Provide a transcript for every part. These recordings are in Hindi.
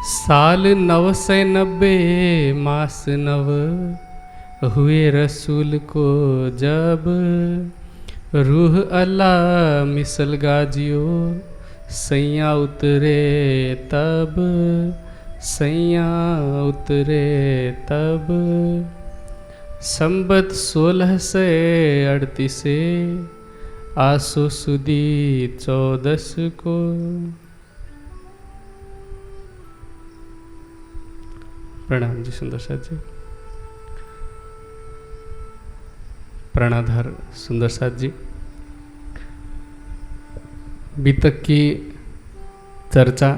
साल 990 मास नव हुए रसूल को जब रूह अल्लाह मिसल गाजियो सैया उतरे तब सैया उतरे तब संबत 1638 आसो सुदी 14 को। प्रणाम जी सुंदर साथ जी। प्राणाधार सुंदर साथ जी। बीतक की चर्चा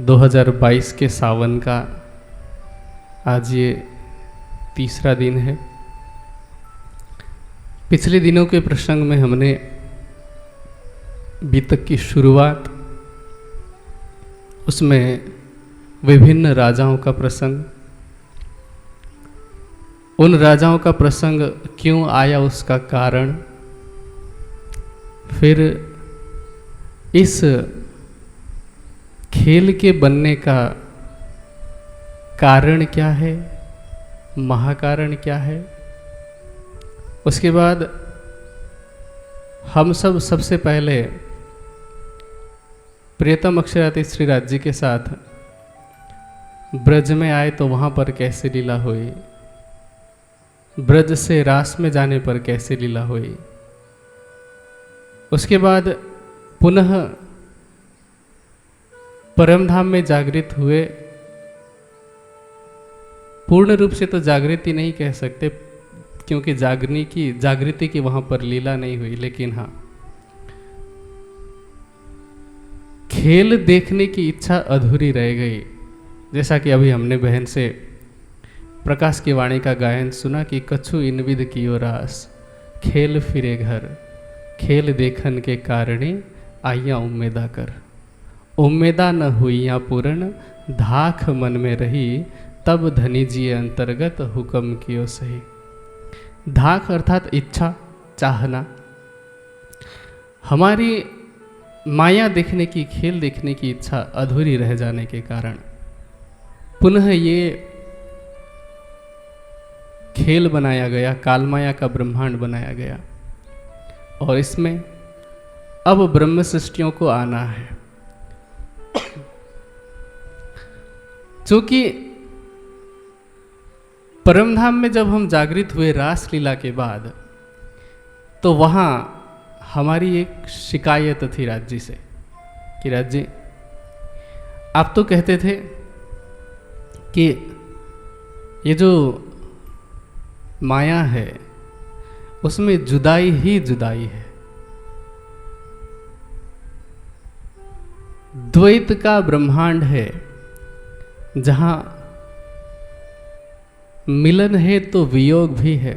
2022 के सावन का आज ये तीसरा दिन है। पिछले दिनों के प्रसंग में हमने बीतक की शुरुआत, उसमें विभिन्न राजाओं का प्रसंग, उन राजाओं का प्रसंग क्यों आया उसका कारण, फिर इस खेल के बनने का कारण क्या है, महाकारण क्या है। उसके बाद हम सब सबसे पहले प्रियतम अक्षराती श्री राज जी के साथ ब्रज में आए तो वहाँ पर कैसे लीला हुई, ब्रज से रास में जाने पर कैसे लीला हुई। उसके बाद पुनः परमधाम में जागृत हुए। पूर्ण रूप से तो जागृति नहीं कह सकते क्योंकि जागृति की वहाँ पर लीला नहीं हुई, लेकिन हाँ खेल देखने की इच्छा अधूरी रह गई। जैसा कि अभी हमने बहन से प्रकाश की वाणी का गायन सुना कि कछु इनविद कियो रास खेल फिरे घर, खेल देखन के कारणे आइया उम्मेदा कर, उम्मेदा न हुईया पूर्ण धाख मन में रही, तब धनी जी अंतर्गत हुक्म कियो सही। धाक अर्थात इच्छा, चाहना। हमारी माया देखने की, खेल देखने की इच्छा अधूरी रह जाने के कारण पुनः ये खेल बनाया गया, कालमाया का ब्रह्मांड बनाया गया और इसमें अब ब्रह्म सृष्टियों को आना है। चूंकि परमधाम में जब हम जागृत हुए रास लीला के बाद, तो वहाँ हमारी एक शिकायत थी राज जी से कि राज जी आप तो कहते थे कि ये जो माया है उसमें जुदाई ही जुदाई है, द्वैत का ब्रह्मांड है जहाँ मिलन है तो वियोग भी है,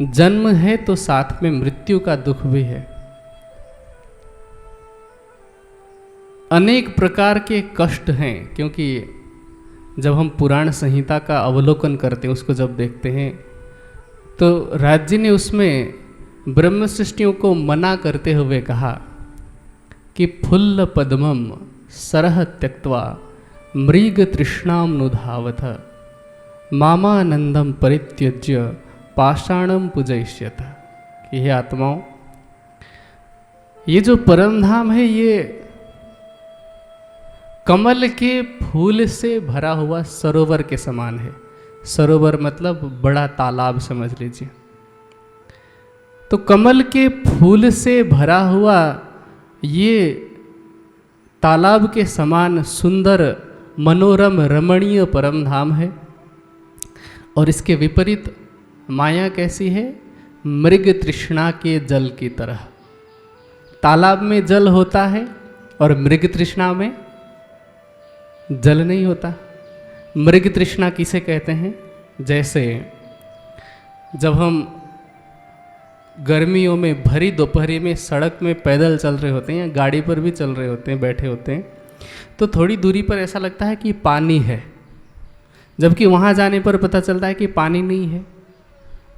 जन्म है तो साथ में मृत्यु का दुख भी है, अनेक प्रकार के कष्ट हैं। क्योंकि जब हम पुराण संहिता का अवलोकन करते हैं, उसको जब देखते हैं, तो राज जी ने उसमें ब्रह्म सृष्टियों को मना करते हुए कहा कि फुल्ल पद्मम सरह त्यक्त्वा मृग तृष्णाम नुधावथ मामानंदम परित्यज्य पाषाणम पूजयिष्यत। कि हे आत्माओं, ये जो परमधाम है ये कमल के फूल से भरा हुआ सरोवर के समान है। सरोवर मतलब बड़ा तालाब समझ लीजिए। तो कमल के फूल से भरा हुआ ये तालाब के समान सुंदर मनोरम रमणीय परमधाम है। और इसके विपरीत माया कैसी है? मृग तृष्णा के जल की तरह। तालाब में जल होता है और मृग तृष्णा में जल नहीं होता। मृग तृष्णा किसे कहते हैं? जैसे जब हम गर्मियों में भरी दोपहरी में सड़क में पैदल चल रहे होते हैं या गाड़ी पर भी चल रहे होते हैं, बैठे होते हैं, तो थोड़ी दूरी पर ऐसा लगता है कि पानी है, जबकि वहाँ जाने पर पता चलता है कि पानी नहीं है।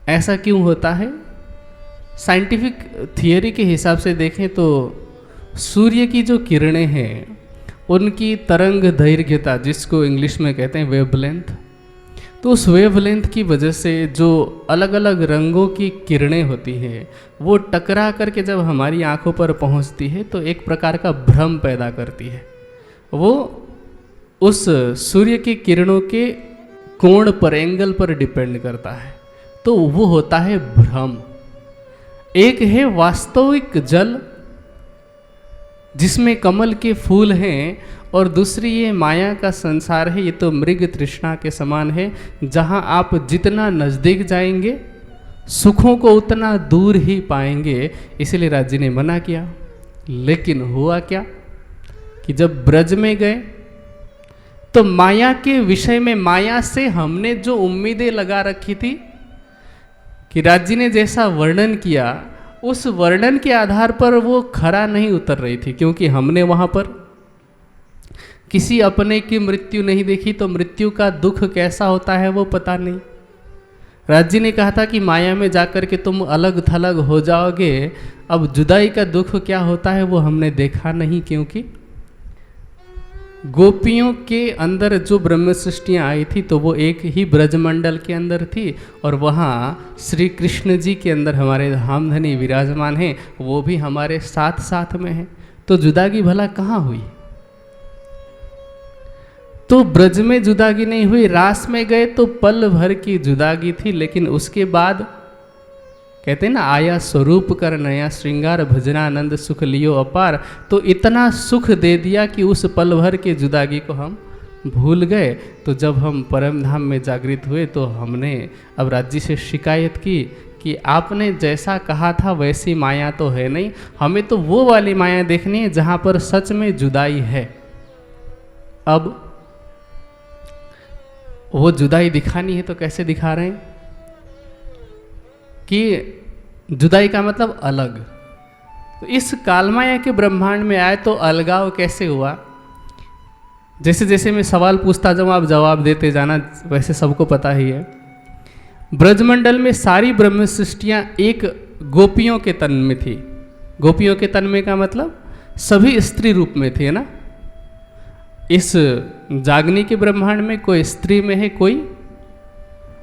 ऐसा क्यों होता है? साइंटिफिक थियरी के हिसाब से देखें तो सूर्य की जो किरणें हैं उनकी तरंग दैर्घ्यता, जिसको इंग्लिश में कहते हैं वेवलेंथ, तो उस वेवलेंथ की वजह से जो अलग अलग रंगों की किरणें होती हैं वो टकरा करके जब हमारी आंखों पर पहुंचती है तो एक प्रकार का भ्रम पैदा करती है। वो उस सूर्य की किरणों के कोण पर, एंगल पर डिपेंड करता है, तो वो होता है भ्रम। एक है वास्तविक जल जिसमें कमल के फूल हैं, और दूसरी ये माया का संसार है, ये तो मृग तृष्णा के समान है, जहाँ आप जितना नज़दीक जाएंगे सुखों को उतना दूर ही पाएंगे। इसीलिए राज जी ने मना किया। लेकिन हुआ क्या कि जब ब्रज में गए तो माया के विषय में, माया से हमने जो उम्मीदें लगा रखी थी कि राज जी ने जैसा वर्णन किया, उस वर्णन के आधार पर वो खरा नहीं उतर रही थी, क्योंकि हमने वहाँ पर किसी अपने की मृत्यु नहीं देखी, तो मृत्यु का दुख कैसा होता है वो पता नहीं। राज जी ने कहा था कि माया में जाकर के तुम अलग थलग हो जाओगे, अब जुदाई का दुख क्या होता है वो हमने देखा नहीं, क्योंकि गोपियों के अंदर जो ब्रह्म सृष्टियाँ आई थी तो वो एक ही ब्रजमंडल के अंदर थी, और वहाँ श्री कृष्ण जी के अंदर हमारे धामधनी विराजमान हैं, वो भी हमारे साथ साथ में हैं, तो जुदागी भला कहाँ हुई। तो ब्रज में जुदागी नहीं हुई, रास में गए तो पल भर की जुदागी थी, लेकिन उसके बाद कहते हैं ना, आया स्वरूप कर नया श्रृंगार, भजनानंद सुख लियो अपार, तो इतना सुख दे दिया कि उस पल भर के जुदागी को हम भूल गए। तो जब हम परम धाम में जागृत हुए तो हमने अब राज जी से शिकायत की कि आपने जैसा कहा था वैसी माया तो है नहीं, हमें तो वो वाली माया देखनी है जहाँ पर सच में जुदाई है। अब वो जुदाई दिखानी है तो कैसे दिखा रहे हैं कि जुदाई का मतलब अलग। तो इस कालमाया के ब्रह्मांड में आए तो अलगाव कैसे हुआ। जैसे जैसे मैं सवाल पूछता जाऊँ आप जवाब देते जाना, वैसे सबको पता ही है। ब्रजमंडल में सारी ब्रह्म सृष्टियाँ एक गोपियों के तन में थी। गोपियों के तन में का मतलब सभी स्त्री रूप में थी, है ना। इस जागनी के ब्रह्मांड में कोई स्त्री में है, कोई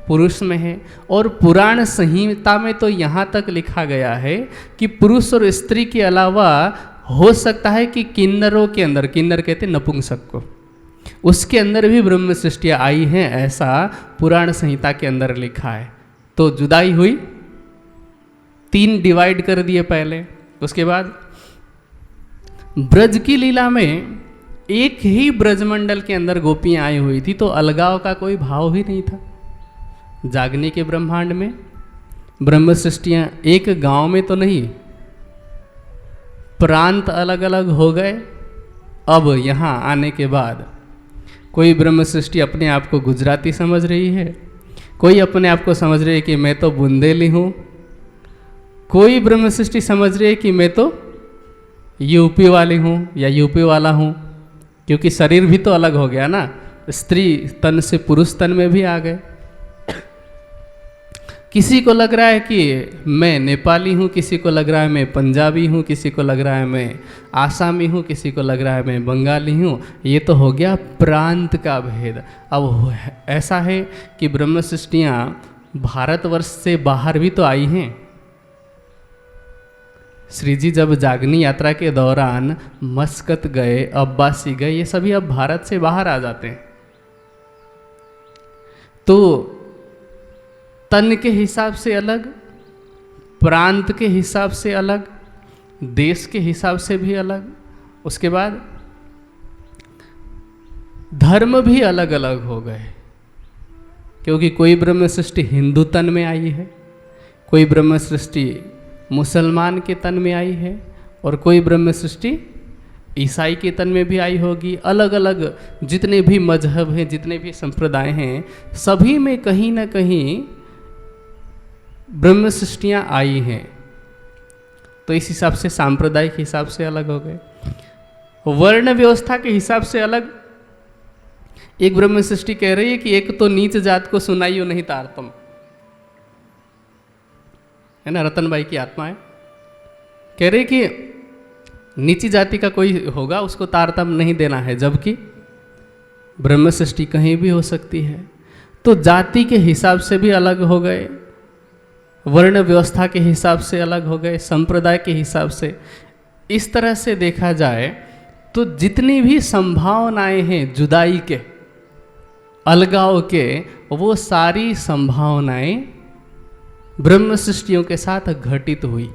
पुरुष में है, और पुराण संहिता में तो यहाँ तक लिखा गया है कि पुरुष और स्त्री के अलावा हो सकता है कि किन्नरों के अंदर, किन्नर कहते नपुंसक को, उसके अंदर भी ब्रह्म सृष्टियाँ आई हैं, ऐसा पुराण संहिता के अंदर लिखा है। तो जुदाई हुई, 3 डिवाइड कर दिए पहले, उसके बाद ब्रज की लीला में एक ही ब्रजमंडल के अंदर गोपियाँ आई हुई थी, तो अलगाव का कोई भाव ही नहीं था। जागने के ब्रह्मांड में ब्रह्म सृष्टियाँ एक गांव में तो नहीं, प्रांत अलग अलग हो गए। अब यहाँ आने के बाद कोई ब्रह्म सृष्टि अपने आप को गुजराती समझ रही है, कोई अपने आप को समझ रही है कि मैं तो बुंदेली हूँ, कोई ब्रह्म सृष्टि समझ रही है कि मैं तो यूपी वाली हूँ या यूपी वाला हूँ, क्योंकि शरीर भी तो अलग हो गया ना, स्त्री तन से पुरुष तन में भी आ गए। किसी को लग रहा है कि मैं नेपाली हूँ, किसी को लग रहा है मैं पंजाबी हूँ, किसी को लग रहा है मैं आसामी हूँ, किसी को लग रहा है मैं बंगाली हूँ। ये तो हो गया प्रांत का भेद। अब ऐसा है कि ब्रह्म सृष्टियाँ भारतवर्ष से बाहर भी तो आई हैं। श्री जी जब जागनी यात्रा के दौरान मस्कत गए, अब्बासी गए, ये सभी अब भारत से बाहर आ जाते हैं। तो तन के हिसाब से अलग, प्रांत के हिसाब से अलग, देश के हिसाब से भी अलग, उसके बाद धर्म भी अलग अलग हो गए, क्योंकि कोई ब्रह्म सृष्टि हिंदू तन में आई है, कोई ब्रह्म सृष्टि मुसलमान के तन में आई है, और कोई ब्रह्म सृष्टि ईसाई के तन में भी आई होगी। अलग अलग जितने भी मजहब हैं, जितने भी संप्रदाय हैं, सभी में कहीं ना कहीं ब्रह्म सृष्टियाँ आई हैं। तो इस हिसाब से सांप्रदायिक हिसाब से अलग हो गए, वर्ण व्यवस्था के हिसाब से अलग। एक ब्रह्म सृष्टि कह रही है कि एक तो नीच जात को सुनाइयो नहीं तारतम, है ना, रतनबाई की आत्मा है, कह रही कि नीची जाति का कोई होगा उसको तारतम्य नहीं देना है, जबकि ब्रह्म सृष्टि कहीं भी हो सकती है। तो जाति के हिसाब से भी अलग हो गए, वर्ण व्यवस्था के हिसाब से अलग हो गए, संप्रदाय के हिसाब से। इस तरह से देखा जाए तो जितनी भी संभावनाएं हैं जुदाई के, अलगाव के, वो सारी संभावनाएं ब्रह्म सृष्टियों के साथ घटित हुई।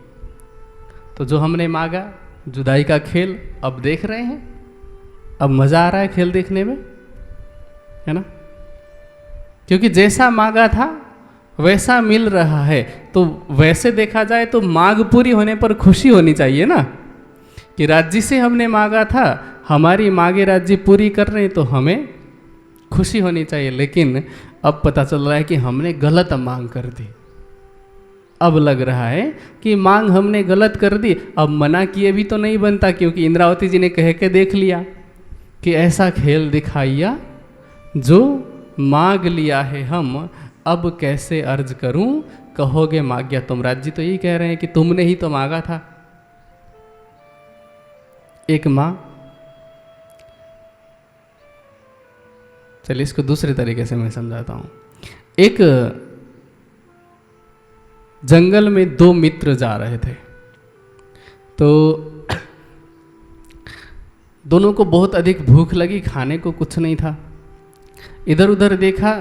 तो जो हमने मांगा जुदाई का खेल अब देख रहे हैं, अब मजा आ रहा है खेल देखने में, है ना? क्योंकि जैसा मांगा था वैसा मिल रहा है। तो वैसे देखा जाए तो मांग पूरी होने पर खुशी होनी चाहिए ना, कि राज्य से हमने मांगा था, हमारी मांगे राज्य पूरी कर रहे हैं, तो हमें खुशी होनी चाहिए। लेकिन अब पता चल रहा है कि हमने गलत मांग कर दी। अब लग रहा है कि मांग हमने गलत कर दी, अब मना किए भी तो नहीं बनता, क्योंकि इंद्रावती जी ने कह के देख लिया कि ऐसा खेल दिखाइया जो मांग लिया है हम, अब कैसे अर्ज करूं, कहोगे माग्या तुम। राज्य तो यही कह रहे हैं कि तुमने ही तो मांगा था। एक मां, चलिए इसको दूसरे तरीके से मैं समझाता हूं। एक जंगल में दो मित्र जा रहे थे, तो दोनों को बहुत अधिक भूख लगी, खाने को कुछ नहीं था। इधर उधर देखा,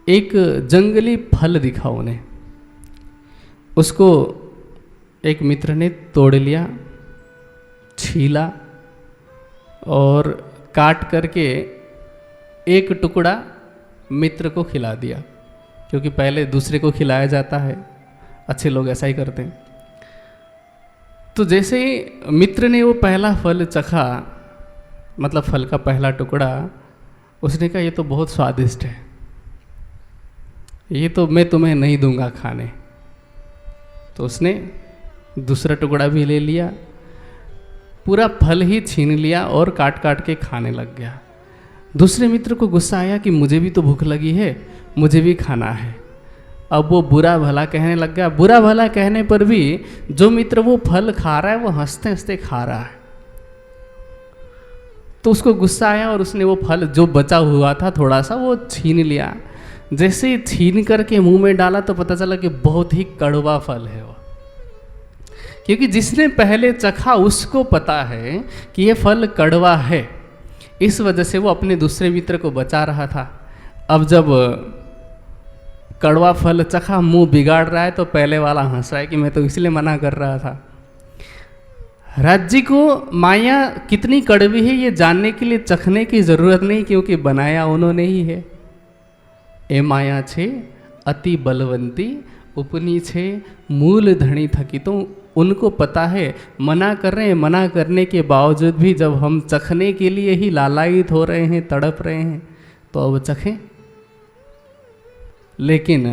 एक जंगली फल दिखा उन्हें, उसको एक मित्र ने तोड़ लिया, छीला और काट करके एक टुकड़ा मित्र को खिला दिया, क्योंकि पहले दूसरे को खिलाया जाता है, अच्छे लोग ऐसा ही करते हैं। तो जैसे ही मित्र ने वो पहला फल चखा, मतलब फल का पहला टुकड़ा, उसने कहा ये तो बहुत स्वादिष्ट है, ये तो मैं तुम्हें नहीं दूंगा खाने। तो उसने दूसरा टुकड़ा भी ले लिया, पूरा फल ही छीन लिया और काट काट के खाने लग गया। दूसरे मित्र को गुस्सा आया कि मुझे भी तो भूख लगी है, मुझे भी खाना है। अब वो बुरा भला कहने लग गया। बुरा भला कहने पर भी जो मित्र वो फल खा रहा है वो हंसते हंसते खा रहा है। तो उसको गुस्सा आया और उसने वो फल जो बचा हुआ था थोड़ा सा वो छीन लिया। जैसे ही छीन करके मुंह में डाला तो पता चला कि बहुत ही कड़वा फल है वो, क्योंकि जिसने पहले चखा उसको पता है कि ये फल कड़वा है। इस वजह से वो अपने दूसरे मित्र को बचा रहा था। अब जब कड़वा फल चखा, मुंह बिगाड़ रहा है, तो पहले वाला हंस रहा है कि मैं तो इसलिए मना कर रहा था। राज्य को माया कितनी कड़वी है ये जानने के लिए चखने की जरूरत नहीं, क्योंकि बनाया उन्होंने ही है। ए माया छे अति बलवंती, उपनी छे मूल धनी थकी। तो उनको पता है, मना कर रहे हैं, मना करने के बावजूद भी जब हम चखने के लिए ही लालायित हो रहे हैं, तड़प रहे हैं, तो अब चखें। लेकिन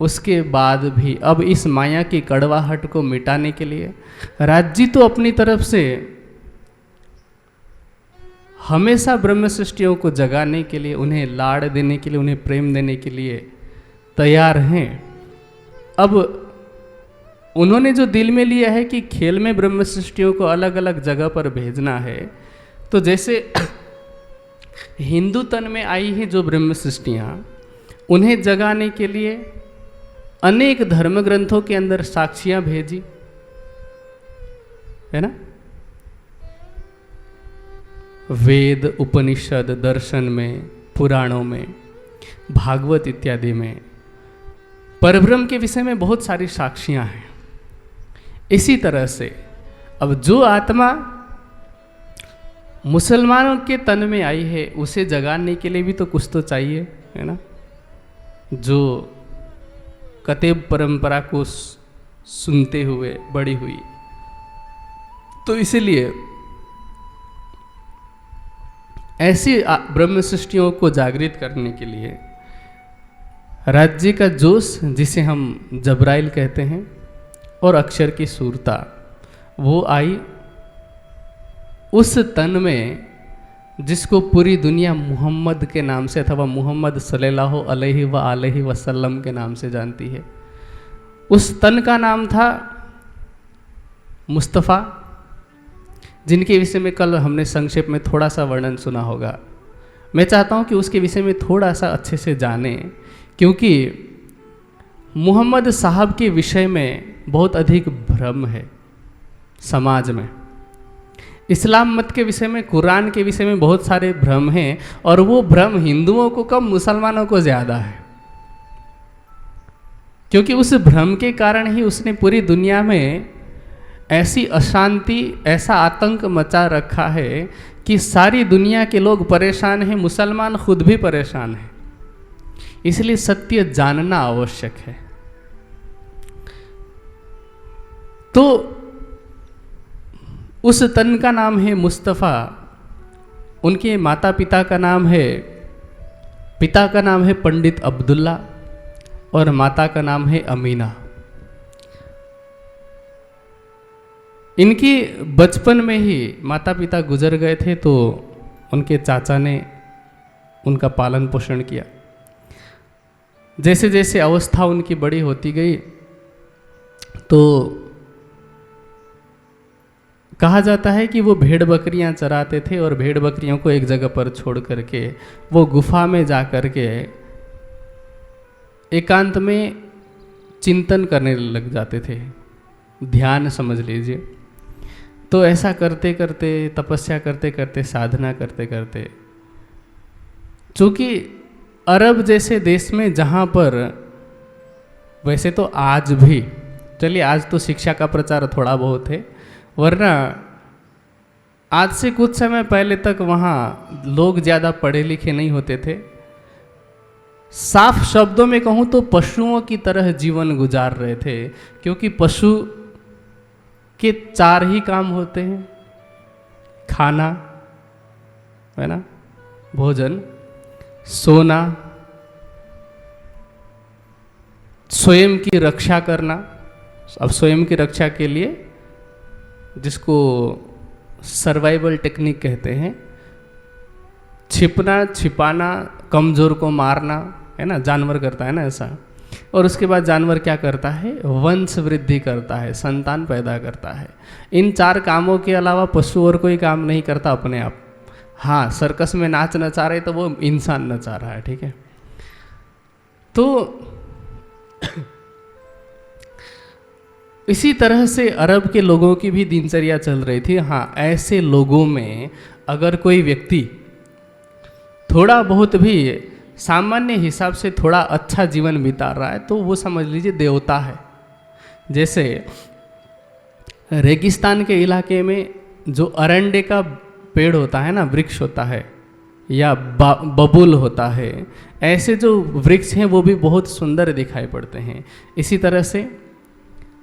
उसके बाद भी अब इस माया की कड़वाहट को मिटाने के लिए राज्य तो अपनी तरफ से हमेशा ब्रह्म सृष्टियों को जगाने के लिए, उन्हें लाड़ देने के लिए, उन्हें प्रेम देने के लिए तैयार हैं। अब उन्होंने जो दिल में लिया है कि खेल में ब्रह्म सृष्टियों को अलग अलग जगह पर भेजना है, तो जैसे हिंदू तन में आई है जो ब्रह्म सृष्टियाँ, उन्हें जगाने के लिए अनेक धर्म ग्रंथों के अंदर साक्षियां भेजी, है ना? वेद, उपनिषद, दर्शन में, पुराणों में, भागवत इत्यादि में परब्रह्म के विषय में बहुत सारी साक्षियां हैं। इसी तरह से अब जो आत्मा मुसलमानों के तन में आई है उसे जगाने के लिए भी तो कुछ तो चाहिए, है ना? जो कतेब परंपरा को सुनते हुए बड़ी हुई, तो इसलिए ऐसी ब्रह्म सृष्टियों को जागृत करने के लिए राज्य का जोश, जिसे हम जबराइल कहते हैं, और अक्षर की सूरता, वो आई उस तन में जिसको पूरी दुनिया मोहम्मद के नाम से अथवा मोहम्मद सल्लल्लाहु अलैहि वसल्लम के नाम से जानती है। उस तन का नाम था मुस्तफ़ा, जिनके विषय में कल हमने संक्षेप में थोड़ा सा वर्णन सुना होगा। मैं चाहता हूँ कि उसके विषय में थोड़ा सा अच्छे से जानें, क्योंकि मोहम्मद साहब के विषय में बहुत अधिक भ्रम है समाज में। इस्लाम मत के विषय में, कुरान के विषय में बहुत सारे भ्रम हैं, और वो भ्रम हिंदुओं को कम, मुसलमानों को ज़्यादा है, क्योंकि उस भ्रम के कारण ही उसने पूरी दुनिया में ऐसी अशांति, ऐसा आतंक मचा रखा है कि सारी दुनिया के लोग परेशान हैं, मुसलमान खुद भी परेशान हैं। इसलिए सत्य जानना आवश्यक है। तो उस तन का नाम है मुस्तफ़ा, उनके माता पिता का नाम है, पिता का नाम है पंडित अब्दुल्ला और माता का नाम है अमीना। इनकी बचपन में ही माता पिता गुजर गए थे, तो उनके चाचा ने उनका पालन पोषण किया। जैसे जैसे अवस्था उनकी बड़ी होती गई, तो कहा जाता है कि वो भेड़ बकरियां चराते थे, और भेड़ बकरियों को एक जगह पर छोड़ करके वो गुफा में जा कर के एकांत में चिंतन करने लग जाते थे, ध्यान समझ लीजिए। तो ऐसा करते करते, तपस्या करते करते, साधना करते करते, चूँकि अरब जैसे देश में जहाँ पर, वैसे तो आज भी, चलिए आज तो शिक्षा का प्रचार थोड़ा बहुत है, वरना आज से कुछ समय पहले तक वहाँ लोग ज़्यादा पढ़े लिखे नहीं होते थे। साफ शब्दों में कहूँ तो पशुओं की तरह जीवन गुजार रहे थे, क्योंकि पशु के 4 ही काम होते हैं, खाना, है ना, भोजन, सोना, स्वयं की रक्षा करना। अब स्वयं की रक्षा के लिए, जिसको सर्वाइवल टेक्निक कहते हैं, छिपना, छिपाना, कमज़ोर को मारना, है ना, जानवर करता है ना ऐसा। और उसके बाद जानवर क्या करता है, वंश वृद्धि करता है, संतान पैदा करता है। इन 4 कामों के अलावा पशु और कोई काम नहीं करता अपने आप। हाँ, सर्कस में नाच नचा रहे तो वो इंसान नचा रहा है, ठीक है। तो इसी तरह से अरब के लोगों की भी दिनचर्या चल रही थी। हाँ, ऐसे लोगों में अगर कोई व्यक्ति थोड़ा बहुत भी सामान्य हिसाब से थोड़ा अच्छा जीवन बिता रहा है, तो वो समझ लीजिए देवता है। जैसे रेगिस्तान के इलाके में जो अरंडे का पेड़ होता है ना, वृक्ष होता है, या बबूल होता है, ऐसे जो वृक्ष हैं वो भी बहुत सुंदर दिखाई पड़ते हैं। इसी तरह से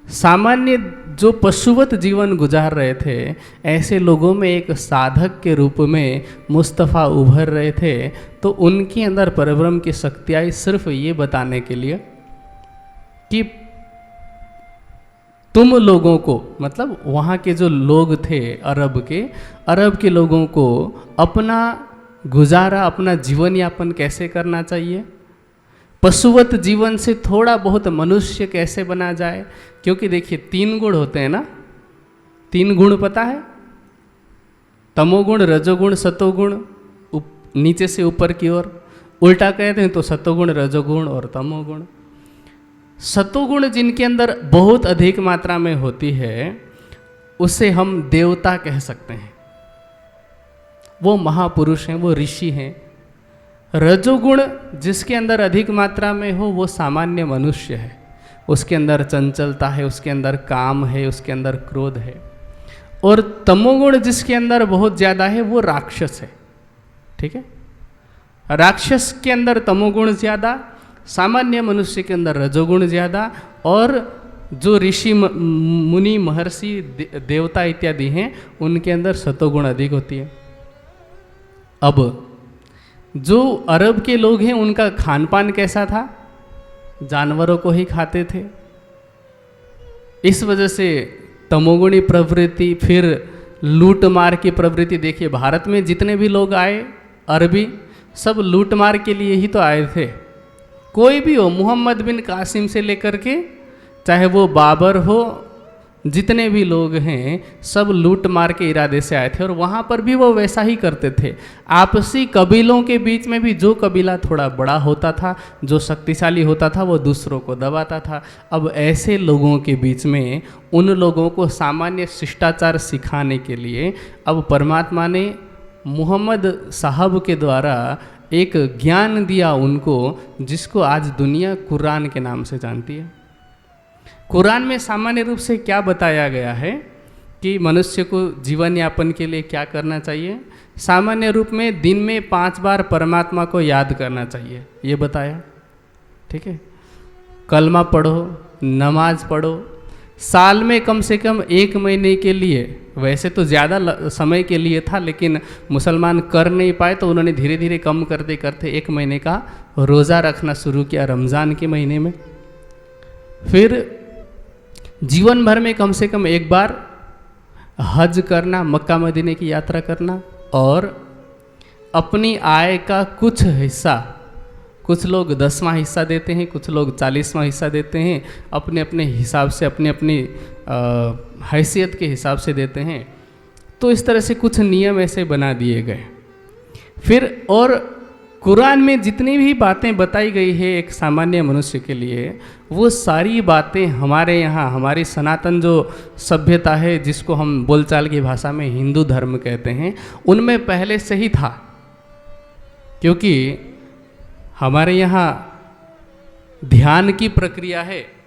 सामान्य जो पशुवत जीवन गुजार रहे थे, ऐसे लोगों में एक साधक के रूप में मुस्तफ़ा उभर रहे थे। तो उनके अंदर परब्रह्म की शक्ति आई, सिर्फ ये बताने के लिए कि तुम लोगों को, मतलब वहाँ के जो लोग थे अरब के लोगों को अपना गुजारा, अपना जीवन यापन कैसे करना चाहिए, पशुवत जीवन से थोड़ा बहुत मनुष्य कैसे बना जाए। क्योंकि देखिए 3 गुण होते हैं ना, 3 गुण पता है, तमोगुण, रजोगुण, सतोगुण, नीचे से ऊपर की ओर उल्टा कहते हैं तो सतोगुण, रजोगुण और तमोगुण। सतोगुण जिनके अंदर बहुत अधिक मात्रा में होती है, उसे हम देवता कह सकते हैं, वो महापुरुष हैं, वो ऋषि हैं। रजोगुण जिसके अंदर अधिक मात्रा में हो, वो सामान्य मनुष्य है, उसके अंदर चंचलता है, उसके अंदर काम है, उसके अंदर क्रोध है। और तमोगुण जिसके अंदर बहुत ज़्यादा है, वो राक्षस है, ठीक है। राक्षस के अंदर तमोगुण ज़्यादा, सामान्य मनुष्य के अंदर रजोगुण ज़्यादा, और जो ऋषि मुनि महर्षि देवता इत्यादि हैं, उनके अंदर सतोगुण अधिक होती है। अब जो अरब के लोग हैं, उनका खान पान कैसा था, जानवरों को ही खाते थे। इस वजह से तमोगुणी प्रवृत्ति, फिर लूट मार की प्रवृत्ति। देखिए भारत में जितने भी लोग आए अरबी, सब लूट मार के लिए ही तो आए थे। कोई भी हो, मोहम्मद बिन कासिम से लेकर के, चाहे वो बाबर हो, जितने भी लोग हैं सब लूट मार के इरादे से आए थे, और वहाँ पर भी वो वैसा ही करते थे। आपसी कबीलों के बीच में भी जो कबीला थोड़ा बड़ा होता था, जो शक्तिशाली होता था, वो दूसरों को दबाता था। अब ऐसे लोगों के बीच में उन लोगों को सामान्य शिष्टाचार सिखाने के लिए अब परमात्मा ने मोहम्मद साहब के द्वारा एक ज्ञान दिया उनको, जिसको आज दुनिया कुरान के नाम से जानती है। कुरान में सामान्य रूप से क्या बताया गया है कि मनुष्य को जीवन यापन के लिए क्या करना चाहिए? सामान्य रूप में दिन में 5 बार परमात्मा को याद करना चाहिए, ये बताया। ठीक है, कलमा पढ़ो, नमाज पढ़ो, साल में कम से कम 1 महीने के लिए, वैसे तो ज़्यादा समय के लिए था लेकिन मुसलमान कर नहीं पाए तो उन्होंने धीरे धीरे कम करते करते 1 महीने का रोज़ा रखना शुरू किया रमज़ान के महीने में। फिर जीवन भर में कम से कम 1 बार हज करना, मक्का मदीने की यात्रा करना, और अपनी आय का कुछ हिस्सा, कुछ लोग 10वां हिस्सा देते हैं, कुछ लोग 40वां हिस्सा देते हैं, अपने अपने हिसाब से, अपनी अपनी हैसियत के हिसाब से देते हैं। तो इस तरह से कुछ नियम ऐसे बना दिए गए। फिर और कुरान में जितनी भी बातें बताई गई है एक सामान्य मनुष्य के लिए, वो सारी बातें हमारे यहाँ, हमारी सनातन जो सभ्यता है, जिसको हम बोलचाल की भाषा में हिंदू धर्म कहते हैं, उनमें पहले से ही था। क्योंकि हमारे यहाँ ध्यान की प्रक्रिया है,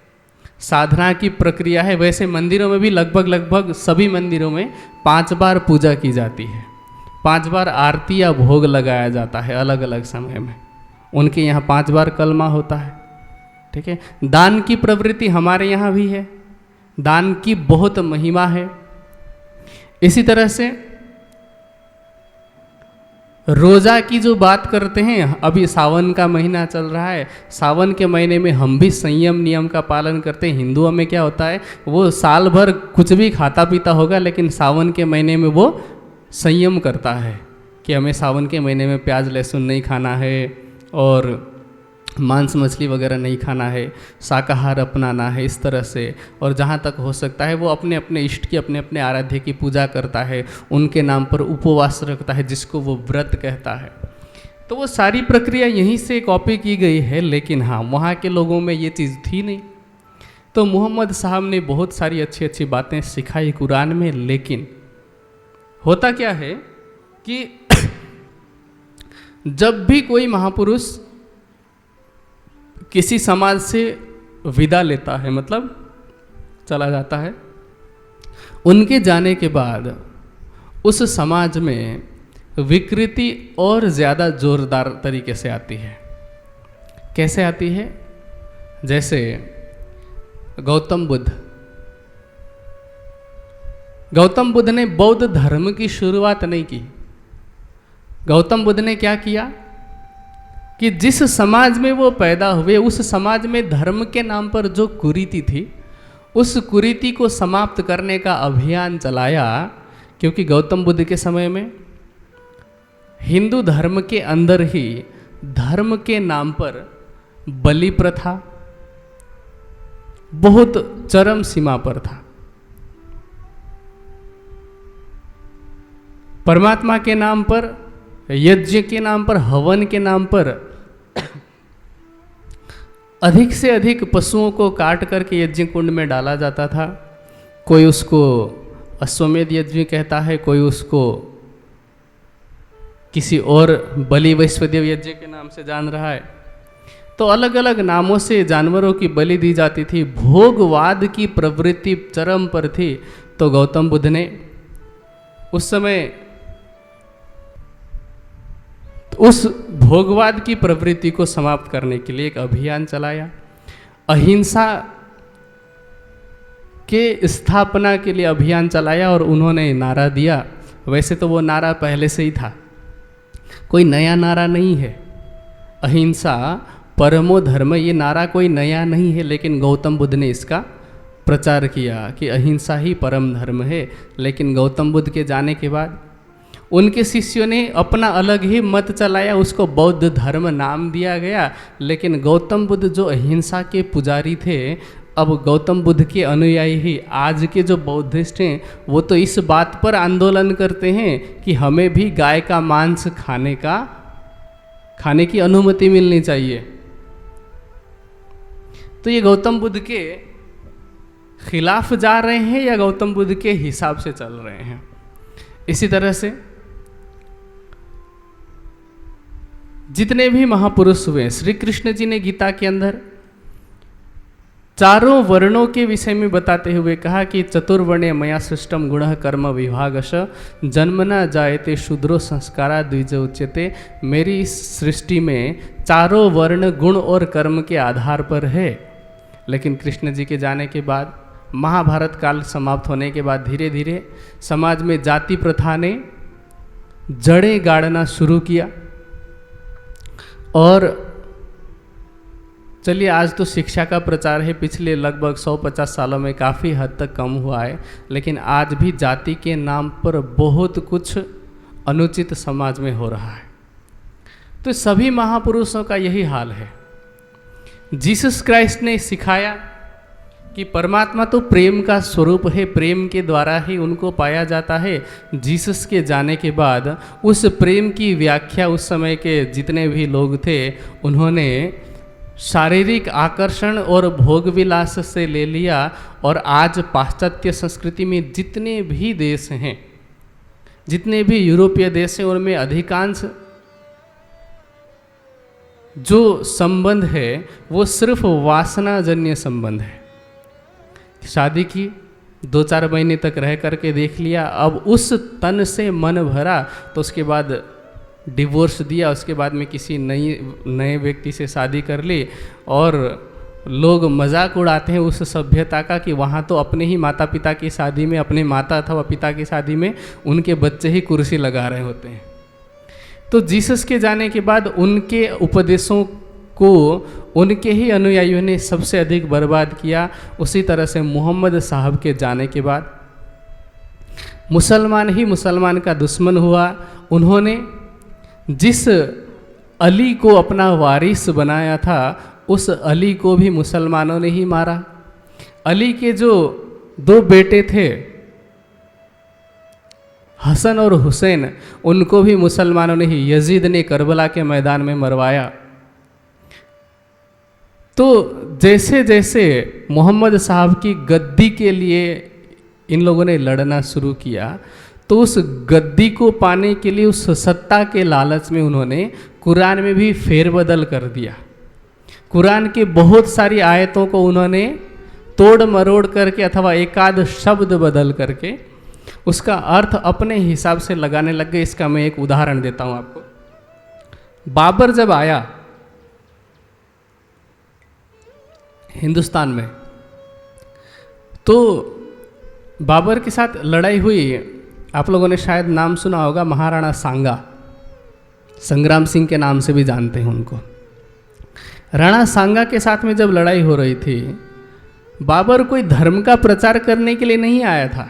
साधना की प्रक्रिया है, वैसे मंदिरों में भी लगभग सभी मंदिरों में 5 बार पूजा की जाती है, 5 बार आरती या भोग लगाया जाता है अलग अलग समय में। उनके यहाँ 5 बार कलमा होता है। ठीक है, दान की प्रवृत्ति हमारे यहाँ भी है, दान की बहुत महिमा है। इसी तरह से रोज़ा की जो बात करते हैं, अभी सावन का महीना चल रहा है, सावन के महीने में हम भी संयम नियम का पालन करते हैं। हिंदुओं में क्या होता है, वो साल भर कुछ भी खाता पीता होगा, लेकिन सावन के महीने में वो संयम करता है कि हमें सावन के महीने में प्याज लहसुन नहीं खाना है और मांस मछली वगैरह नहीं खाना है, शाकाहार अपनाना है, इस तरह से। और जहाँ तक हो सकता है वो अपने अपने इष्ट की, अपने अपने आराध्य की पूजा करता है, उनके नाम पर उपवास रखता है, जिसको वो व्रत कहता है। तो वो सारी प्रक्रिया यहीं से कॉपी की गई है, लेकिन हाँ, वहाँ के लोगों में ये चीज़ थी नहीं। तो मोहम्मद साहब ने बहुत सारी अच्छी अच्छी बातें सिखाई कुरान में। लेकिन होता क्या है कि जब भी कोई महापुरुष किसी समाज से विदा लेता है, मतलब चला जाता है, उनके जाने के बाद उस समाज में विकृति और ज़्यादा जोरदार तरीके से आती है। कैसे आती है? जैसे गौतम बुद्ध ने बौद्ध धर्म की शुरुआत नहीं की। गौतम बुद्ध ने क्या किया कि जिस समाज में वो पैदा हुए, उस समाज में धर्म के नाम पर जो कुरीति थी, उस कुरीति को समाप्त करने का अभियान चलाया। क्योंकि गौतम बुद्ध के समय में हिंदू धर्म के अंदर ही धर्म के नाम पर बलि प्रथा बहुत चरम सीमा पर था। परमात्मा के नाम पर, यज्ञ के नाम पर, हवन के नाम पर अधिक से अधिक पशुओं को काट करके यज्ञ कुंड में डाला जाता था। कोई उसको अश्वमेध यज्ञ कहता है, कोई उसको किसी और बलि वैश्वदेव यज्ञ के नाम से जान रहा है। तो अलग अलग नामों से जानवरों की बलि दी जाती थी। भोगवाद की प्रवृत्ति चरम पर थी। तो गौतम बुद्ध ने उस समय उस भोगवाद की प्रवृत्ति को समाप्त करने के लिए एक अभियान चलाया। अहिंसा के स्थापना के लिए अभियान चलाया और उन्होंने नारा दिया। वैसे तो वो नारा पहले से ही था, कोई नया नारा नहीं है। अहिंसा परमो धर्म, ये नारा कोई नया नहीं है, लेकिन गौतम बुद्ध ने इसका प्रचार किया कि अहिंसा ही परम धर्म है। लेकिन गौतम बुद्ध के जाने के बाद उनके शिष्यों ने अपना अलग ही मत चलाया, उसको बौद्ध धर्म नाम दिया गया। लेकिन गौतम बुद्ध जो अहिंसा के पुजारी थे, अब गौतम बुद्ध के अनुयायी ही आज के जो बौद्धिस्ट हैं वो तो इस बात पर आंदोलन करते हैं कि हमें भी गाय का मांस खाने की अनुमति मिलनी चाहिए। तो ये गौतम बुद्ध के खिलाफ जा रहे हैं या गौतम बुद्ध के हिसाब से चल रहे हैं? इसी तरह से जितने भी महापुरुष हुए, श्री कृष्ण जी ने गीता के अंदर चारों वर्णों के विषय में बताते हुए कहा कि चतुर्वर्णे मया सृष्टम गुणः कर्म विभागश जन्मना जायते शूद्रो संस्कारा द्विज उच्यते। मेरी इस सृष्टि में चारों वर्ण गुण और कर्म के आधार पर है। लेकिन कृष्ण जी के जाने के बाद, महाभारत काल समाप्त होने के बाद धीरे धीरे समाज में जाति प्रथा ने जड़ें गाड़ना शुरू किया। और चलिए आज तो शिक्षा का प्रचार है, पिछले लगभग 150 सालों में काफ़ी हद तक कम हुआ है, लेकिन आज भी जाति के नाम पर बहुत कुछ अनुचित समाज में हो रहा है। तो सभी महापुरुषों का यही हाल है। जीसस क्राइस्ट ने सिखाया कि परमात्मा तो प्रेम का स्वरूप है, प्रेम के द्वारा ही उनको पाया जाता है। जीसस के जाने के बाद उस प्रेम की व्याख्या उस समय के जितने भी लोग थे उन्होंने शारीरिक आकर्षण और भोग विलास से ले लिया। और आज पाश्चात्य संस्कृति में जितने भी देश हैं, जितने भी यूरोपीय देश हैं, उनमें अधिकांश जो संबंध है वो सिर्फ वासनाजन्य संबंध है। शादी की 2-4 महीने तक रह करके देख लिया, अब उस तन से मन भरा तो उसके बाद डिवोर्स दिया, उसके बाद में किसी नए व्यक्ति से शादी कर ली। और लोग मजाक उड़ाते हैं उस सभ्यता का कि वहाँ तो अपने ही माता पिता की शादी में, अपने माता अथवा पिता की शादी में उनके बच्चे ही कुर्सी लगा रहे होते हैं। तो जीसस के जाने के बाद उनके उपदेशों को उनके ही अनुयायियों ने सबसे अधिक बर्बाद किया। उसी तरह से मोहम्मद साहब के जाने के बाद मुसलमान ही मुसलमान का दुश्मन हुआ। उन्होंने जिस अली को अपना वारिस बनाया था उस अली को भी मुसलमानों ने ही मारा। अली के जो 2 बेटे थे हसन और हुसैन, उनको भी मुसलमानों ने ही, यजीद ने करबला के मैदान में मरवाया। तो जैसे जैसे मोहम्मद साहब की गद्दी के लिए इन लोगों ने लड़ना शुरू किया तो उस गद्दी को पाने के लिए, उस सत्ता के लालच में उन्होंने कुरान में भी फेरबदल कर दिया। कुरान के बहुत सारी आयतों को उन्होंने तोड़ मरोड़ करके अथवा एकाध शब्द बदल करके उसका अर्थ अपने हिसाब से लगाने लग गए। इसका मैं एक उदाहरण देता हूँ आपको। बाबर जब आया हिंदुस्तान में तो बाबर के साथ लड़ाई हुई। आप लोगों ने शायद नाम सुना होगा, महाराणा सांगा, संग्राम सिंह के नाम से भी जानते हैं उनको। राणा सांगा के साथ में जब लड़ाई हो रही थी, बाबर कोई धर्म का प्रचार करने के लिए नहीं आया था,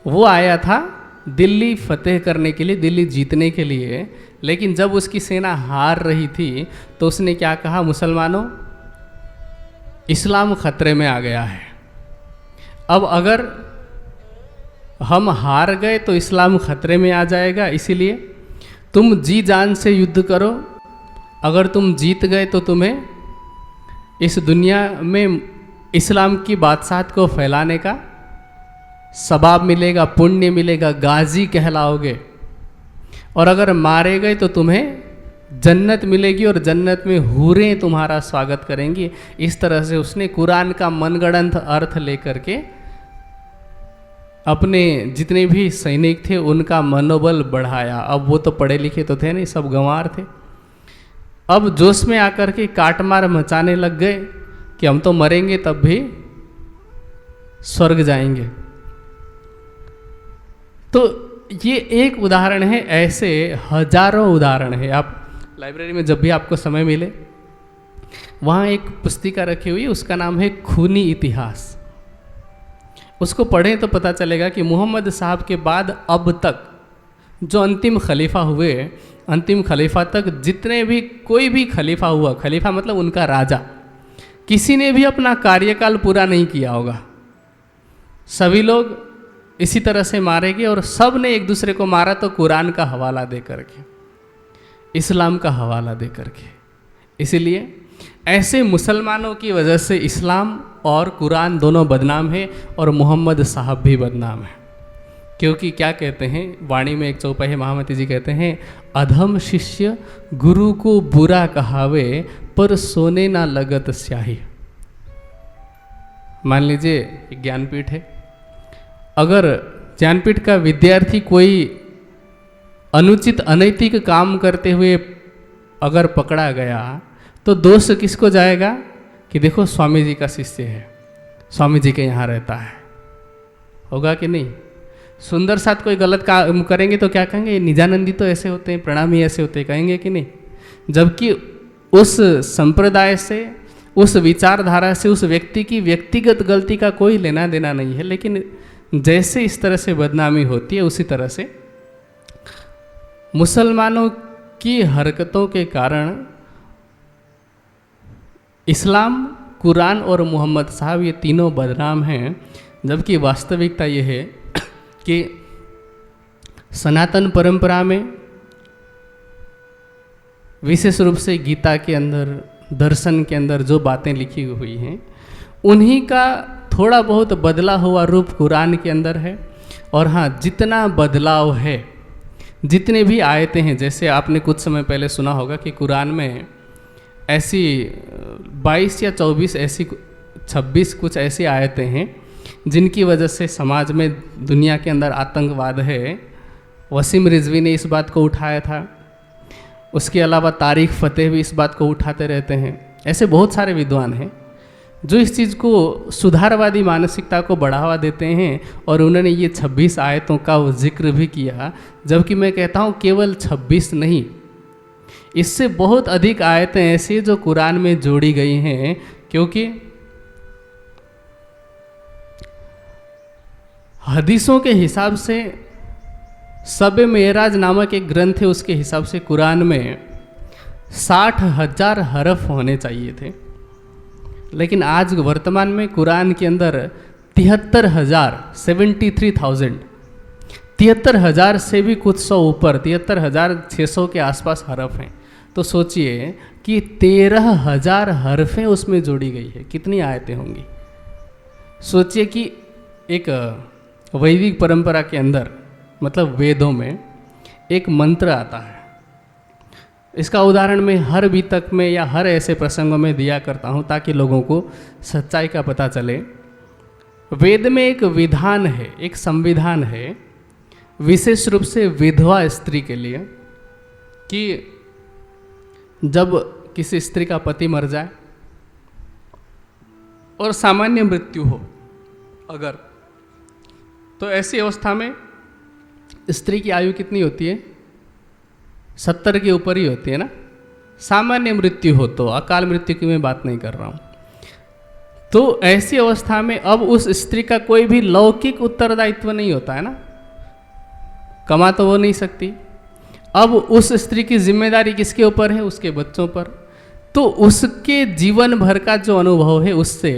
वो आया था दिल्ली फतेह करने के लिए, दिल्ली जीतने के लिए। लेकिन जब उसकी सेना हार रही थी तो उसने क्या कहा, मुसलमानों इस्लाम खतरे में आ गया है, अब अगर हम हार गए तो इस्लाम खतरे में आ जाएगा, इसीलिए तुम जी जान से युद्ध करो। अगर तुम जीत गए तो तुम्हें इस दुनिया में इस्लाम की बादशाहत को फैलाने का सवाब मिलेगा, पुण्य मिलेगा, गाजी कहलाओगे। और अगर मारे गए तो तुम्हें जन्नत मिलेगी और जन्नत में हूरें तुम्हारा स्वागत करेंगी। इस तरह से उसने कुरान का मनगढ़ंत अर्थ लेकर के अपने जितने भी सैनिक थे उनका मनोबल बढ़ाया। अब वो तो पढ़े लिखे तो थे नहीं, सब गंवार थे। अब जोश में आकर के काटमार मचाने लग गए कि हम तो मरेंगे तब भी स्वर्ग जाएंगे। तो ये एक उदाहरण है, ऐसे हजारों उदाहरण है। आप लाइब्रेरी में जब भी आपको समय मिले वहाँ एक पुस्तिका रखी हुई, उसका नाम है खूनी इतिहास। उसको पढ़ें तो पता चलेगा कि मोहम्मद साहब के बाद अब तक जो अंतिम खलीफा हुए, अंतिम खलीफा तक जितने भी कोई भी खलीफा हुआ, खलीफा मतलब उनका राजा, किसी ने भी अपना कार्यकाल पूरा नहीं किया होगा, सभी लोग इसी तरह से मारे गए और सब ने एक दूसरे को मारा तो कुरान का हवाला दे करके, इस्लाम का हवाला दे करके। इसलिए ऐसे मुसलमानों की वजह से इस्लाम और कुरान दोनों बदनाम है और मोहम्मद साहब भी बदनाम है। क्योंकि क्या कहते हैं वाणी में, एक चौपाई महामती जी कहते हैं, अधम शिष्य गुरु को बुरा कहावे पर सोने ना लगत स्याही। मान लीजिए एक ज्ञानपीठ है, अगर ज्ञानपीठ का विद्यार्थी कोई अनुचित अनैतिक काम करते हुए अगर पकड़ा गया तो दोष किसको जाएगा कि देखो स्वामी जी का शिष्य है, स्वामी जी के यहाँ रहता है, होगा कि नहीं? सुंदर साथ कोई गलत काम करेंगे तो क्या कहेंगे, निजानंदी तो ऐसे होते हैं, प्रणामी ऐसे होते हैं, कहेंगे कि नहीं? जबकि उस संप्रदाय से, उस विचारधारा से उस व्यक्ति की व्यक्तिगत गलती का कोई लेना देना नहीं है, लेकिन जैसे इस तरह से बदनामी होती है उसी तरह से मुसलमानों की हरकतों के कारण इस्लाम, कुरान और मोहम्मद साहब ये तीनों बदनाम हैं। जबकि वास्तविकता ये है कि सनातन परंपरा में विशेष रूप से गीता के अंदर, दर्शन के अंदर जो बातें लिखी हुई हैं उन्हीं का थोड़ा बहुत बदला हुआ रूप कुरान के अंदर है। और हाँ, जितना बदलाव है, जितने भी आयतें हैं, जैसे आपने कुछ समय पहले सुना होगा कि कुरान में ऐसी 22 या 24 ऐसी 26 कुछ ऐसी आयतें हैं जिनकी वजह से समाज में, दुनिया के अंदर आतंकवाद है। वसीम रिजवी ने इस बात को उठाया था, उसके अलावा तारिक फ़तेह भी इस बात को उठाते रहते हैं। ऐसे बहुत सारे विद्वान हैं जो इस चीज़ को, सुधारवादी मानसिकता को बढ़ावा देते हैं और उन्होंने ये 26 आयतों का वो जिक्र भी किया। जबकि मैं कहता हूँ केवल 26 नहीं, इससे बहुत अधिक आयतें ऐसी जो कुरान में जोड़ी गई हैं। क्योंकि हदीसों के हिसाब से शब-ए मेराज नामक एक ग्रंथ है, उसके हिसाब से कुरान में 60,000 हरफ होने चाहिए थे, लेकिन आज वर्तमान में कुरान के अंदर 73,000 73,000 73,000 से भी कुछ सौ ऊपर 73,600 के आसपास हरफ हैं। तो सोचिए कि 13,000 हरफें उसमें जोड़ी गई है, कितनी आयतें होंगी। सोचिए कि एक वैदिक परंपरा के अंदर, मतलब वेदों में एक मंत्र आता है। इसका उदाहरण मैं हर बीतक में या हर ऐसे प्रसंगों में दिया करता हूँ ताकि लोगों को सच्चाई का पता चले। वेद में एक विधान है, एक संविधान है, विशेष रूप से विधवा स्त्री के लिए, कि जब किसी स्त्री का पति मर जाए और सामान्य मृत्यु हो अगर, तो ऐसी अवस्था में स्त्री की आयु कितनी होती है? 70 के ऊपर ही होती है ना। सामान्य मृत्यु हो तो, अकाल मृत्यु की मैं बात नहीं कर रहा हूँ। तो ऐसी अवस्था में अब उस स्त्री का कोई भी लौकिक उत्तरदायित्व नहीं होता है ना, कमा तो वो नहीं सकती। अब उस स्त्री की जिम्मेदारी किसके ऊपर है? उसके बच्चों पर। तो उसके जीवन भर का जो अनुभव है उससे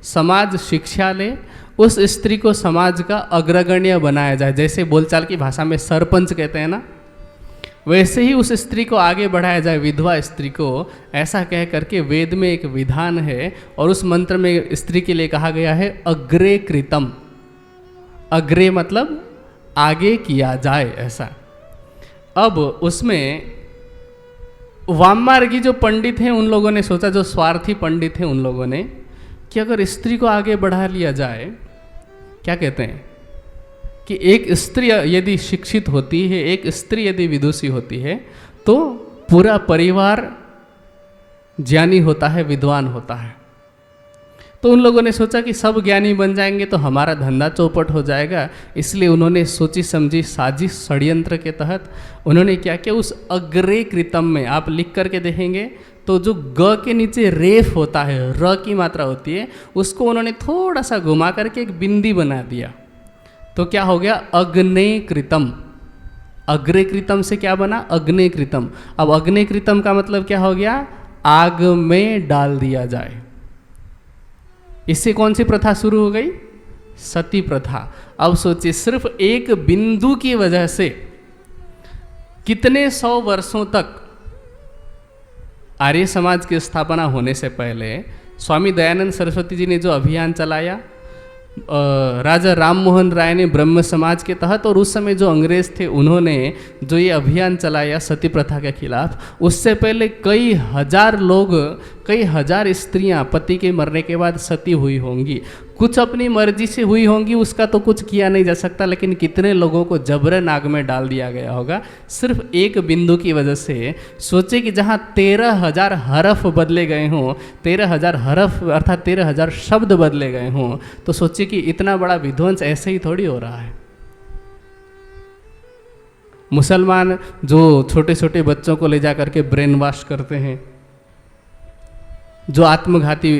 समाज शिक्षा ले, उस स्त्री को समाज का अग्रगण्य बनाया जाए। जैसे बोलचाल की भाषा में सरपंच कहते हैं ना, वैसे ही उस स्त्री को आगे बढ़ाया जाए, विधवा स्त्री को। ऐसा कह करके वेद में एक विधान है और उस मंत्र में स्त्री के लिए कहा गया है अग्रे कृतम। अग्रे मतलब आगे किया जाए, ऐसा। अब उसमें वाममार्गी जो पंडित हैं उन लोगों ने सोचा, जो स्वार्थी पंडित हैं उन लोगों ने, कि अगर स्त्री को आगे बढ़ा लिया जाए, क्या कहते हैं कि एक स्त्री यदि शिक्षित होती है, एक स्त्री यदि विदुषी होती है, तो पूरा परिवार ज्ञानी होता है, विद्वान होता है। तो उन लोगों ने सोचा कि सब ज्ञानी बन जाएंगे तो हमारा धंधा चौपट हो जाएगा। इसलिए उन्होंने सोची समझी साजिश षड्यंत्र के तहत उन्होंने क्या किया, उस अग्रे कृतम में आप लिख करके देखेंगे तो जो ग के नीचे रेफ होता है, र की मात्रा होती है, उसको उन्होंने थोड़ा सा घुमा करके एक बिंदी बना दिया। तो क्या हो गया? अग्ने कृतम। अग्रे कृतम से क्या बना? अग्ने कृतम। अब अग्ने कृतम का मतलब क्या हो गया? आग में डाल दिया जाए। इससे कौन सी प्रथा शुरू हो गई? सती प्रथा। अब सोचिए, सिर्फ एक बिंदु की वजह से कितने 100 वर्षों तक, आर्य समाज की स्थापना होने से पहले स्वामी दयानंद सरस्वती जी ने जो अभियान चलाया, राजा राम मोहन राय ने ब्रह्म समाज के तहत, और उस समय जो अंग्रेज थे उन्होंने जो ये अभियान चलाया सती प्रथा के खिलाफ, उससे पहले कई हजार लोग, कई हजार स्त्रियां पति के मरने के बाद सती हुई होंगी। कुछ अपनी मर्जी से हुई होंगी, उसका तो कुछ किया नहीं जा सकता, लेकिन कितने लोगों को जबरन आग में डाल दिया गया होगा सिर्फ एक बिंदु की वजह से। सोचे कि जहाँ 13,000 हरफ बदले गए हों, 13,000 हरफ अर्थात 13,000 शब्द बदले गए हों, तो सोचिए कि इतना बड़ा विध्वंस ऐसे ही थोड़ी हो रहा है। मुसलमान जो छोटे छोटे बच्चों को ले जा करके ब्रेन वॉश करते हैं, जो आत्मघाती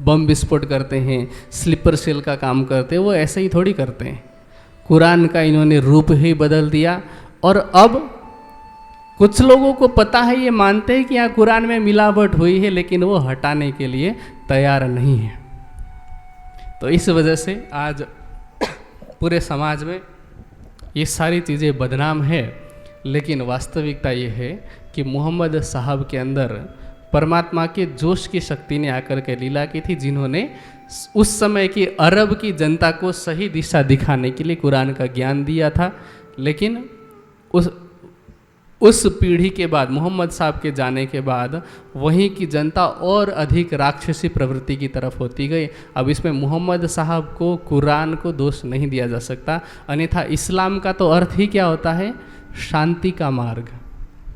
बम विस्फोट करते हैं, स्लीपर सेल का काम करते हैं, वो ऐसे ही थोड़ी करते हैं। कुरान का इन्होंने रूप ही बदल दिया, और अब कुछ लोगों को पता है, ये मानते हैं कि यहाँ कुरान में मिलावट हुई है, लेकिन वो हटाने के लिए तैयार नहीं है। तो इस वजह से आज पूरे समाज में ये सारी चीज़ें बदनाम है। लेकिन वास्तविकता ये है कि मोहम्मद साहब के अंदर परमात्मा के जोश की शक्ति ने आकर के लीला की थी, जिन्होंने उस समय की अरब की जनता को सही दिशा दिखाने के लिए कुरान का ज्ञान दिया था। लेकिन उस पीढ़ी के बाद, मोहम्मद साहब के जाने के बाद, वहीं की जनता और अधिक राक्षसी प्रवृत्ति की तरफ होती गई। अब इसमें मोहम्मद साहब को, कुरान को दोष नहीं दिया जा सकता, अन्यथा इस्लाम का तो अर्थ ही क्या होता है? शांति का मार्ग।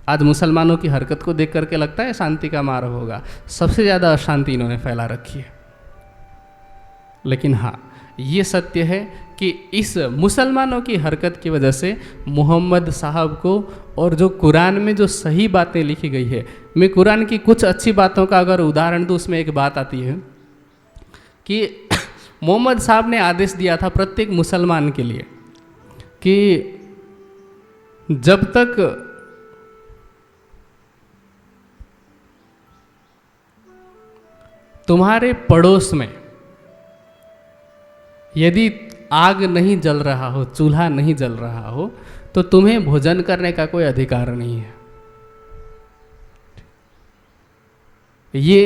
आज मुसलमानों की हरकत को देख करके लगता है शांति का मार्ग होगा। सबसे ज़्यादा अशांति इन्होंने फैला रखी है। लेकिन हाँ, ये सत्य है कि इस मुसलमानों की हरकत की वजह से मोहम्मद साहब को, और जो कुरान में जो सही बातें लिखी गई है, मैं कुरान की कुछ अच्छी बातों का अगर उदाहरण दूँ, उसमें एक बात आती है कि मोहम्मद साहब ने आदेश दिया था प्रत्येक मुसलमान के लिए कि जब तक तुम्हारे पड़ोस में यदि आग नहीं जल रहा हो, चूल्हा नहीं जल रहा हो, तो तुम्हें भोजन करने का कोई अधिकार नहीं है। ये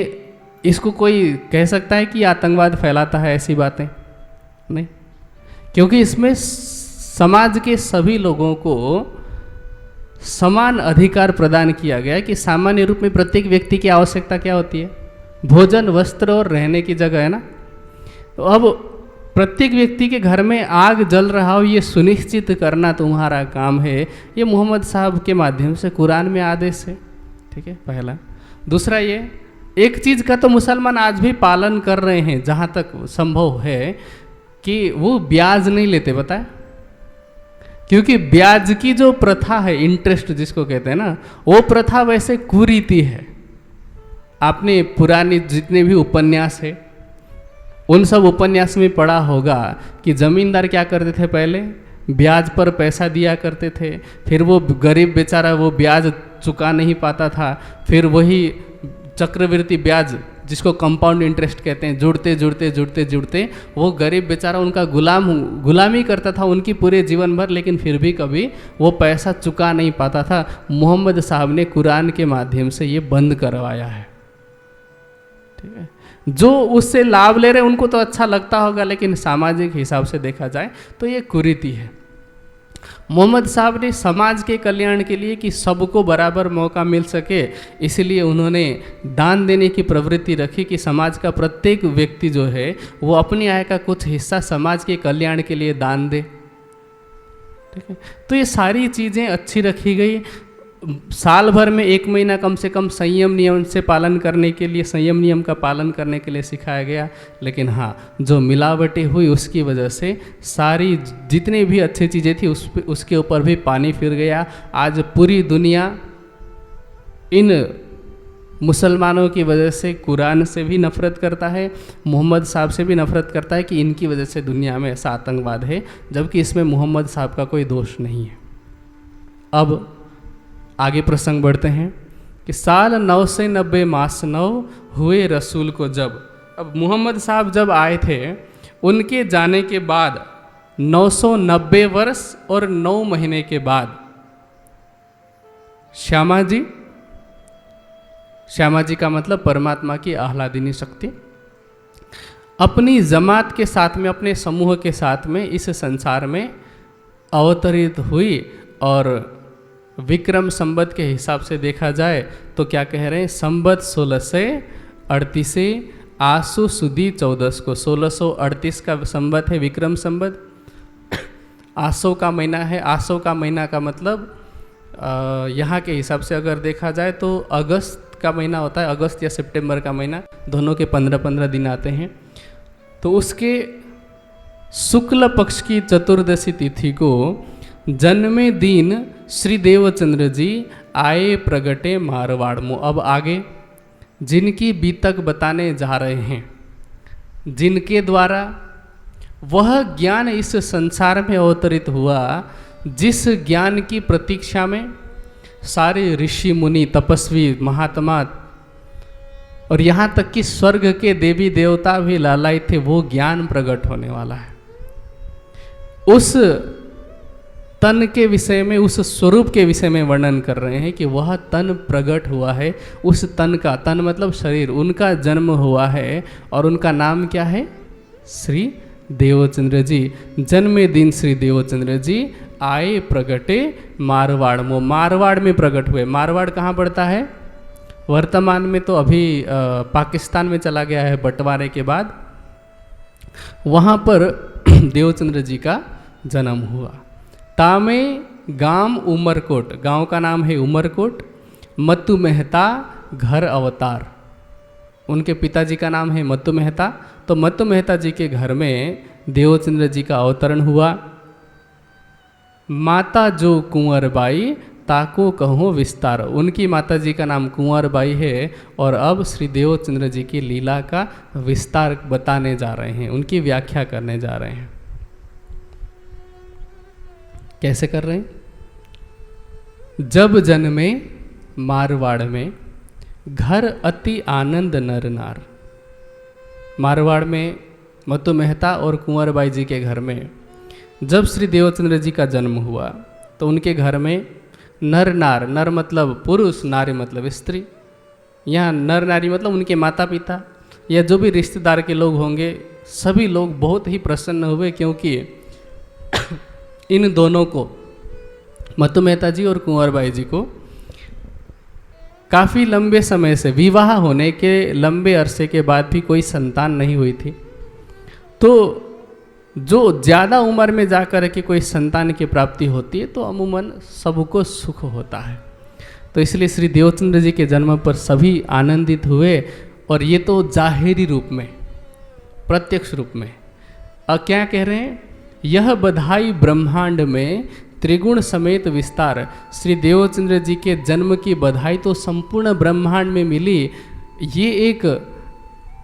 इसको कोई कह सकता है कि आतंकवाद फैलाता है? ऐसी बातें नहीं, क्योंकि इसमें समाज के सभी लोगों को समान अधिकार प्रदान किया गया है कि सामान्य रूप में प्रत्येक व्यक्ति की आवश्यकता क्या होती है? भोजन, वस्त्र और रहने की जगह, है ना। तो अब प्रत्येक व्यक्ति के घर में आग जल रहा हो, ये सुनिश्चित करना तुम्हारा काम है। ये मोहम्मद साहब के माध्यम से कुरान में आदेश है, ठीक है, पहला। दूसरा, ये एक चीज़ का तो मुसलमान आज भी पालन कर रहे हैं, जहाँ तक संभव है, कि वो ब्याज नहीं लेते, पता है? क्योंकि ब्याज की जो प्रथा है, इंटरेस्ट जिसको कहते हैं ना, वो प्रथा वैसे कुरीति है। आपने पुरानी जितने भी उपन्यास है, उन सब उपन्यास में पढ़ा होगा कि जमींदार क्या करते थे? पहले ब्याज पर पैसा दिया करते थे, फिर वो गरीब बेचारा वो ब्याज चुका नहीं पाता था, फिर वही चक्रवृद्धि ब्याज जिसको कंपाउंड इंटरेस्ट कहते हैं, जुड़ते जुड़ते जुड़ते जुड़ते वो गरीब बेचारा उनका गुलामी करता था उनकी पूरे जीवन भर, लेकिन फिर भी कभी वो पैसा चुका नहीं पाता था। मोहम्मद साहब ने कुरान के माध्यम से ये बंद करवाया है, ठीक है। जो उससे लाभ ले रहे हैं उनको तो अच्छा लगता होगा, लेकिन सामाजिक हिसाब से देखा जाए तो ये कुरीति है। मोहम्मद साहब ने समाज के कल्याण के लिए, कि सबको बराबर मौका मिल सके, इसलिए उन्होंने दान देने की प्रवृत्ति रखी कि समाज का प्रत्येक व्यक्ति जो है वो अपनी आय का कुछ हिस्सा समाज के कल्याण के लिए दान दे, ठीक है। तो ये सारी चीज़ें अच्छी रखी गई। साल भर में 1 महीना कम से कम संयम नियम से पालन करने के लिए, संयम नियम का पालन करने के लिए सिखाया गया। लेकिन हाँ, जो मिलावटें हुई उसकी वजह से सारी जितनी भी अच्छी चीज़ें थी उसके ऊपर भी पानी फिर गया। आज पूरी दुनिया इन मुसलमानों की वजह से कुरान से भी नफ़रत करता है, मोहम्मद साहब से भी नफ़रत करता है कि इनकी वजह से दुनिया में ऐसा आतंकवाद है, जबकि इसमें मोहम्मद साहब का कोई दोष नहीं है। अब आगे प्रसंग बढ़ते हैं कि साल 990 मास 9 हुए रसूल को जब अब मोहम्मद साहब जब आए थे, उनके जाने के बाद 990 वर्ष और 9 महीने के बाद श्यामा जी का मतलब परमात्मा की आह्लादिनी शक्ति, अपनी जमात के साथ में, अपने समूह के साथ में इस संसार में अवतरित हुई। और विक्रम संवत के हिसाब से देखा जाए तो क्या कह रहे हैं, संवत 1638 आसु सुदी 14 को, 1638 का संवत है विक्रम संवत। आसो का महीना है, आसो का महीना का मतलब यहाँ के हिसाब से अगर देखा जाए तो अगस्त का महीना होता है, अगस्त या सितंबर का महीना, दोनों के 15-15 दिन आते हैं। तो उसके शुक्ल पक्ष की चतुर्दशी तिथि को जन्मे दिन श्री देवचंद्र जी आए प्रगटे मारवाड़ में। अब आगे जिनकी बीतक बताने जा रहे हैं, जिनके द्वारा वह ज्ञान इस संसार में अवतरित हुआ, जिस ज्ञान की प्रतीक्षा में सारे ऋषि मुनि, तपस्वी, महात्मा और यहाँ तक कि स्वर्ग के देवी देवता भी लालायित थे, वो ज्ञान प्रकट होने वाला है। उस तन के विषय में, उस स्वरूप के विषय में वर्णन कर रहे हैं कि वह तन प्रकट हुआ है। उस तन का, तन मतलब शरीर, उनका जन्म हुआ है और उनका नाम क्या है, श्री देवचंद्र जी। जन्मे दिन श्री देवचंद्र जी आए प्रगटे मारवाड़ में, मारवाड़ में प्रकट हुए। मारवाड़ कहाँ पड़ता है, वर्तमान में तो अभी पाकिस्तान में चला गया है बंटवारे के बाद। वहाँ पर देवचंद्र जी का जन्म हुआ। तामे गांव उमरकोट, गांव का नाम है उमरकोट। मत्तू मेहता घर अवतार, उनके पिताजी का नाम है मत्तू मेहता। तो मत्तू मेहता जी के घर में देवचंद्र जी का अवतरण हुआ। माता जो कुंवरबाई ताको कहो विस्तार, उनकी माता जी का नाम कुंवरबाई है। और अब श्री देवचंद्र जी की लीला का विस्तार बताने जा रहे हैं, उनकी व्याख्या करने जा रहे हैं। कैसे कर रहे हैं, जब जन्मे मारवाड़ में घर अति आनंद नर नार। मारवाड़ में मत्तू मेहता और कुंवरबाई जी के घर में जब श्री देवचंद्र जी का जन्म हुआ तो उनके घर में नर नार, नर मतलब पुरुष, नारी मतलब स्त्री। यहाँ नर नारी मतलब उनके माता पिता या जो भी रिश्तेदार के लोग होंगे, सभी लोग बहुत ही प्रसन्न हुए, क्योंकि इन दोनों को, मत्तू मेहता जी और कुंवरबाई जी को, काफ़ी लंबे समय से, विवाह होने के लंबे अरसे के बाद भी कोई संतान नहीं हुई थी। तो जो ज़्यादा उम्र में जाकर के कोई संतान की प्राप्ति होती है तो अमूमन सबको सुख होता है। तो इसलिए श्री देवचंद्र जी के जन्म पर सभी आनंदित हुए। और ये तो जाहिरी रूप में, प्रत्यक्ष रूप में। अब क्या कह रहे हैं, यह बधाई ब्रह्मांड में त्रिगुण समेत विस्तार। श्री देवचंद्र जी के जन्म की बधाई तो संपूर्ण ब्रह्मांड में मिली। ये एक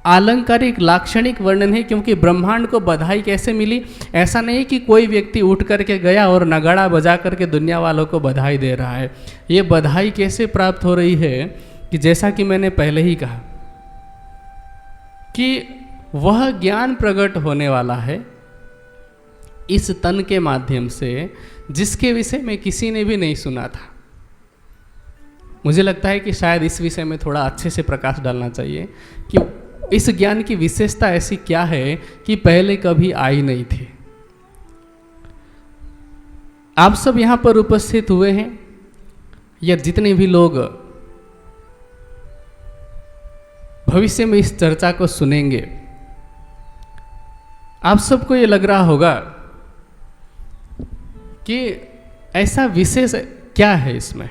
आलंकारिक लाक्षणिक वर्णन है, क्योंकि ब्रह्मांड को बधाई कैसे मिली, ऐसा नहीं कि कोई व्यक्ति उठ करके गया और नगाड़ा बजा करके दुनिया वालों को बधाई दे रहा है। ये बधाई कैसे प्राप्त हो रही है कि जैसा कि मैंने पहले ही कहा कि वह ज्ञान प्रकट होने वाला है इस तन के माध्यम से, जिसके विषय में किसी ने भी नहीं सुना था। मुझे लगता है कि शायद इस विषय में थोड़ा अच्छे से प्रकाश डालना चाहिए कि इस ज्ञान की विशेषता ऐसी क्या है कि पहले कभी आई नहीं थी। आप सब यहाँ पर उपस्थित हुए हैं, या जितने भी लोग भविष्य में इस चर्चा को सुनेंगे, आप सबको ये लग रहा होगा कि ऐसा विशेष क्या है इसमें।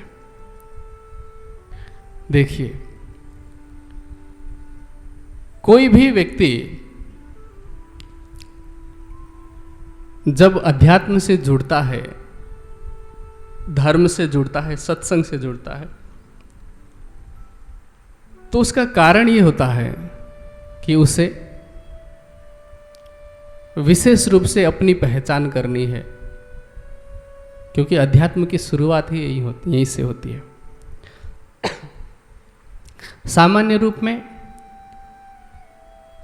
देखिए, कोई भी व्यक्ति जब अध्यात्म से जुड़ता है, धर्म से जुड़ता है, सत्संग से जुड़ता है, तो उसका कारण ये होता है कि उसे विशेष रूप से अपनी पहचान करनी है, क्योंकि अध्यात्म की शुरुआत ही यहीं से होती है। सामान्य रूप में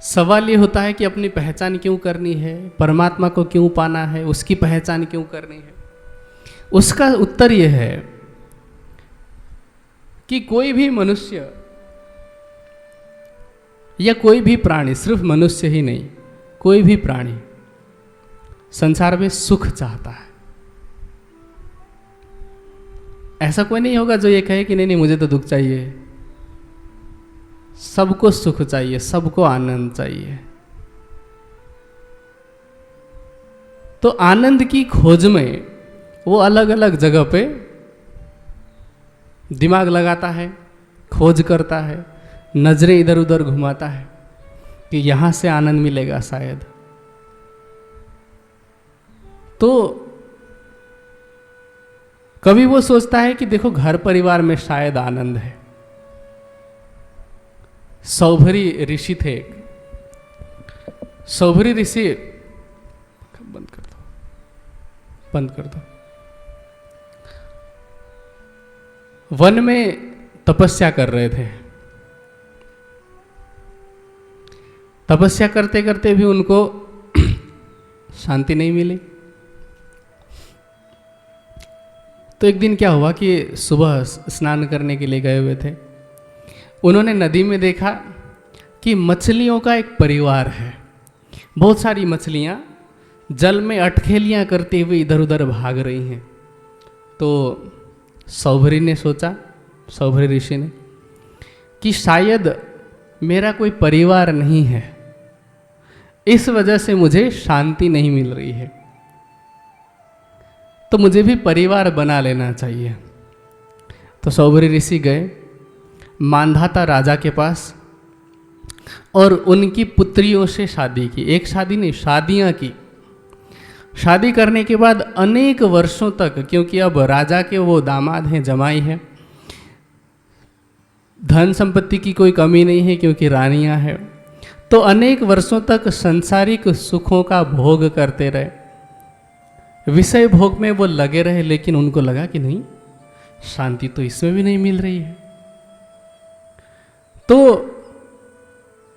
सवाल ये होता है कि अपनी पहचान क्यों करनी है, परमात्मा को क्यों पाना है, उसकी पहचान क्यों करनी है। उसका उत्तर यह है कि कोई भी मनुष्य या कोई भी प्राणी, सिर्फ मनुष्य ही नहीं, कोई भी प्राणी संसार में सुख चाहता है। ऐसा कोई नहीं होगा जो ये कहे कि नहीं नहीं मुझे तो दुख चाहिए। सबको सुख चाहिए, सबको आनंद चाहिए। तो आनंद की खोज में वो अलग अलग जगह पे दिमाग लगाता है, खोज करता है, नजरें इधर उधर घुमाता है कि यहां से आनंद मिलेगा शायद। तो कभी वो सोचता है कि देखो घर परिवार में शायद आनंद है। सौभरी ऋषि थे, सौभरी ऋषि, बंद कर दो, बंद कर दो, वन में तपस्या कर रहे थे। तपस्या करते करते भी उनको शांति नहीं मिली। तो एक दिन क्या हुआ कि सुबह स्नान करने के लिए गए हुए थे, उन्होंने नदी में देखा कि मछलियों का एक परिवार है। बहुत सारी मछलियाँ जल में अटखेलियाँ करते हुए इधर उधर भाग रही हैं। तो सौभरी ने सोचा, सौभरी ऋषि ने, कि शायद मेरा कोई परिवार नहीं है, इस वजह से मुझे शांति नहीं मिल रही है, तो मुझे भी परिवार बना लेना चाहिए। तो सौभरी ऋषि गए मानधाता राजा के पास और उनकी पुत्रियों से शादी की। एक शादी नहीं, शादियां की। शादी करने के बाद अनेक वर्षों तक, क्योंकि अब राजा के वो दामाद हैं, जमाई हैं, धन संपत्ति की कोई कमी नहीं है क्योंकि रानियां हैं, तो अनेक वर्षों तक सांसारिक सुखों का भोग करते रहे, विषय भोग में वो लगे रहे। लेकिन उनको लगा कि नहीं, शांति तो इसमें भी नहीं मिल रही है। तो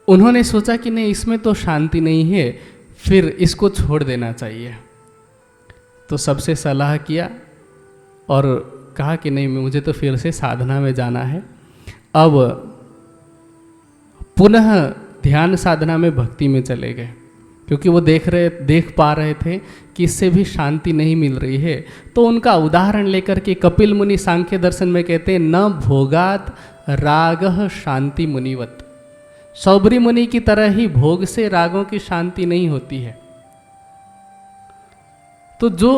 उन्होंने सोचा कि नहीं, इसमें तो शांति नहीं है, फिर इसको छोड़ देना चाहिए। तो सबसे सलाह किया और कहा कि नहीं, मुझे तो फिर से साधना में जाना है। अब पुनः ध्यान साधना में, भक्ति में चले गए, क्योंकि वो देख पा रहे थे कि इससे भी शांति नहीं मिल रही है। तो उनका उदाहरण लेकर के कपिल मुनि सांख्य दर्शन में कहते हैं, न भोगात रागः शांति मुनिवत। सौभरी मुनि की तरह ही भोग से रागों की शांति नहीं होती है। तो जो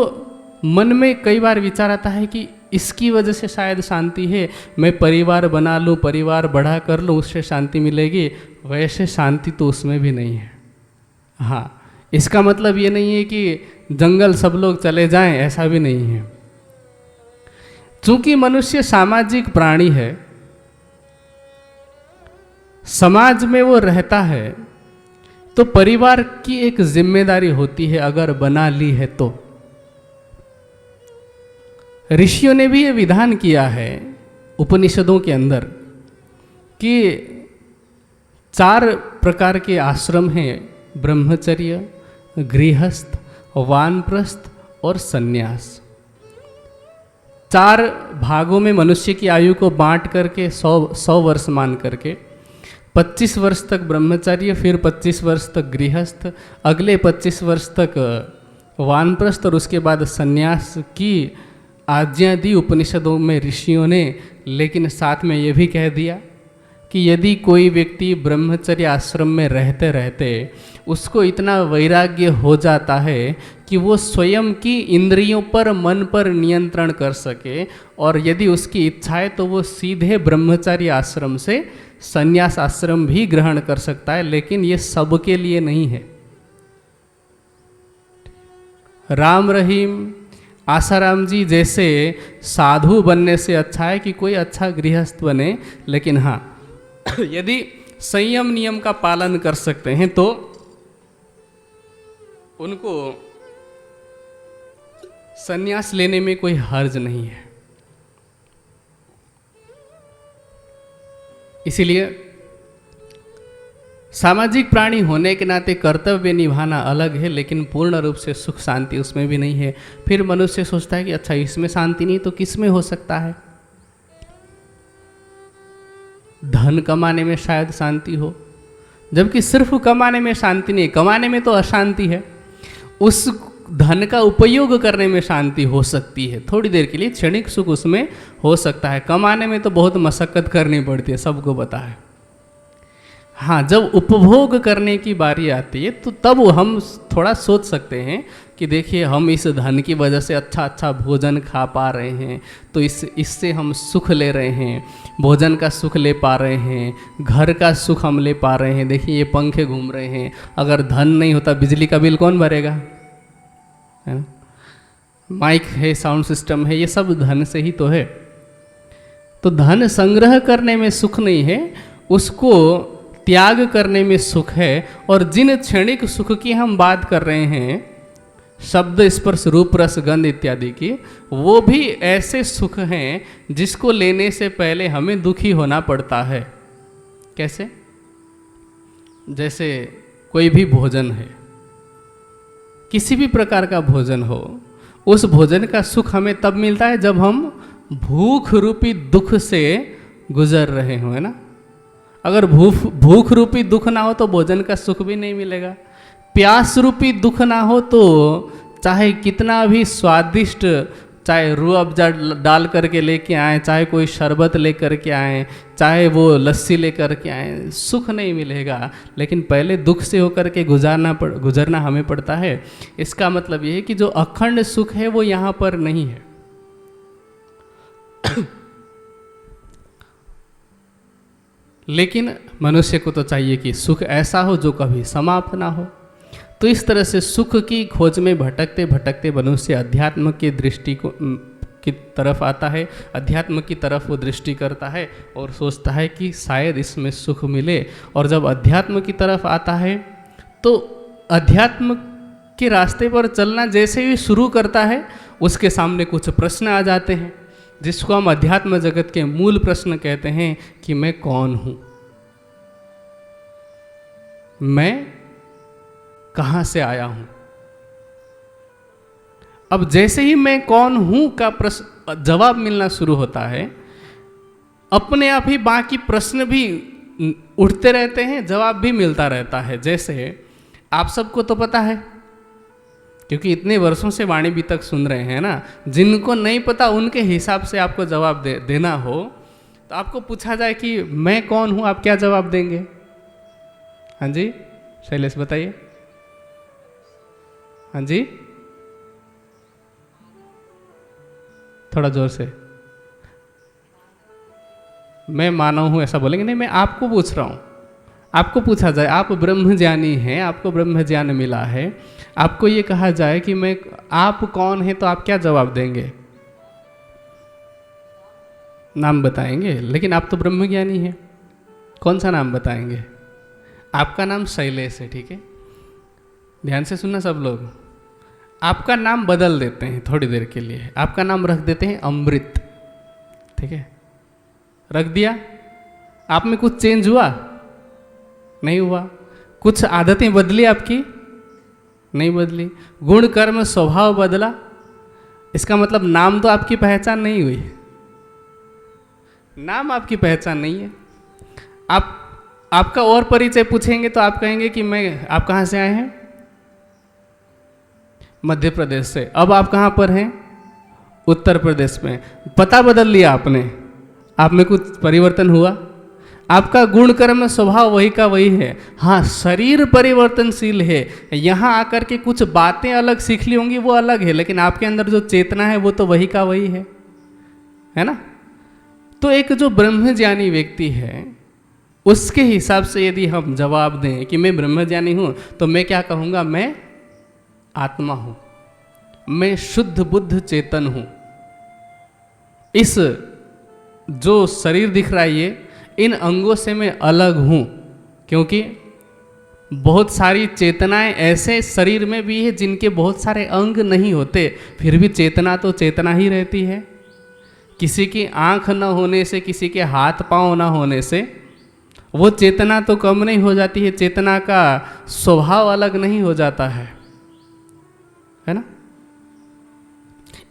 मन में कई बार विचार आता है कि इसकी वजह से शायद शांति है, मैं परिवार बना लूँ, परिवार बढ़ा कर लूँ, उससे शांति मिलेगी, वैसे शांति तो उसमें भी नहीं है। हाँ, इसका मतलब ये नहीं है कि जंगल सब लोग चले जाएं, ऐसा भी नहीं है। चूंकि मनुष्य सामाजिक प्राणी है, समाज में वो रहता है, तो परिवार की एक जिम्मेदारी होती है, अगर बना ली है तो। ऋषियों ने भी ये विधान किया है उपनिषदों के अंदर कि 4 प्रकार के आश्रम हैं, ब्रह्मचर्य, गृहस्थ, वानप्रस्थ और सन्यास। 4 भागों में मनुष्य की आयु को बांट करके 100 वर्ष मान करके 25 वर्ष तक ब्रह्मचर्य, फिर 25 वर्ष तक गृहस्थ, अगले 25 वर्ष तक वानप्रस्थ और उसके बाद सन्यास की आज्ञा दी उपनिषदों में ऋषियों ने। लेकिन साथ में ये भी कह दिया कि यदि कोई व्यक्ति ब्रह्मचर्य आश्रम में रहते रहते उसको इतना वैराग्य हो जाता है कि वो स्वयं की इंद्रियों पर, मन पर नियंत्रण कर सके, और यदि उसकी इच्छा है तो वो सीधे ब्रह्मचर्य आश्रम से संन्यास आश्रम भी ग्रहण कर सकता है। लेकिन ये सबके लिए नहीं है। राम रहीम, आसाराम जी जैसे साधु बनने से अच्छा है कि कोई अच्छा गृहस्थ बने। लेकिन हाँ, यदि संयम नियम का पालन कर सकते हैं तो उनको संन्यास लेने में कोई हर्ज नहीं है। इसीलिए सामाजिक प्राणी होने के नाते कर्तव्य निभाना अलग है, लेकिन पूर्ण रूप से सुख शांति उसमें भी नहीं है। फिर मनुष्य सोचता है कि अच्छा इसमें शांति नहीं तो किस में हो सकता है? धन कमाने में शायद शांति हो, जबकि सिर्फ कमाने में शांति नहीं, कमाने में तो अशांति है। उस धन का उपयोग करने में शांति हो सकती है, थोड़ी देर के लिए क्षणिक सुख उसमें हो सकता है। कमाने में तो बहुत मशक्कत करनी पड़ती है, सबको पता है। हाँ, जब उपभोग करने की बारी आती है तो तब हम थोड़ा सोच सकते हैं कि देखिए हम इस धन की वजह से अच्छा अच्छा भोजन खा पा रहे हैं, तो इससे हम सुख ले रहे हैं, भोजन का सुख ले पा रहे हैं, घर का सुख हम ले पा रहे हैं। देखिए ये पंखे घूम रहे हैं, अगर धन नहीं होता बिजली का बिल कौन भरेगा, है ना? माइक है, साउंड सिस्टम है, ये सब धन से ही तो है। तो धन संग्रह करने में सुख नहीं है, उसको त्याग करने में सुख है। और जिन क्षणिक सुख की हम बात कर रहे हैं, शब्द स्पर्श रूप रस गंध इत्यादि की, वो भी ऐसे सुख हैं जिसको लेने से पहले हमें दुखी होना पड़ता है। कैसे? जैसे कोई भी भोजन है, किसी भी प्रकार का भोजन हो, उस भोजन का सुख हमें तब मिलता है जब हम भूख रूपी दुख से गुजर रहे हो, है ना? अगर भूख रूपी दुख ना हो तो भोजन का सुख भी नहीं मिलेगा। प्यास रूपी दुख ना हो तो चाहे कितना भी स्वादिष्ट, चाहे रूह अफ़ज़ा डाल करके लेके आए, चाहे कोई शरबत लेकर के आए, चाहे वो लस्सी लेकर के आए, सुख नहीं मिलेगा। लेकिन पहले दुख से होकर के गुजरना हमें पड़ता है। इसका मतलब ये है कि जो अखंड सुख है वो यहाँ पर नहीं है। लेकिन मनुष्य को तो चाहिए कि सुख ऐसा हो जो कभी समाप्त ना हो। तो इस तरह से सुख की खोज में भटकते भटकते मनुष्य अध्यात्म की दृष्टि की तरफ आता है, अध्यात्म की तरफ वो दृष्टि करता है और सोचता है कि शायद इसमें सुख मिले। और जब अध्यात्म की तरफ आता है तो अध्यात्म के रास्ते पर चलना जैसे ही शुरू करता है, उसके सामने कुछ प्रश्न आ जाते हैं, जिसको हम अध्यात्म जगत के मूल प्रश्न कहते हैं कि मैं कौन हूँ, मैं कहाँ से आया हूँ। अब जैसे ही मैं कौन हूँ का प्रश्न जवाब मिलना शुरू होता है, अपने आप ही बाकी प्रश्न भी उठते रहते हैं, जवाब भी मिलता रहता है। जैसे आप सबको तो पता है, क्योंकि इतने वर्षों से वाणी भी तक सुन रहे हैं ना, जिनको नहीं पता उनके हिसाब से आपको जवाब देना हो तो आपको पूछा जाए कि मैं कौन हूँ, आप क्या जवाब देंगे? हाँ जी शैलेश बताइए। हाँ जी, थोड़ा जोर से। मैं मानव हूँ ऐसा बोलेंगे? नहीं, मैं आपको पूछ रहा हूँ। आपको पूछा जाए, आप ब्रह्म ज्ञानी हैं, आपको ब्रह्म ज्ञान मिला है, आपको ये कहा जाए कि मैं आप कौन हैं, तो आप क्या जवाब देंगे? नाम बताएंगे, लेकिन आप तो ब्रह्म ज्ञानी हैं, कौन सा नाम बताएंगे? आपका नाम शैलेश है, ठीक है? ध्यान से सुनना सब लोग। आपका नाम बदल देते हैं थोड़ी देर के लिए, आपका नाम रख देते हैं अमृत, ठीक है? रख दिया, आप में कुछ चेंज हुआ? नहीं हुआ। कुछ आदतें बदली आपकी? नहीं बदली। गुण कर्म स्वभाव बदला? इसका मतलब नाम तो आपकी पहचान नहीं हुई, नाम आपकी पहचान नहीं है। आपका और परिचय पूछेंगे तो आप कहेंगे कि आप कहाँ से आए हैं? मध्य प्रदेश से। अब आप कहाँ पर हैं? उत्तर प्रदेश में। पता बदल लिया आपने, आप में कुछ परिवर्तन हुआ? आपका गुण कर्म स्वभाव वही का वही है। हाँ, शरीर परिवर्तनशील है, यहाँ आकर के कुछ बातें अलग सीख ली होंगी, वो अलग है, लेकिन आपके अंदर जो चेतना है वो तो वही का वही है ना? तो एक जो ब्रह्मज्ञानी व्यक्ति है, उसके हिसाब से यदि हम जवाब दें कि मैं ब्रह्मज्ञानी हूँ, तो मैं क्या कहूँगा? मैं आत्मा हूँ, मैं शुद्ध बुद्ध चेतन हूँ। इस जो शरीर दिख रहा है, ये इन अंगों से मैं अलग हूँ, क्योंकि बहुत सारी चेतनाएं ऐसे शरीर में भी है जिनके बहुत सारे अंग नहीं होते, फिर भी चेतना तो चेतना ही रहती है। किसी की आँख न होने से, किसी के हाथ पाँव न होने से वो चेतना तो कम नहीं हो जाती है, चेतना का स्वभाव अलग नहीं हो जाता है ना।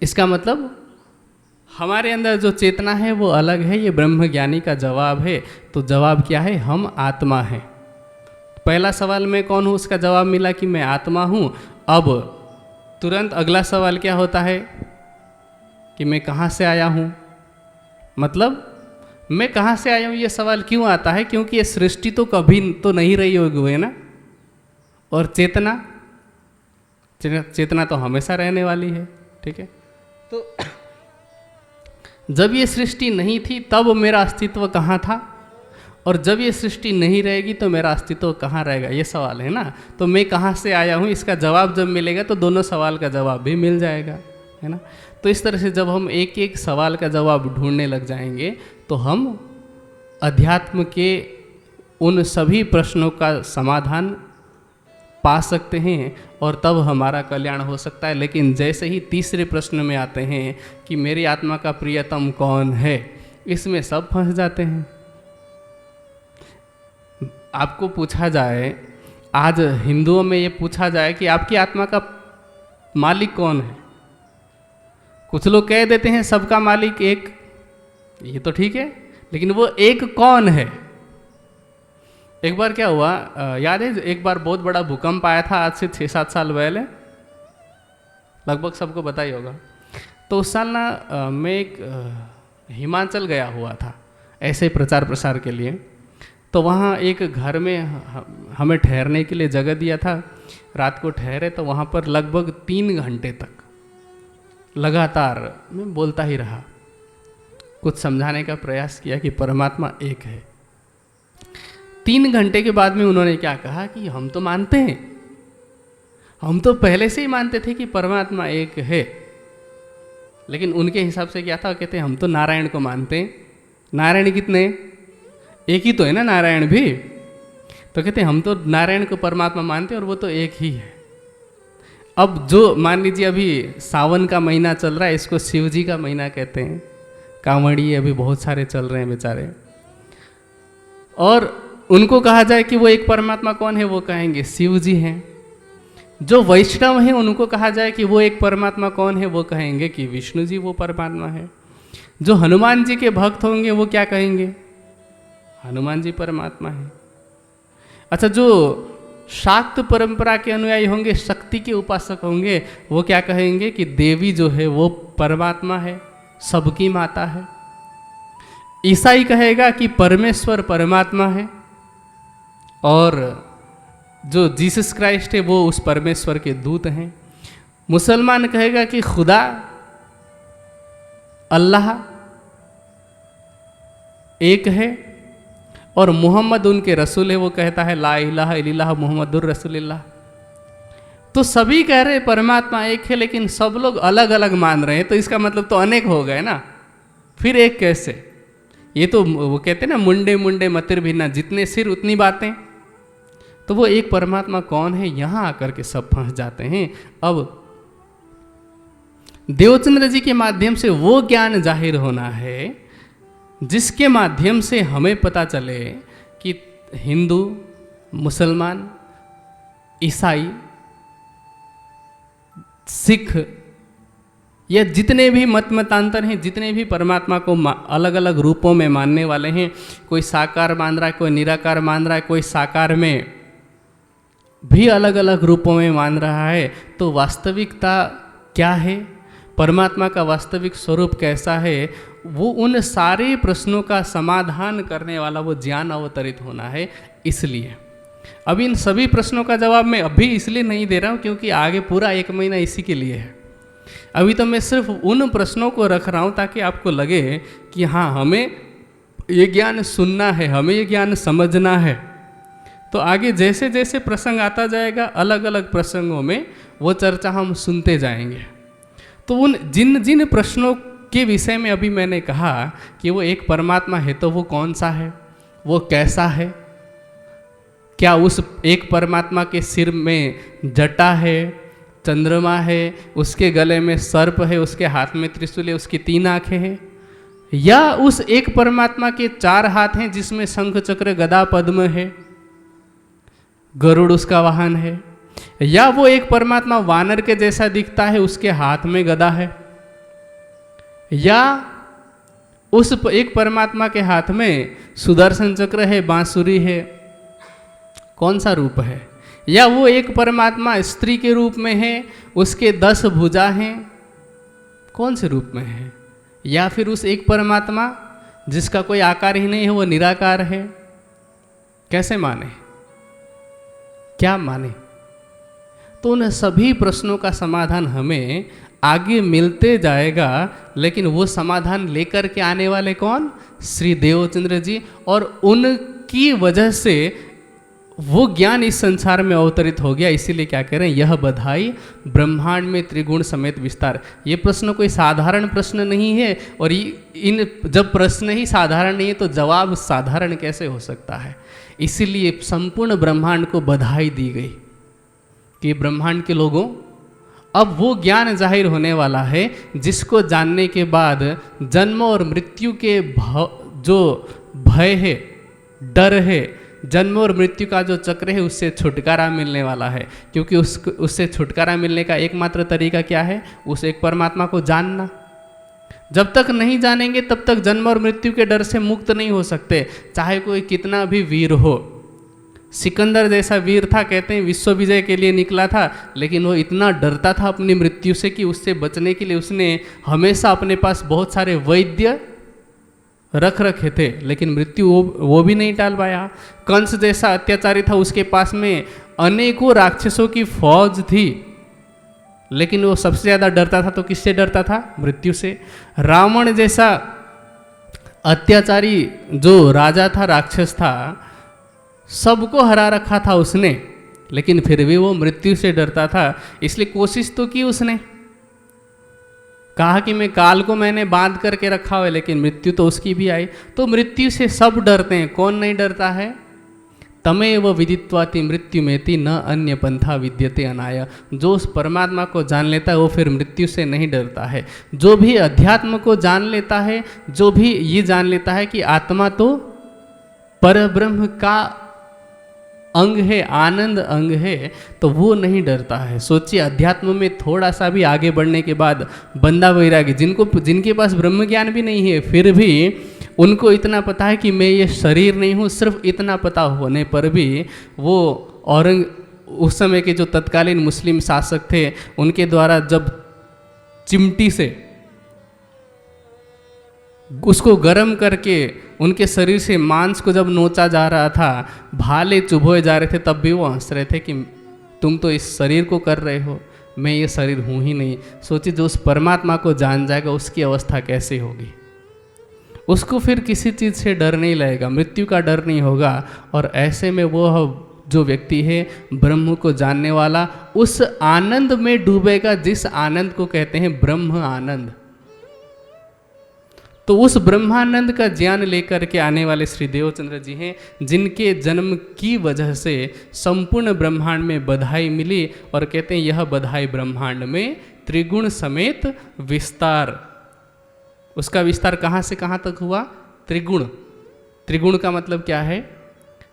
इसका मतलब हमारे अंदर जो चेतना है वो अलग है, ये ब्रह्मज्ञानी का जवाब है। तो जवाब क्या है? हम आत्मा हैं। पहला सवाल मैं कौन हूँ, उसका जवाब मिला कि मैं आत्मा हूँ। अब तुरंत अगला सवाल क्या होता है कि मैं कहाँ से आया हूँ, मतलब मैं कहाँ से आया हूँ। ये सवाल क्यों आता है? क्योंकि ये सृष्टि तो कभी तो नहीं रही होगी, है ना। और चेतना तो हमेशा रहने वाली है, ठीक है। तो जब ये सृष्टि नहीं थी तब मेरा अस्तित्व कहाँ था, और जब ये सृष्टि नहीं रहेगी तो मेरा अस्तित्व कहाँ रहेगा, ये सवाल है ना। तो मैं कहाँ से आया हूँ, इसका जवाब जब मिलेगा तो दोनों सवाल का जवाब भी मिल जाएगा, है ना। तो इस तरह से जब हम एक एक सवाल का जवाब ढूंढने लग जाएंगे तो हम अध्यात्म के उन सभी प्रश्नों का समाधान पा सकते हैं, और तब हमारा कल्याण हो सकता है। लेकिन जैसे ही तीसरे प्रश्न में आते हैं कि मेरी आत्मा का प्रियतम कौन है, इसमें सब फंस जाते हैं। आपको पूछा जाए, आज हिंदुओं में ये पूछा जाए कि आपकी आत्मा का मालिक कौन है, कुछ लोग कह देते हैं सबका मालिक एक, ये तो ठीक है, लेकिन वो एक कौन है। एक बार क्या हुआ, याद है, एक बार बहुत बड़ा भूकंप आया था, आज से 6-7 साल पहले, लगभग सबको पता ही होगा। तो उस साल ना मैं एक हिमाचल गया हुआ था ऐसे प्रचार प्रसार के लिए। तो वहाँ एक घर में हमें ठहरने के लिए जगह दिया था। रात को ठहरे तो वहाँ पर लगभग 3 घंटे तक लगातार मैं बोलता ही रहा, कुछ समझाने का प्रयास किया कि परमात्मा एक है। 3 घंटे के बाद में उन्होंने क्या कहा कि हम तो मानते हैं, हम तो पहले से ही मानते थे कि परमात्मा एक है। लेकिन उनके हिसाब से क्या था, कहते हैं हम तो नारायण को मानते हैं। नारायण कितने? एक ही तो है ना नारायण भी। तो कहते हैं हम तो नारायण को परमात्मा मानते हैं और वो तो एक ही है। अब जो मान लीजिए अभी सावन का महीना चल रहा है, इसको शिव जी का महीना कहते हैं, कांवड़ी अभी बहुत सारे चल रहे हैं बेचारे, और उनको कहा जाए कि वो एक परमात्मा कौन है, वो कहेंगे शिव जी हैं। जो वैष्णव हैं उनको कहा जाए कि वो एक परमात्मा कौन है, वो कहेंगे कि विष्णु जी वो परमात्मा है। जो हनुमान जी के भक्त होंगे वो क्या कहेंगे, हनुमान जी परमात्मा है। अच्छा, जो शाक्त परंपरा के अनुयायी होंगे, शक्ति के उपासक होंगे, वो क्या कहेंगे कि देवी जो है वो परमात्मा है, सबकी माता है। ईसाई कहेगा कि परमेश्वर परमात्मा है, और जो जीसस क्राइस्ट है वो उस परमेश्वर के दूत हैं। मुसलमान कहेगा कि खुदा अल्लाह एक है, और मोहम्मद उनके रसूल है, वो कहता है ला इलाहा इल्लल्लाह मुहम्मदुर रसूलुल्लाह। तो सभी कह रहे परमात्मा एक है, लेकिन सब लोग अलग अलग मान रहे हैं, तो इसका मतलब तो अनेक हो गए ना, फिर एक कैसे? ये तो वो कहते हैं ना, मुंडे मुंडे मतिर भिन्ना, जितने सिर उतनी बातें। तो वो एक परमात्मा कौन है, यहाँ आकर के सब फंस जाते हैं। अब देवचंद्र जी के माध्यम से वो ज्ञान जाहिर होना है जिसके माध्यम से हमें पता चले कि हिंदू, मुसलमान, ईसाई, सिख, या जितने भी मतांतर हैं, जितने भी परमात्मा को अलग अलग रूपों में मानने वाले हैं, कोई साकार मान रहा है, कोई निराकार मान रहा है, कोई साकार में भी अलग अलग रूपों में मान रहा है, तो वास्तविकता क्या है, परमात्मा का वास्तविक स्वरूप कैसा है, वो उन सारे प्रश्नों का समाधान करने वाला वो ज्ञान अवतरित होना है। इसलिए अब इन सभी प्रश्नों का जवाब मैं अभी इसलिए नहीं दे रहा हूँ क्योंकि आगे पूरा 1 महीना इसी के लिए है। अभी तो मैं सिर्फ उन प्रश्नों को रख रहा हूँ ताकि आपको लगे कि हाँ, हमें ये ज्ञान सुनना है, हमें ये ज्ञान समझना है। तो आगे जैसे जैसे प्रसंग आता जाएगा, अलग अलग प्रसंगों में वो चर्चा हम सुनते जाएंगे। तो उन जिन जिन प्रश्नों के विषय में अभी मैंने कहा कि वो एक परमात्मा है, तो वो कौन सा है, वो कैसा है, क्या उस एक परमात्मा के सिर में जटा है, चंद्रमा है, उसके गले में सर्प है, उसके हाथ में त्रिशूल है, उसकी 3 आंखें हैं, या उस एक परमात्मा के 4 हाथ हैं जिसमें शंख चक्र गदा पद्म है, गरुड़ उसका वाहन है, या वो एक परमात्मा वानर के जैसा दिखता है, उसके हाथ में गदा है, या उस एक परमात्मा के हाथ में सुदर्शन चक्र है, बांसुरी है, कौन सा रूप है? या वो एक परमात्मा स्त्री के रूप में है, उसके 10 भुजा हैं, कौन से रूप में है? या फिर उस एक परमात्मा जिसका कोई आकार ही नहीं है, वो निराकार है? कैसे माने, क्या माने? तो उन सभी प्रश्नों का समाधान हमें आगे मिलते जाएगा, लेकिन वो समाधान लेकर के आने वाले कौन? श्री देवचंद्र जी। और उनकी वजह से वो ज्ञान इस संसार में अवतरित हो गया। इसीलिए क्या कह रहे हैं, यह बधाई ब्रह्मांड में त्रिगुण समेत विस्तार। ये प्रश्न कोई साधारण प्रश्न नहीं है, और इन जब प्रश्न ही साधारण नहीं है तो जवाब साधारण कैसे हो सकता है? इसीलिए संपूर्ण ब्रह्मांड को बधाई दी गई कि ब्रह्मांड के लोगों, अब वो ज्ञान जाहिर होने वाला है जिसको जानने के बाद जन्म और मृत्यु के जो भय है, डर है, जन्म और मृत्यु का जो चक्र है, उससे छुटकारा मिलने वाला है। क्योंकि उससे छुटकारा मिलने का एकमात्र तरीका क्या है? उस एक परमात्मा को जानना। जब तक नहीं जानेंगे तब तक जन्म और मृत्यु के डर से मुक्त नहीं हो सकते, चाहे कोई कितना भी वीर हो। सिकंदर जैसा वीर था, कहते हैं विश्व विजय के लिए निकला था, लेकिन वो इतना डरता था अपनी मृत्यु से कि उससे बचने के लिए उसने हमेशा अपने पास बहुत सारे वैद्य रख रखे थे, लेकिन मृत्यु वो भी नहीं टाल पाया। कंस जैसा अत्याचारी था, उसके पास में अनेकों राक्षसों की फौज थी, लेकिन वो सबसे ज़्यादा डरता था तो किससे डरता था? मृत्यु से। रावण जैसा अत्याचारी जो राजा था, राक्षस था, सबको हरा रखा था उसने, लेकिन फिर भी वो मृत्यु से डरता था। इसलिए कोशिश तो की उसने, कहा कि मैं काल को मैंने बांध करके रखा हुआ है, लेकिन मृत्यु तो उसकी भी आई। तो मृत्यु से सब डरते हैं, कौन नहीं डरता है? तमेव विदित्वाति मृत्यु मेति न अन्य पंथा विद्यते अनाय। जो उस परमात्मा को जान लेता है वो फिर मृत्यु से नहीं डरता है। जो भी अध्यात्म को जान लेता है, जो भी ये जान लेता है कि आत्मा तो परब्रह्म का अंग है, आनंद अंग है, तो वो नहीं डरता है। सोचिए, अध्यात्म में थोड़ा सा भी आगे बढ़ने के बाद बंदा वैरागी, जिनके पास ब्रह्म ज्ञान भी नहीं है, फिर भी उनको इतना पता है कि मैं ये शरीर नहीं हूँ, सिर्फ इतना पता होने पर भी वो उस समय के जो तत्कालीन मुस्लिम शासक थे, उनके द्वारा जब चिमटी से उसको गर्म करके उनके शरीर से मांस को जब नोचा जा रहा था, भाले चुभोए जा रहे थे, तब भी वो हंस रहे थे कि तुम तो इस शरीर को कर रहे हो, मैं ये शरीर हूँ ही नहीं। सोचिए, जो उस परमात्मा को जान जाएगा उसकी अवस्था कैसे होगी। उसको फिर किसी चीज़ से डर नहीं लगेगा, मृत्यु का डर नहीं होगा। और ऐसे में वो जो व्यक्ति है ब्रह्म को जानने वाला, उस आनंद में डूबेगा जिस आनंद को कहते हैं ब्रह्म आनंद। तो उस ब्रह्मानंद का ज्ञान लेकर के आने वाले श्री देवचंद्र जी हैं, जिनके जन्म की वजह से संपूर्ण ब्रह्मांड में बधाई मिली। और कहते हैं यह बधाई ब्रह्मांड में त्रिगुण समेत विस्तार। उसका विस्तार कहाँ से कहाँ तक हुआ? त्रिगुण। त्रिगुण का मतलब क्या है?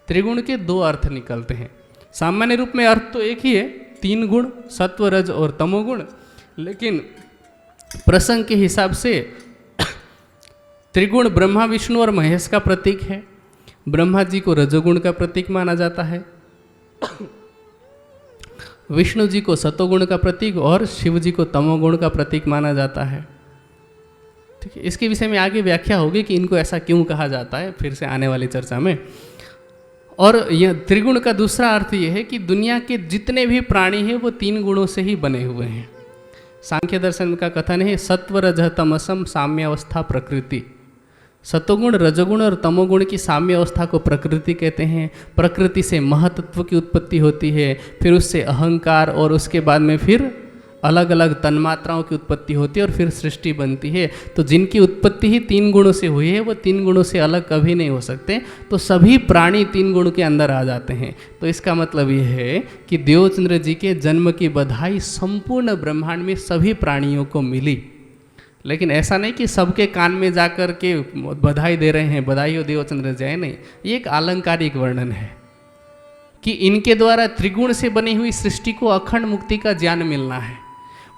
त्रिगुण के 2 अर्थ निकलते हैं। सामान्य रूप में अर्थ तो एक ही है, 3 गुण, सत्व, रज और तमोगुण। लेकिन प्रसंग के हिसाब से त्रिगुण ब्रह्मा, विष्णु और महेश का प्रतीक है। ब्रह्मा जी को रजोगुण का प्रतीक माना जाता है, विष्णु जी को सतोगुण का प्रतीक और शिव जी को तमोगुण का प्रतीक माना जाता है। ठीक है, इसके विषय में आगे व्याख्या होगी कि इनको ऐसा क्यों कहा जाता है, फिर से आने वाली चर्चा में। और यह त्रिगुण का दूसरा अर्थ यह है कि दुनिया के जितने भी प्राणी हैं वो 3 गुणों से ही बने हुए हैं। सांख्य दर्शन का कथन है सत्व रज तमसम साम्यावस्था प्रकृति। सतोगुण, रजोगुण और तमोगुण की साम्य अवस्था को प्रकृति कहते हैं। प्रकृति से महतत्व की उत्पत्ति होती है, फिर उससे अहंकार और उसके बाद में फिर अलग अलग तन्मात्राओं की उत्पत्ति होती है और फिर सृष्टि बनती है। तो जिनकी उत्पत्ति ही 3 गुणों से हुई है वो 3 गुणों से अलग कभी नहीं हो सकते। तो सभी प्राणी 3 गुण के अंदर आ जाते हैं। तो इसका मतलब ये है कि देवचंद्र जी के जन्म की बधाई संपूर्ण ब्रह्मांड में सभी प्राणियों को मिली। लेकिन ऐसा नहीं कि सबके कान में जाकर के बधाई दे रहे हैं, बधाई हो देवचंद्र जय, नहीं। ये एक आलंकारिक वर्णन है कि इनके द्वारा त्रिगुण से बनी हुई सृष्टि को अखंड मुक्ति का ज्ञान मिलना है।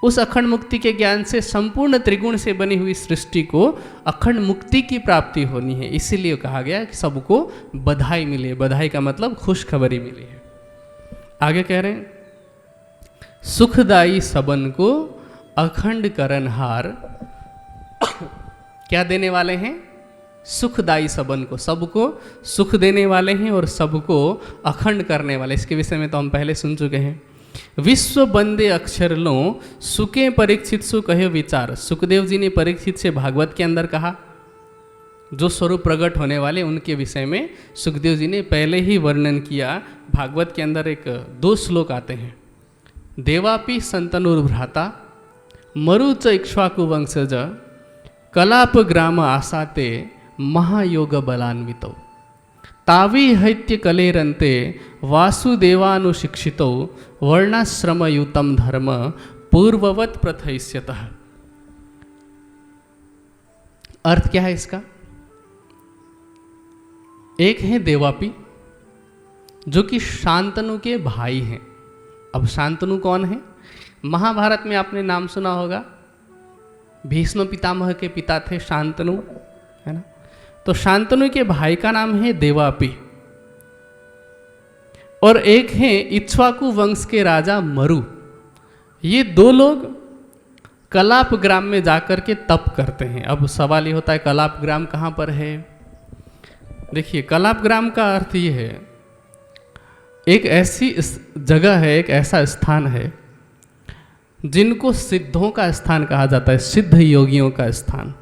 उस अखंड मुक्ति के ज्ञान से संपूर्ण त्रिगुण से बनी हुई सृष्टि को अखंड मुक्ति की प्राप्ति होनी है। इसीलिए कहा गया कि सबको बधाई मिले। बधाई का मतलब खुशखबरी मिली है। आगे कह रहे हैं, सुखदाई सबन को अखंड करनहार। क्या देने वाले हैं? सुखदाई सबन को, सबको सुख देने वाले हैं और सबको अखंड करने वाले। इसके विषय में तो हम पहले सुन चुके हैं। विश्व बंदे अक्षर लो सुके परीक्षित सु कहे विचार। सुखदेव जी ने परीक्षित से भागवत के अंदर कहा, जो स्वरूप प्रकट होने वाले उनके विषय में सुखदेव जी ने पहले ही वर्णन किया। भागवत के अंदर एक 2 श्लोक आते हैं। देवापि संतनुर्भ्राता मरुच इक्ष्वाकु वंशज कलाप ग्राम आसाते महायोग बलान्वितो तावी हैत्य कलेरंते वासुदेवानुशिक्षितो वर्णाश्रमयुतम धर्म पूर्ववत प्रथयिष्यतः। अर्थ क्या है इसका? एक है देवापि, जो कि शांतनु के भाई हैं। अब शांतनु कौन है? महाभारत में आपने नाम सुना होगा, भीष्म पितामह के पिता थे शांतनु, है ना। तो शांतनु के भाई का नाम है देवापि, और एक है इक्ष्वाकु वंश के राजा मरु। ये 2 लोग कलाप ग्राम में जाकर के तप करते हैं। अब सवाल ये होता है, कलाप ग्राम कहाँ पर है? देखिए, कलाप ग्राम का अर्थ ये है, एक ऐसी जगह है, एक ऐसा स्थान है जिनको सिद्धों का स्थान कहा जाता है, सिद्ध योगियों का स्थान,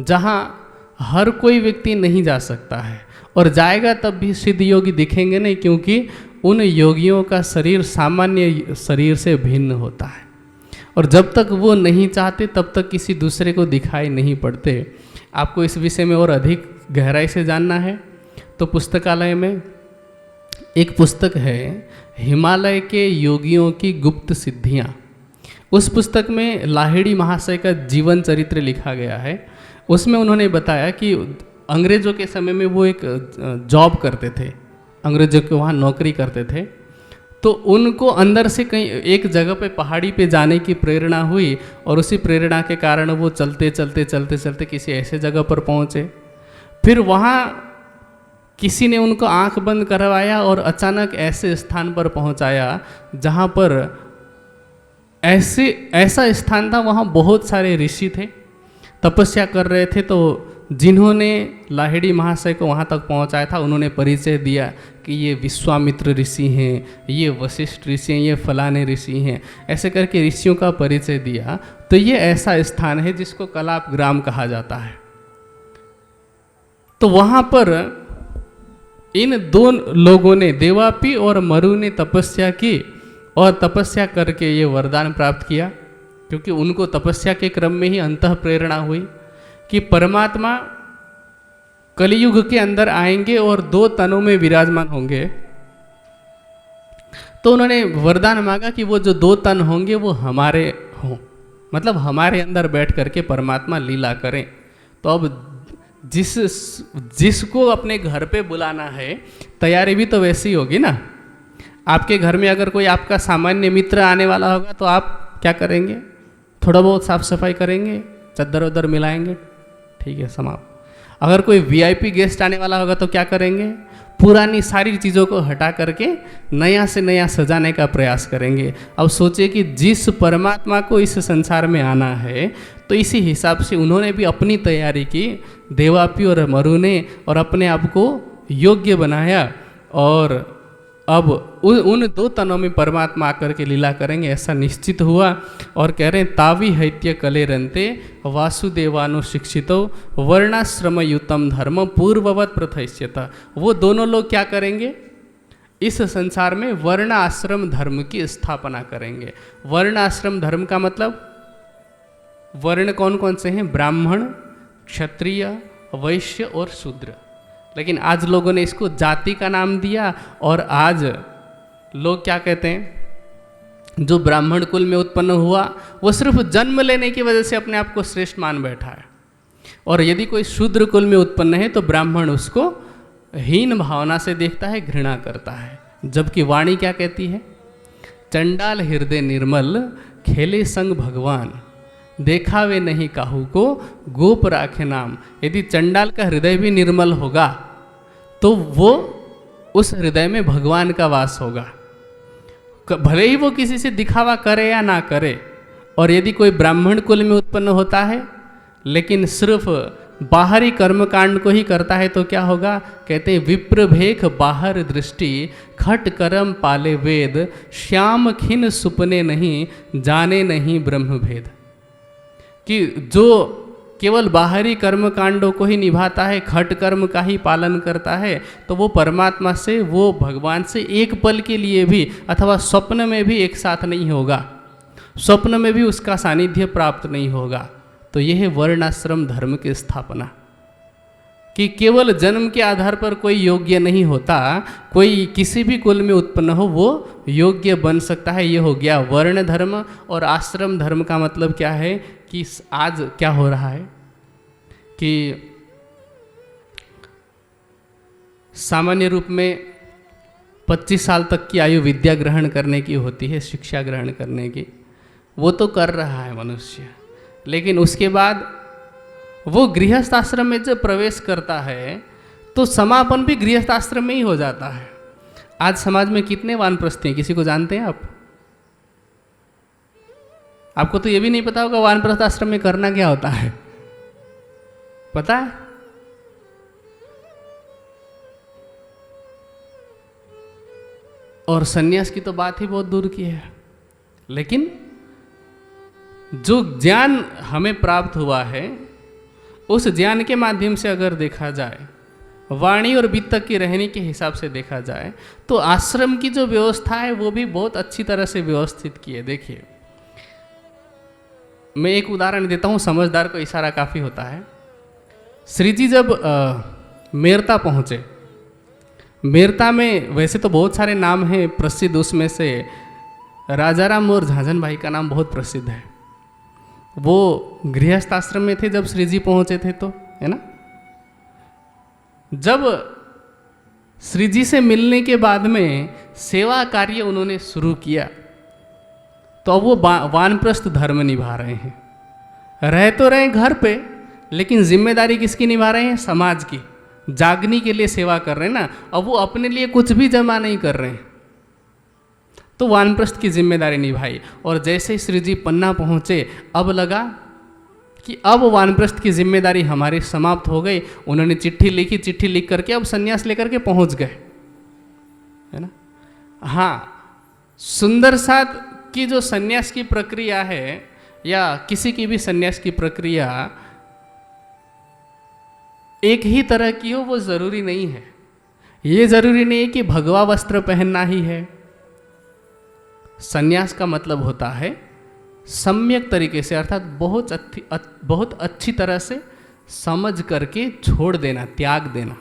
जहाँ हर कोई व्यक्ति नहीं जा सकता है, और जाएगा तब भी सिद्ध योगी दिखेंगे नहीं, क्योंकि उन योगियों का शरीर सामान्य शरीर से भिन्न होता है, और जब तक वो नहीं चाहते तब तक किसी दूसरे को दिखाई नहीं पड़ते। आपको इस विषय में और अधिक गहराई से जानना है तो पुस्तकालय में एक पुस्तक है, हिमालय के योगियों की गुप्त सिद्धियाँ। उस पुस्तक में लाहिड़ी महाशय का जीवन चरित्र लिखा गया है। उसमें उन्होंने बताया कि अंग्रेज़ों के समय में वो एक जॉब करते थे, अंग्रेज़ों के वहाँ नौकरी करते थे। तो उनको अंदर से कहीं एक जगह पे पहाड़ी पे जाने की प्रेरणा हुई, और उसी प्रेरणा के कारण वो चलते चलते चलते चलते किसी ऐसे जगह पर पहुँचे। फिर वहाँ किसी ने उनको आंख बंद करवाया और अचानक ऐसे स्थान पर पहुँचाया जहाँ पर ऐसा स्थान था, वहाँ बहुत सारे ऋषि थे, तपस्या कर रहे थे। तो जिन्होंने लाहिड़ी महाशय को वहाँ तक पहुँचाया था, उन्होंने परिचय दिया कि ये विश्वामित्र ऋषि हैं, ये वशिष्ठ ऋषि हैं, ये फलाने ऋषि हैं। ऐसे करके ऋषियों का परिचय दिया। तो ये ऐसा स्थान है जिसको कलाप ग्राम कहा जाता है। तो वहाँ पर इन 2 लोगों ने, देवापि और मरु ने तपस्या की, और तपस्या करके ये वरदान प्राप्त किया, क्योंकि उनको तपस्या के क्रम में ही अंतः प्रेरणा हुई कि परमात्मा कलियुग के अंदर आएंगे और 2 तनों में विराजमान होंगे। तो उन्होंने वरदान मांगा कि वो जो 2 तन होंगे वो हमारे हों, मतलब हमारे अंदर बैठ करके परमात्मा लीला करें। तो अब जिसको अपने घर पे बुलाना है, तैयारी भी तो वैसी होगी ना। आपके घर में अगर कोई आपका सामान्य मित्र आने वाला होगा तो आप क्या करेंगे? थोड़ा बहुत साफ सफाई करेंगे, चद्दर उद्दर मिलाएंगे, ठीक है, समाप्त। अगर कोई वीआईपी गेस्ट आने वाला होगा तो क्या करेंगे? पुरानी सारी चीज़ों को हटा करके नया से नया सजाने का प्रयास करेंगे। अब सोचिए कि जिस परमात्मा को इस संसार में आना है, तो इसी हिसाब से उन्होंने भी अपनी तैयारी की, देवापि और मरु ने, और अपने आप को योग्य बनाया। और अब उन 2 तनों में परमात्मा आकर के लीला करेंगे, ऐसा निश्चित हुआ। और कह रहे हैं, तावी हैत्य कलेरंते वासुदेवानुशिक्षितो वर्णाश्रमयुतम धर्म पूर्ववत प्रथयिष्यतः। वो दोनों लोग क्या करेंगे? इस संसार में वर्ण आश्रम धर्म की स्थापना करेंगे। वर्ण आश्रम धर्म का मतलब, वर्ण कौन कौन से हैं? ब्राह्मण, क्षत्रिय, वैश्य और शूद्र। लेकिन आज लोगों ने इसको जाति का नाम दिया, और आज लोग क्या कहते हैं? जो ब्राह्मण कुल में उत्पन्न हुआ वो सिर्फ जन्म लेने की वजह से अपने आप को श्रेष्ठ मान बैठा है, और यदि कोई शूद्र कुल में उत्पन्न है तो ब्राह्मण उसको हीन भावना से देखता है, घृणा करता है। जबकि वाणी क्या कहती है? चंडाल हृदय निर्मल, खेले संग भगवान, देखावे नहीं काहू को, गोप राखे नाम। यदि चंडाल का हृदय भी निर्मल होगा तो वो उस हृदय में भगवान का वास होगा, भले ही वो किसी से दिखावा करे या ना करे। और यदि कोई ब्राह्मण कुल में उत्पन्न होता है लेकिन सिर्फ बाहरी कर्मकांड को ही करता है तो क्या होगा? कहते हैं विप्र भेख बाहर दृष्टि, खट करम पाले वेद, श्याम खिन सुपने नहीं, जाने नहीं ब्रह्म भेद। कि जो केवल बाहरी कर्म कांडों को ही निभाता है, खट कर्म का ही पालन करता है, तो वो परमात्मा से, वो भगवान से एक पल के लिए भी अथवा स्वप्न में भी एक साथ नहीं होगा, स्वप्न में भी उसका सानिध्य प्राप्त नहीं होगा। तो यह है वर्णाश्रम धर्म की स्थापना, कि केवल जन्म के आधार पर कोई योग्य नहीं होता, कोई किसी भी कुल में उत्पन्न हो वो योग्य बन सकता है। ये हो गया वर्ण धर्म। और आश्रम धर्म का मतलब क्या है कि आज क्या हो रहा है कि सामान्य रूप में 25 साल तक की आयु विद्या ग्रहण करने की होती है, शिक्षा ग्रहण करने की, वो तो कर रहा है मनुष्य, लेकिन उसके बाद वो गृहस्थ आश्रम में जब प्रवेश करता है तो समापन भी गृहस्थ आश्रम में ही हो जाता है। आज समाज में कितने वानप्रस्थ हैं, किसी को जानते हैं आप? आपको तो ये भी नहीं पता होगा वानप्रस्थ आश्रम में करना क्या होता है, पता है? और सन्यास की तो बात ही बहुत दूर की है। लेकिन जो ज्ञान हमें प्राप्त हुआ है उस ज्ञान के माध्यम से अगर देखा जाए, वाणी और वित्त की रहने के हिसाब से देखा जाए, तो आश्रम की जो व्यवस्था है वो भी बहुत अच्छी तरह से व्यवस्थित की है। देखिए, मैं एक उदाहरण देता हूँ, समझदार को इशारा काफ़ी होता है। श्री जी जब मेरता पहुँचे, मेरता में वैसे तो बहुत सारे नाम हैं प्रसिद्ध, उसमें से राजाराम और झांझन भाई का नाम बहुत प्रसिद्ध है। वो गृहस्थ आश्रम में थे जब श्री जी पहुँचे थे, तो है ना। जब श्री जी से मिलने के बाद में सेवा कार्य उन्होंने शुरू किया तो अब वो वानप्रस्थ धर्म निभा रहे हैं। रह तो रहे घर पे, लेकिन जिम्मेदारी किसकी निभा रहे हैं? समाज की। जागने के लिए सेवा कर रहे हैं ना, अब वो अपने लिए कुछ भी जमा नहीं कर रहे हैं, तो वानप्रस्थ की जिम्मेदारी निभाई। और जैसे ही श्री जी पन्ना पहुँचे, अब लगा कि अब वानप्रस्थ की जिम्मेदारी हमारी समाप्त हो गई। उन्होंने चिट्ठी लिखी, चिट्ठी लिख करके अब सन्यास लेकर के पहुँच गए, है ना। हाँ, सुंदर साथ की जो सन्यास की प्रक्रिया है या किसी की भी सन्यास की प्रक्रिया एक ही तरह की हो वो ज़रूरी नहीं है। ये ज़रूरी नहीं है कि भगवा वस्त्र पहनना ही है। सन्यास का मतलब होता है सम्यक तरीके से, अर्थात बहुत अच्छी तरह से समझ करके छोड़ देना, त्याग देना,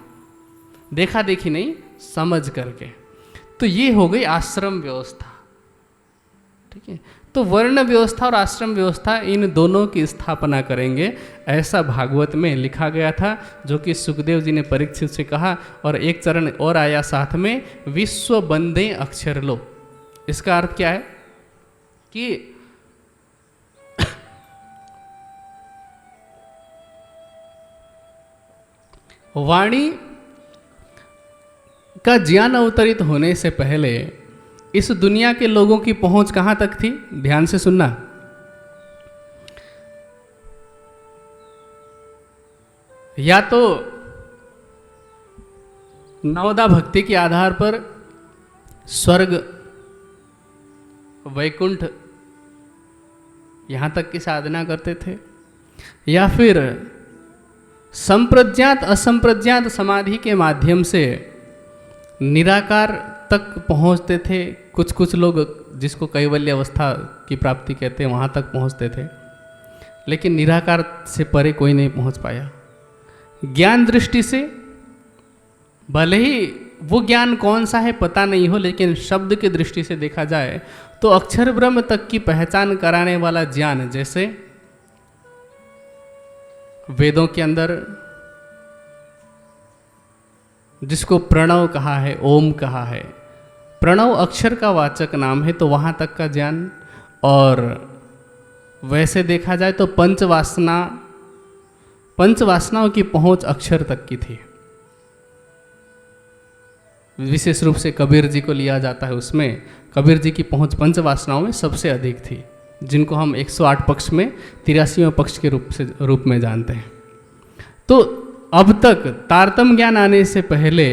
देखा देखी नहीं, समझ करके। तो ये हो गई आश्रम व्यवस्था, ठीक है। तो वर्ण व्यवस्था और आश्रम व्यवस्था इन दोनों की स्थापना करेंगे, ऐसा भागवत में लिखा गया था, जो कि सुखदेव जी ने परीक्षित से कहा। और एक चरण और आया साथ में, विश्व बंदे अक्षर लो। इसका अर्थ क्या है कि वाणी का ज्ञान अवतरित होने से पहले इस दुनिया के लोगों की पहुंच कहां तक थी? ध्यान से सुनना। या तो नवदा भक्ति के आधार पर स्वर्ग, वैकुंठ, यहां तक की साधना करते थे, या फिर संप्रज्ञात असंप्रज्ञात समाधि के माध्यम से निराकार तक पहुंचते थे। कुछ कुछ लोग जिसको कैवल्य अवस्था की प्राप्ति कहते हैं वहाँ तक पहुँचते थे, लेकिन निराकार से परे कोई नहीं पहुँच पाया। ज्ञान दृष्टि से भले ही वो ज्ञान कौन सा है पता नहीं हो, लेकिन शब्द की दृष्टि से देखा जाए तो अक्षर ब्रह्म तक की पहचान कराने वाला ज्ञान, जैसे वेदों के अंदर जिसको प्रणव कहा है, ओम कहा है, प्रणव अक्षर का वाचक नाम है, तो वहाँ तक का ज्ञान। और वैसे देखा जाए तो पंचवासनाओं की पहुंच अक्षर तक की थी। विशेष रूप से कबीर जी को लिया जाता है, उसमें कबीर जी की पहुंच पंचवासनाओं में सबसे अधिक थी, जिनको हम 108 पक्ष में 83वें पक्ष के रूप में जानते हैं। तो अब तक तारतम ज्ञान आने से पहले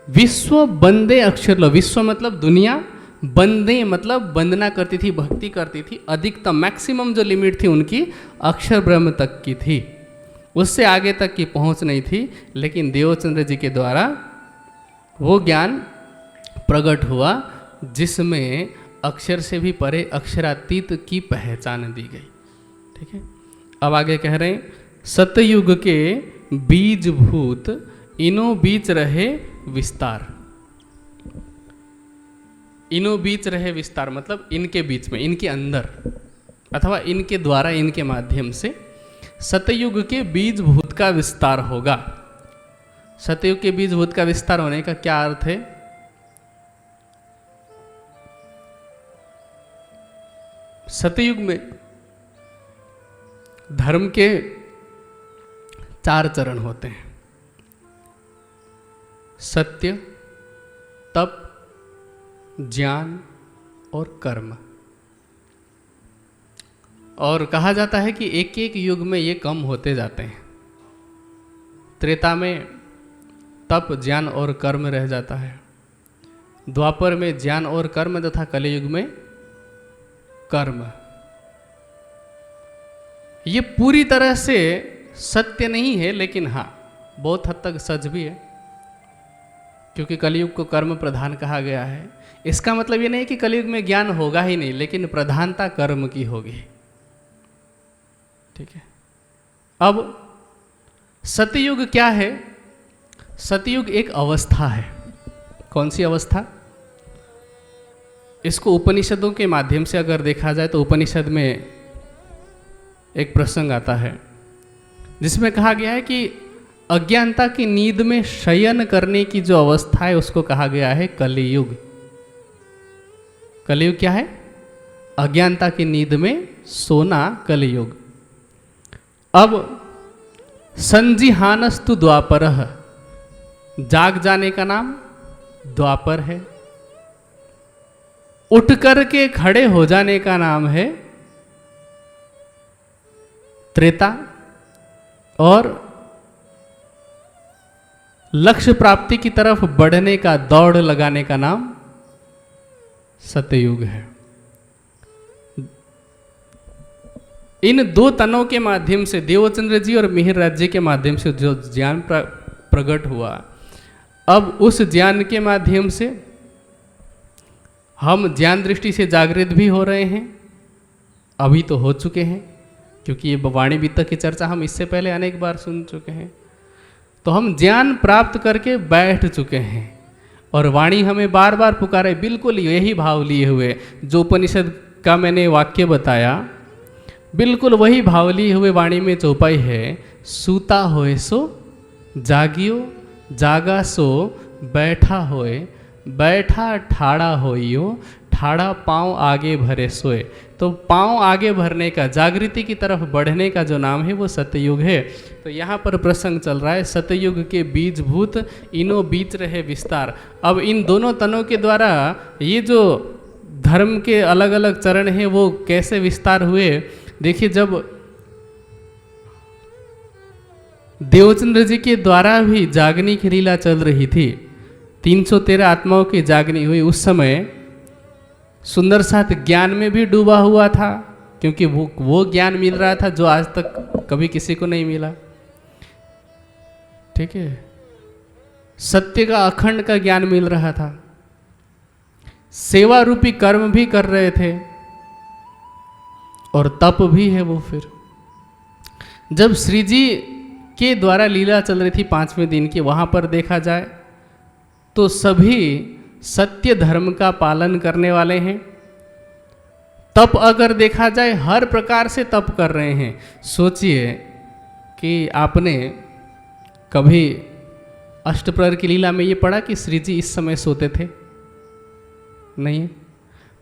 विश्व बंदे अक्षर लो, विश्व मतलब दुनिया, बंदे मतलब वंदना करती थी, भक्ति करती थी, अधिकतम मैक्सिमम जो लिमिट थी उनकी अक्षर ब्रह्म तक की थी, उससे आगे तक की पहुंच नहीं थी। लेकिन देवचंद्र जी के द्वारा वो ज्ञान प्रकट हुआ जिसमें अक्षर से भी परे अक्षरातीत की पहचान दी गई। ठीक है, अब आगे कह रहे हैं, सतयुग के बीजभूत इनो बीच रहे विस्तार। इनो बीच रहे विस्तार मतलब इनके बीच में, इनके अंदर अथवा इनके द्वारा, इनके माध्यम से सतयुग के बीजभूत का विस्तार होगा। सतयुग के बीजभूत का विस्तार होने का क्या अर्थ है? सतयुग में धर्म के 4 चरण होते हैं, सत्य, तप, ज्ञान और कर्म। और कहा जाता है कि एक एक युग में ये कम होते जाते हैं। त्रेता में तप, ज्ञान और कर्म रह जाता है, द्वापर में ज्ञान और कर्म तथा कलियुग में कर्म। ये पूरी तरह से सत्य नहीं है, लेकिन हाँ बहुत हद तक सच भी है, क्योंकि कलियुग को कर्म प्रधान कहा गया है। इसका मतलब ये नहीं कि कलियुग में ज्ञान होगा ही नहीं, लेकिन प्रधानता कर्म की होगी। ठीक है, अब सतयुग क्या है? सतयुग एक अवस्था है। कौन सी अवस्था? इसको उपनिषदों के माध्यम से अगर देखा जाए तो उपनिषद में एक प्रसंग आता है जिसमें कहा गया है कि अज्ञानता की नींद में शयन करने की जो अवस्था है उसको कहा गया है कलियुग। कलियुग क्या है? अज्ञानता की नींद में सोना कलियुग। अब संजिहानस्तु द्वापरः, जाग जाने का नाम द्वापर है। उठ करके खड़े हो जाने का नाम है त्रेता, और लक्ष्य प्राप्ति की तरफ बढ़ने का, दौड़ लगाने का नाम सतयुग है। इन 2 तनों के माध्यम से, देवचंद्र जी और मिहिर राज जी के माध्यम से जो ज्ञान प्रकट हुआ, अब उस ज्ञान के माध्यम से हम ज्ञान दृष्टि से जागृत भी हो रहे हैं, अभी तो हो चुके हैं, क्योंकि ये वाणी वित्त की चर्चा हम इससे पहले अनेक बार सुन चुके हैं। तो हम ज्ञान प्राप्त करके बैठ चुके हैं और वाणी हमें बार बार पुकारे, बिल्कुल यही भाव लिए हुए जो उपनिषद का मैंने वाक्य बताया, बिल्कुल वही भाव लिए हुए वाणी में चौपाई है, सूता होए सो जागियो, जागा सो बैठा होए, बैठा ठाड़ा होइयो, ठाड़ा पाँव आगे भरे सोए। तो पाँव आगे भरने का, जागृति की तरफ बढ़ने का जो नाम है वो सतयुग है। तो यहाँ पर प्रसंग चल रहा है, सतयुग के बीजभूत इनो बीच रहे विस्तार। अब इन दोनों तनों के द्वारा ये जो धर्म के अलग अलग चरण हैं वो कैसे विस्तार हुए? देखिए, जब देवचंद्र जी के द्वारा भी जागने की लीला चल रही थी, 313 आत्माओं की जागनी हुई, उस समय सुंदर साथ ज्ञान में भी डूबा हुआ था, क्योंकि वो ज्ञान मिल रहा था जो आज तक कभी किसी को नहीं मिला। ठीक है, सत्य का अखंड का ज्ञान मिल रहा था, सेवा रूपी कर्म भी कर रहे थे और तप भी है वो। फिर जब श्री जी के द्वारा लीला चल रही थी 5वें दिन की, वहाँ पर देखा जाए तो सभी सत्य धर्म का पालन करने वाले हैं, तप अगर देखा जाए हर प्रकार से तप कर रहे हैं। सोचिए कि आपने कभी अष्टप्रहर की लीला में ये पढ़ा कि श्री जी इस समय सोते थे? नहीं।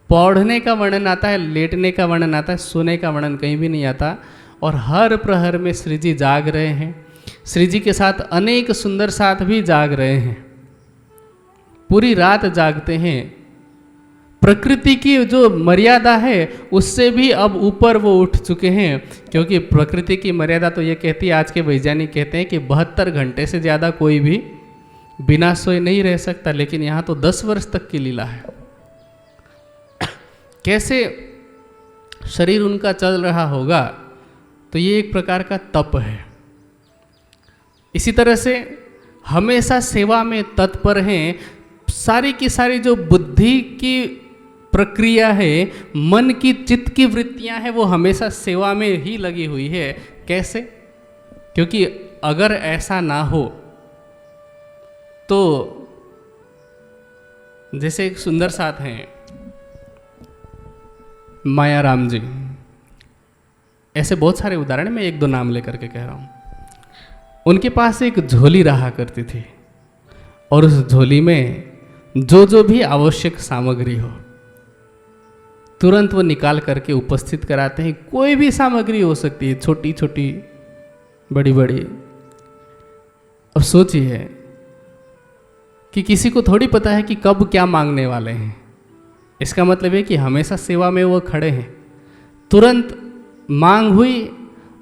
पौढ़ने का वर्णन आता है, लेटने का वर्णन आता है, सोने का वर्णन कहीं भी नहीं आता। और हर प्रहर में श्री जी जाग रहे हैं। श्री जी के साथ अनेक सुंदर साथ भी जाग रहे हैं, पूरी रात जागते हैं। प्रकृति की जो मर्यादा है उससे भी अब ऊपर वो उठ चुके हैं, क्योंकि प्रकृति की मर्यादा तो ये कहती है, आज के वैज्ञानिक कहते हैं कि 72 घंटे से ज़्यादा कोई भी बिना सोए नहीं रह सकता, लेकिन यहाँ तो 10 वर्ष तक की लीला है। कैसे शरीर उनका चल रहा होगा, तो ये एक प्रकार का तप है। इसी तरह से हमेशा सेवा में तत्पर हैं। सारी की सारी जो बुद्धि की प्रक्रिया है, मन की चित्त की वृत्तियां हैं, वो हमेशा सेवा में ही लगी हुई है। कैसे? क्योंकि अगर ऐसा ना हो तो जैसे एक सुंदर साथ हैं मायाराम जी, ऐसे बहुत सारे उदाहरण, मैं एक दो नाम लेकर के कह रहा हूँ। उनके पास एक झोली रहा करती थी और उस झोली में जो जो भी आवश्यक सामग्री हो तुरंत वो निकाल करके उपस्थित कराते हैं। कोई भी सामग्री हो सकती है, छोटी छोटी बड़ी बड़ी। और सोचिए कि किसी को थोड़ी पता है कि कब क्या मांगने वाले हैं। इसका मतलब है कि हमेशा सेवा में वो खड़े हैं। तुरंत मांग हुई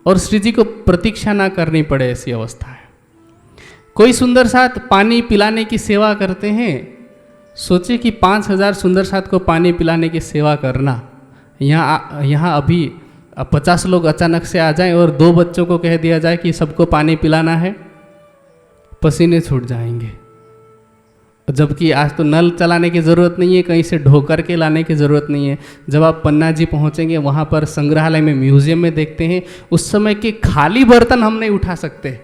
और श्री जी को प्रतीक्षा ना करनी पड़े, ऐसी अवस्था है। कोई सुंदर साथ पानी पिलाने की सेवा करते हैं। सोचिए कि 5000 सुंदर साथ को पानी पिलाने की सेवा करना, यहाँ अभी 50 लोग अचानक से आ जाएं और 2 बच्चों को कह दिया जाए कि सबको पानी पिलाना है, पसीने छूट जाएंगे। जबकि आज तो नल चलाने की ज़रूरत नहीं है, कहीं से ढो कर के लाने की ज़रूरत नहीं है। जब आप पन्ना जी पहुँचेंगे, वहाँ पर संग्रहालय में, म्यूजियम में देखते हैं, उस समय के खाली बर्तन हम नहीं उठा सकते,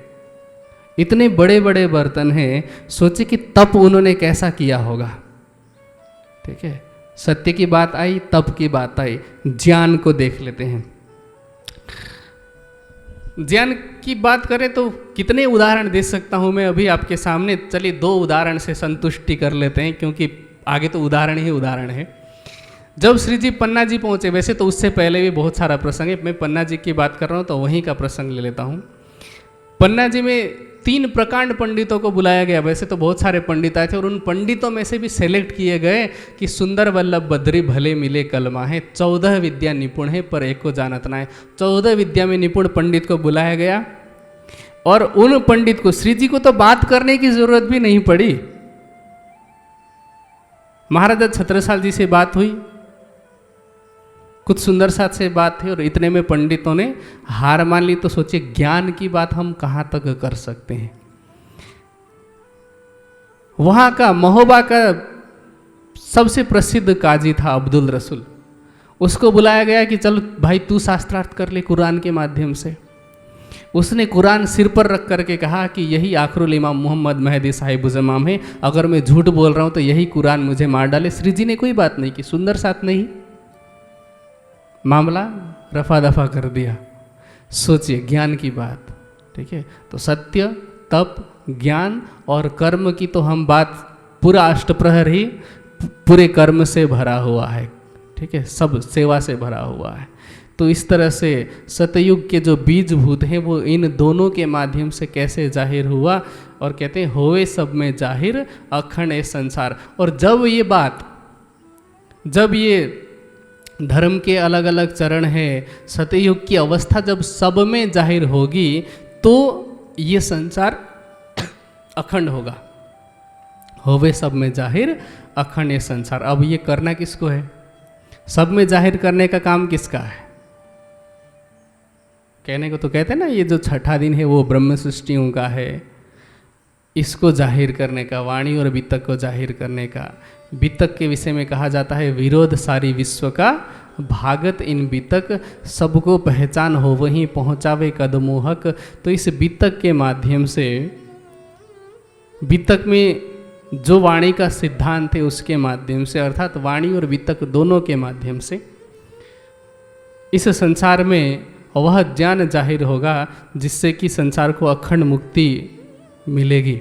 इतने बड़े बड़े बर्तन हैं। सोचिए कि तप उन्होंने कैसा किया होगा। ठीक है, सत्य की बात आई, तप की बात आई, ज्ञान को देख लेते हैं। ज्ञान की बात करें तो कितने उदाहरण दे सकता हूं मैं अभी आपके सामने। चलिए 2 उदाहरण से संतुष्टि कर लेते हैं, क्योंकि आगे तो उदाहरण ही उदाहरण है। जब श्री जी पन्ना जी पहुंचे, वैसे तो उससे पहले भी बहुत सारा प्रसंग है, मैं पन्ना जी की बात कर रहा हूं तो वहीं का प्रसंग ले लेता हूं। पन्ना जी में 3 प्रकांड पंडितों को बुलाया गया। वैसे तो बहुत सारे पंडित आए थे और उन पंडितों में से भी सेलेक्ट किए गए कि सुंदर वल्लभ बद्री भले मिले कलमा है, 14 विद्या निपुण है पर एक को जानत ना है। 14 विद्या में निपुण पंडित को बुलाया गया और उन पंडित को, श्री जी को तो बात करने की जरूरत भी नहीं पड़ी। महाराजा छत्रसाल जी से बात हुई, कुछ सुंदर साथ से बात थी और इतने में पंडितों ने हार मान ली। तो सोचिए ज्ञान की बात हम कहाँ तक कर सकते हैं। वहाँ का महोबा का सबसे प्रसिद्ध काजी था अब्दुल रसूल, उसको बुलाया गया कि चल भाई तू शास्त्रार्थ कर ले कुरान के माध्यम से। उसने कुरान सिर पर रख करके कहा कि यही आखिरुल इमाम मोहम्मद महदी साहिबुज़माम है, अगर मैं झूठ बोल रहा हूँ तो यही कुरान मुझे मार डाले। श्री जी ने कोई बात नहीं की, सुंदर साथ नहीं, मामला रफा दफा कर दिया। सोचिए ज्ञान की बात। ठीक है, तो सत्य, तप, ज्ञान और कर्म की तो हम बात, पूरा अष्टप्रहर ही पूरे कर्म से भरा हुआ है। ठीक है, सब सेवा से भरा हुआ है। तो इस तरह से सतयुग के जो बीजभूत हैं वो इन दोनों के माध्यम से कैसे जाहिर हुआ। और कहते हैं होवे सब में जाहिर अखंड ए संसार। और जब ये बात, जब ये धर्म के अलग अलग चरण हैं, सतयुग की अवस्था जब सब में जाहिर होगी तो ये संसार अखंड होगा। होवे सब में जाहिर अखंड ये संसार। अब ये करना किसको है? सब में जाहिर करने का काम किसका है? कहने को तो कहते हैं ना, ये जो छठा दिन है वो ब्रह्म सृष्टियों का है, इसको जाहिर करने का, वाणी और वितक को जाहिर करने का। वितक के विषय में कहा जाता है विरोध सारी विश्व का, भागत इन वितक सबको पहचान हो वहीं पहुँचावे कदमोहक। तो इस वितक के माध्यम से, वितक में जो वाणी का सिद्धांत है उसके माध्यम से, अर्थात वाणी और वितक दोनों के माध्यम से इस संसार में वह ज्ञान जाहिर होगा जिससे कि संसार को अखंड मुक्ति मिलेगी।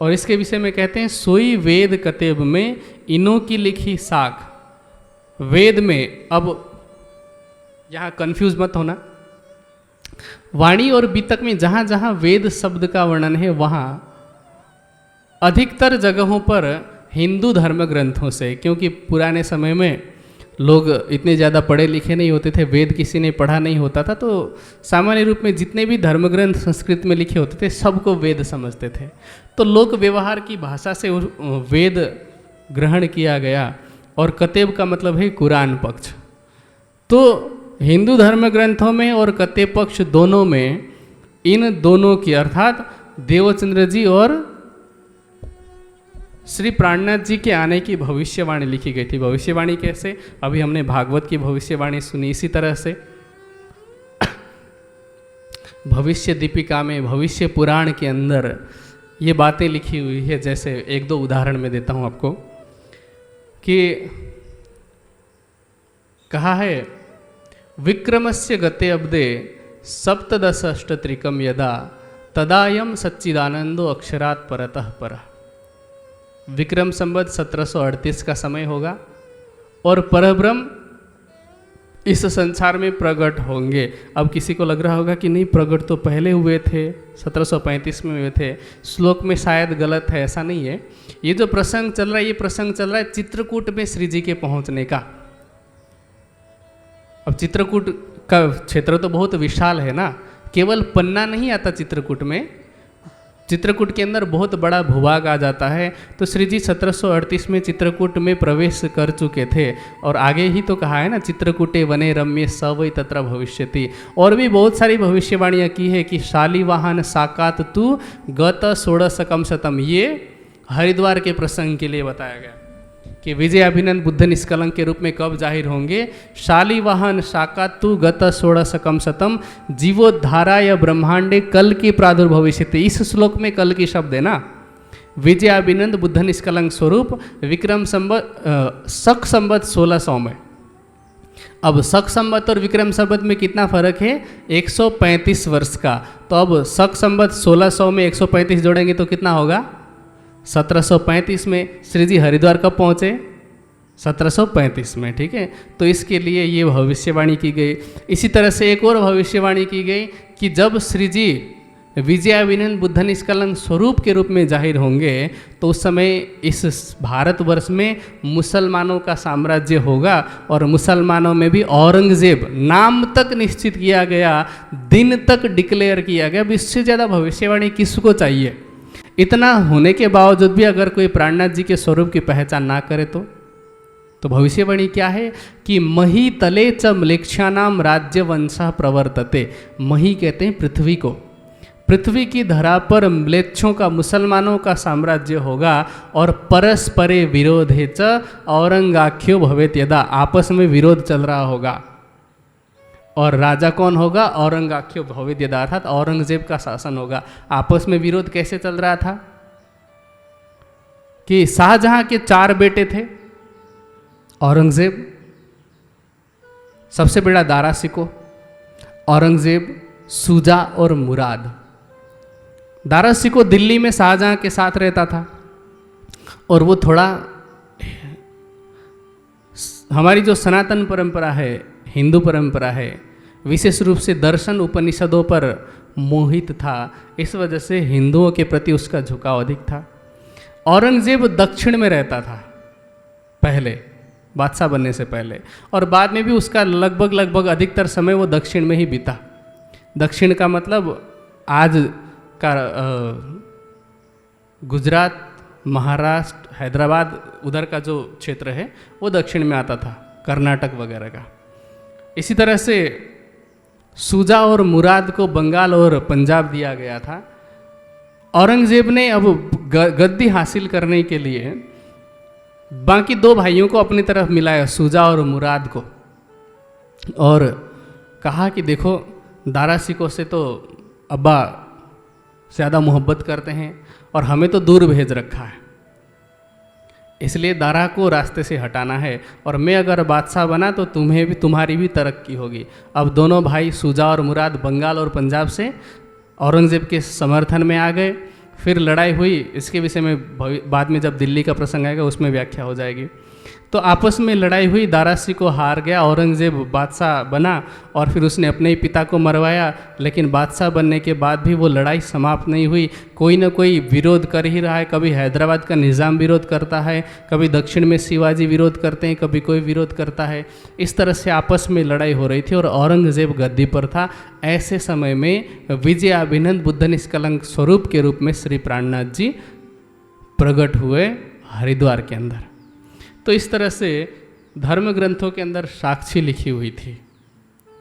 और इसके विषय में कहते हैं सोई वेद कतेब में इनों की लिखी साख। वेद में, अब यहाँ कंफ्यूज मत होना, वाणी और बीतक में जहाँ जहाँ वेद शब्द का वर्णन है वहाँ अधिकतर जगहों पर हिंदू धर्म ग्रंथों से, क्योंकि पुराने समय में लोग इतने ज़्यादा पढ़े लिखे नहीं होते थे, वेद किसी ने पढ़ा नहीं होता था, तो सामान्य रूप में जितने भी धर्म ग्रंथ संस्कृत में लिखे होते थे सबको वेद समझते थे। तो लोक व्यवहार की भाषा से वेद ग्रहण किया गया, और कतेब का मतलब है कुरान पक्ष। तो हिंदू धर्म ग्रंथों में और कतेब पक्ष दोनों में इन दोनों की अर्थात देवचंद्र जी और श्री प्राणनाथ जी के आने की भविष्यवाणी लिखी गई थी। भविष्यवाणी कैसे? अभी हमने भागवत की भविष्यवाणी सुनी, इसी तरह से भविष्य दीपिका में, भविष्य पुराण के अंदर ये बातें लिखी हुई है। जैसे एक दो उदाहरण मैं देता हूँ आपको कि कहा है विक्रमस्य गते अब्दे सप्तदश अष्टत्रिकम यदा तदायम सच्चिदानंदो अक्षरात् परतः परः। विक्रम संवत 1738 का समय होगा और परब्रह्म इस संसार में प्रकट होंगे। अब किसी को लग रहा होगा कि नहीं, प्रकट तो पहले हुए थे, 1735 में हुए थे, श्लोक में शायद गलत है। ऐसा नहीं है। ये जो प्रसंग चल रहा है, ये प्रसंग चल रहा है चित्रकूट में श्री जी के पहुंचने का। अब चित्रकूट का क्षेत्र तो बहुत विशाल है ना, केवल पन्ना नहीं आता चित्रकूट में, चित्रकूट के अंदर बहुत बड़ा भूभाग आ जाता है। तो श्री जी 1738 में चित्रकूट में प्रवेश कर चुके थे, और आगे ही तो कहा है ना, चित्रकूटे वने रम्य स वै तत्र भविष्यति। और भी बहुत सारी भविष्यवाणियाँ की है कि शालिवाहन साकात तु गत षोडशकम शतम, ये हरिद्वार के प्रसंग के लिए बताया गया कि विजयाभिनंद बुद्ध निष्कलंक के रूप में कब जाहिर होंगे। शालिवाहन शाकातु गत षोडशकम शतम जीवोद्धाराय ब्रह्मांडे कल की प्रादुर्भविष्यति। इस श्लोक में कल की शब्द है ना। विजयाभिनंद बुद्ध निष्कलंक स्वरूप विक्रम संवत शक संवत 1600 में। अब शक संवत और विक्रम संवत में कितना फर्क है? 135 वर्ष का। तो अब शक संवत 1600 में 135 जोड़ेंगे तो कितना होगा? 1735 में। श्री जी हरिद्वार कब पहुँचे? 1735 में। ठीक है, तो इसके लिए ये भविष्यवाणी की गई। इसी तरह से एक और भविष्यवाणी की गई कि जब श्री जी विजयाभिनंद बुद्ध निष्कलंक स्वरूप के रूप में जाहिर होंगे तो उस समय इस भारतवर्ष में मुसलमानों का साम्राज्य होगा, और मुसलमानों में भी औरंगजेब नाम तक निश्चित किया गया, दिन तक डिक्लेयर किया गया। अब इससे ज़्यादा भविष्यवाणी किसको चाहिए? इतना होने के बावजूद भी अगर कोई प्राणनाथ जी के स्वरूप की पहचान ना करे तो भविष्यवाणी क्या है कि मही तले च म्लेच्छानाम राज्य वंशः प्रवर्तते। मही कहते हैं पृथ्वी को। पृथ्वी की धरा पर म्लेच्छों का, मुसलमानों का साम्राज्य होगा, और परस्परे विरोधे च औरंगाख्यो भवेत यदा, आपस में विरोध चल रहा होगा। और राजा कौन होगा? औरंगाख्यो भवेत यदा, अर्थात औरंगजेब का शासन होगा। आपस में विरोध कैसे चल रहा था कि शाहजहां के 4 बेटे थे। औरंगजेब, सबसे बड़ा दारा शिको, औरंगजेब, शुजा और मुराद। दारा शिको दिल्ली में शाहजहां के साथ रहता था, और वो थोड़ा हमारी जो सनातन परंपरा है, हिंदू परंपरा है, विशेष रूप से दर्शन उपनिषदों पर मोहित था। इस वजह से हिंदुओं के प्रति उसका झुकाव अधिक था। औरंगजेब दक्षिण में रहता था पहले, बादशाह बनने से पहले, और बाद में भी उसका लगभग अधिकतर समय वो दक्षिण में ही बीता। दक्षिण का मतलब आज का गुजरात, महाराष्ट्र, हैदराबाद, उधर का जो क्षेत्र है वो दक्षिण में आता था, कर्नाटक वगैरह का। इसी तरह से शुजा और मुराद को बंगाल और पंजाब दिया गया था। औरंगजेब ने अब गद्दी हासिल करने के लिए बाकी 2 भाइयों को अपनी तरफ मिलाया, शुजा और मुराद को, और कहा कि देखो दारा शिको से तो अब्बा ज़्यादा मोहब्बत करते हैं और हमें तो दूर भेज रखा है, इसलिए दारा को रास्ते से हटाना है, और मैं अगर बादशाह बना तो तुम्हें भी, तुम्हारी भी तरक्की होगी। अब दोनों भाई शुजा और मुराद बंगाल और पंजाब से औरंगज़ेब के समर्थन में आ गए। फिर लड़ाई हुई, इसके विषय में बाद में जब दिल्ली का प्रसंग आएगा उसमें व्याख्या हो जाएगी। तो आपस में लड़ाई हुई, दारा सिकोह हार गया, औरंगज़ेब बादशाह बना और फिर उसने अपने ही पिता को मरवाया। लेकिन बादशाह बनने के बाद भी वो लड़ाई समाप्त नहीं हुई, कोई ना कोई विरोध कर ही रहा है। कभी हैदराबाद का निज़ाम विरोध करता है, कभी दक्षिण में शिवाजी विरोध करते हैं, कभी कोई विरोध करता है। इस तरह से आपस में लड़ाई हो रही थी और औरंगज़ेब गद्दी पर था। ऐसे समय में विजयाभिनंद बुद्ध निष्कलंक स्वरूप के रूप में श्री प्राणनाथ जी प्रकट हुए हरिद्वार के अंदर। तो इस तरह से धर्म ग्रंथों के अंदर साक्षी लिखी हुई थी।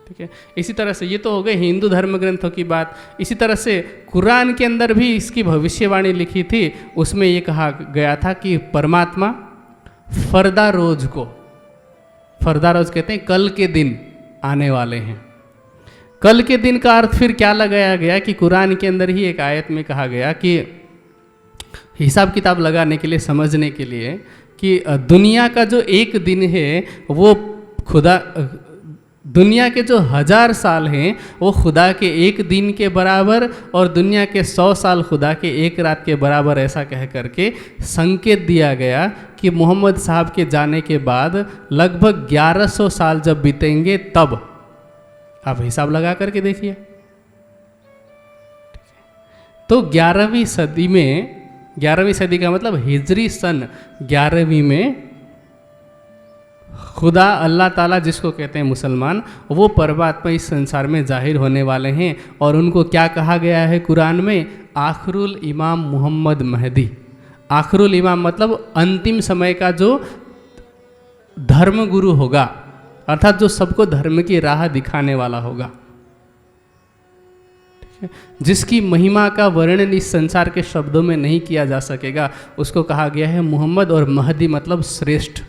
ठीक है, इसी तरह से ये तो हो गए हिंदू धर्म ग्रंथों की बात। इसी तरह से कुरान के अंदर भी इसकी भविष्यवाणी लिखी थी। उसमें ये कहा गया था कि परमात्मा फरदा रोज को, फरदा रोज कहते हैं कल के दिन आने वाले हैं। कल के दिन का अर्थ फिर क्या लगाया गया कि कुरान के अंदर ही एक आयत में कहा गया कि हिसाब किताब लगाने के लिए, समझने के लिए कि दुनिया का जो एक दिन है वो खुदा, दुनिया के जो 1000 साल हैं वो खुदा के एक दिन के बराबर और दुनिया के 100 साल खुदा के एक रात के बराबर, ऐसा कह करके संकेत दिया गया कि मोहम्मद साहब के जाने के बाद लगभग 1100 साल जब बीतेंगे तब आप हिसाब लगा करके देखिए। तो 11वीं सदी में, 11वीं सदी का मतलब हिजरी सन 11वीं में खुदा अल्लाह ताला जिसको कहते हैं मुसलमान, वो परमात्मा इस संसार में जाहिर होने वाले हैं। और उनको क्या कहा गया है कुरान में? आखिरुल इमाम मोहम्मद महदी। आखिरुल इमाम मतलब अंतिम समय का जो धर्म गुरु होगा, अर्थात जो सबको धर्म की राह दिखाने वाला होगा, जिसकी महिमा का वर्णन इस संसार के शब्दों में नहीं किया जा सकेगा, उसको कहा गया है मोहम्मद। और महदी मतलब श्रेष्ठ।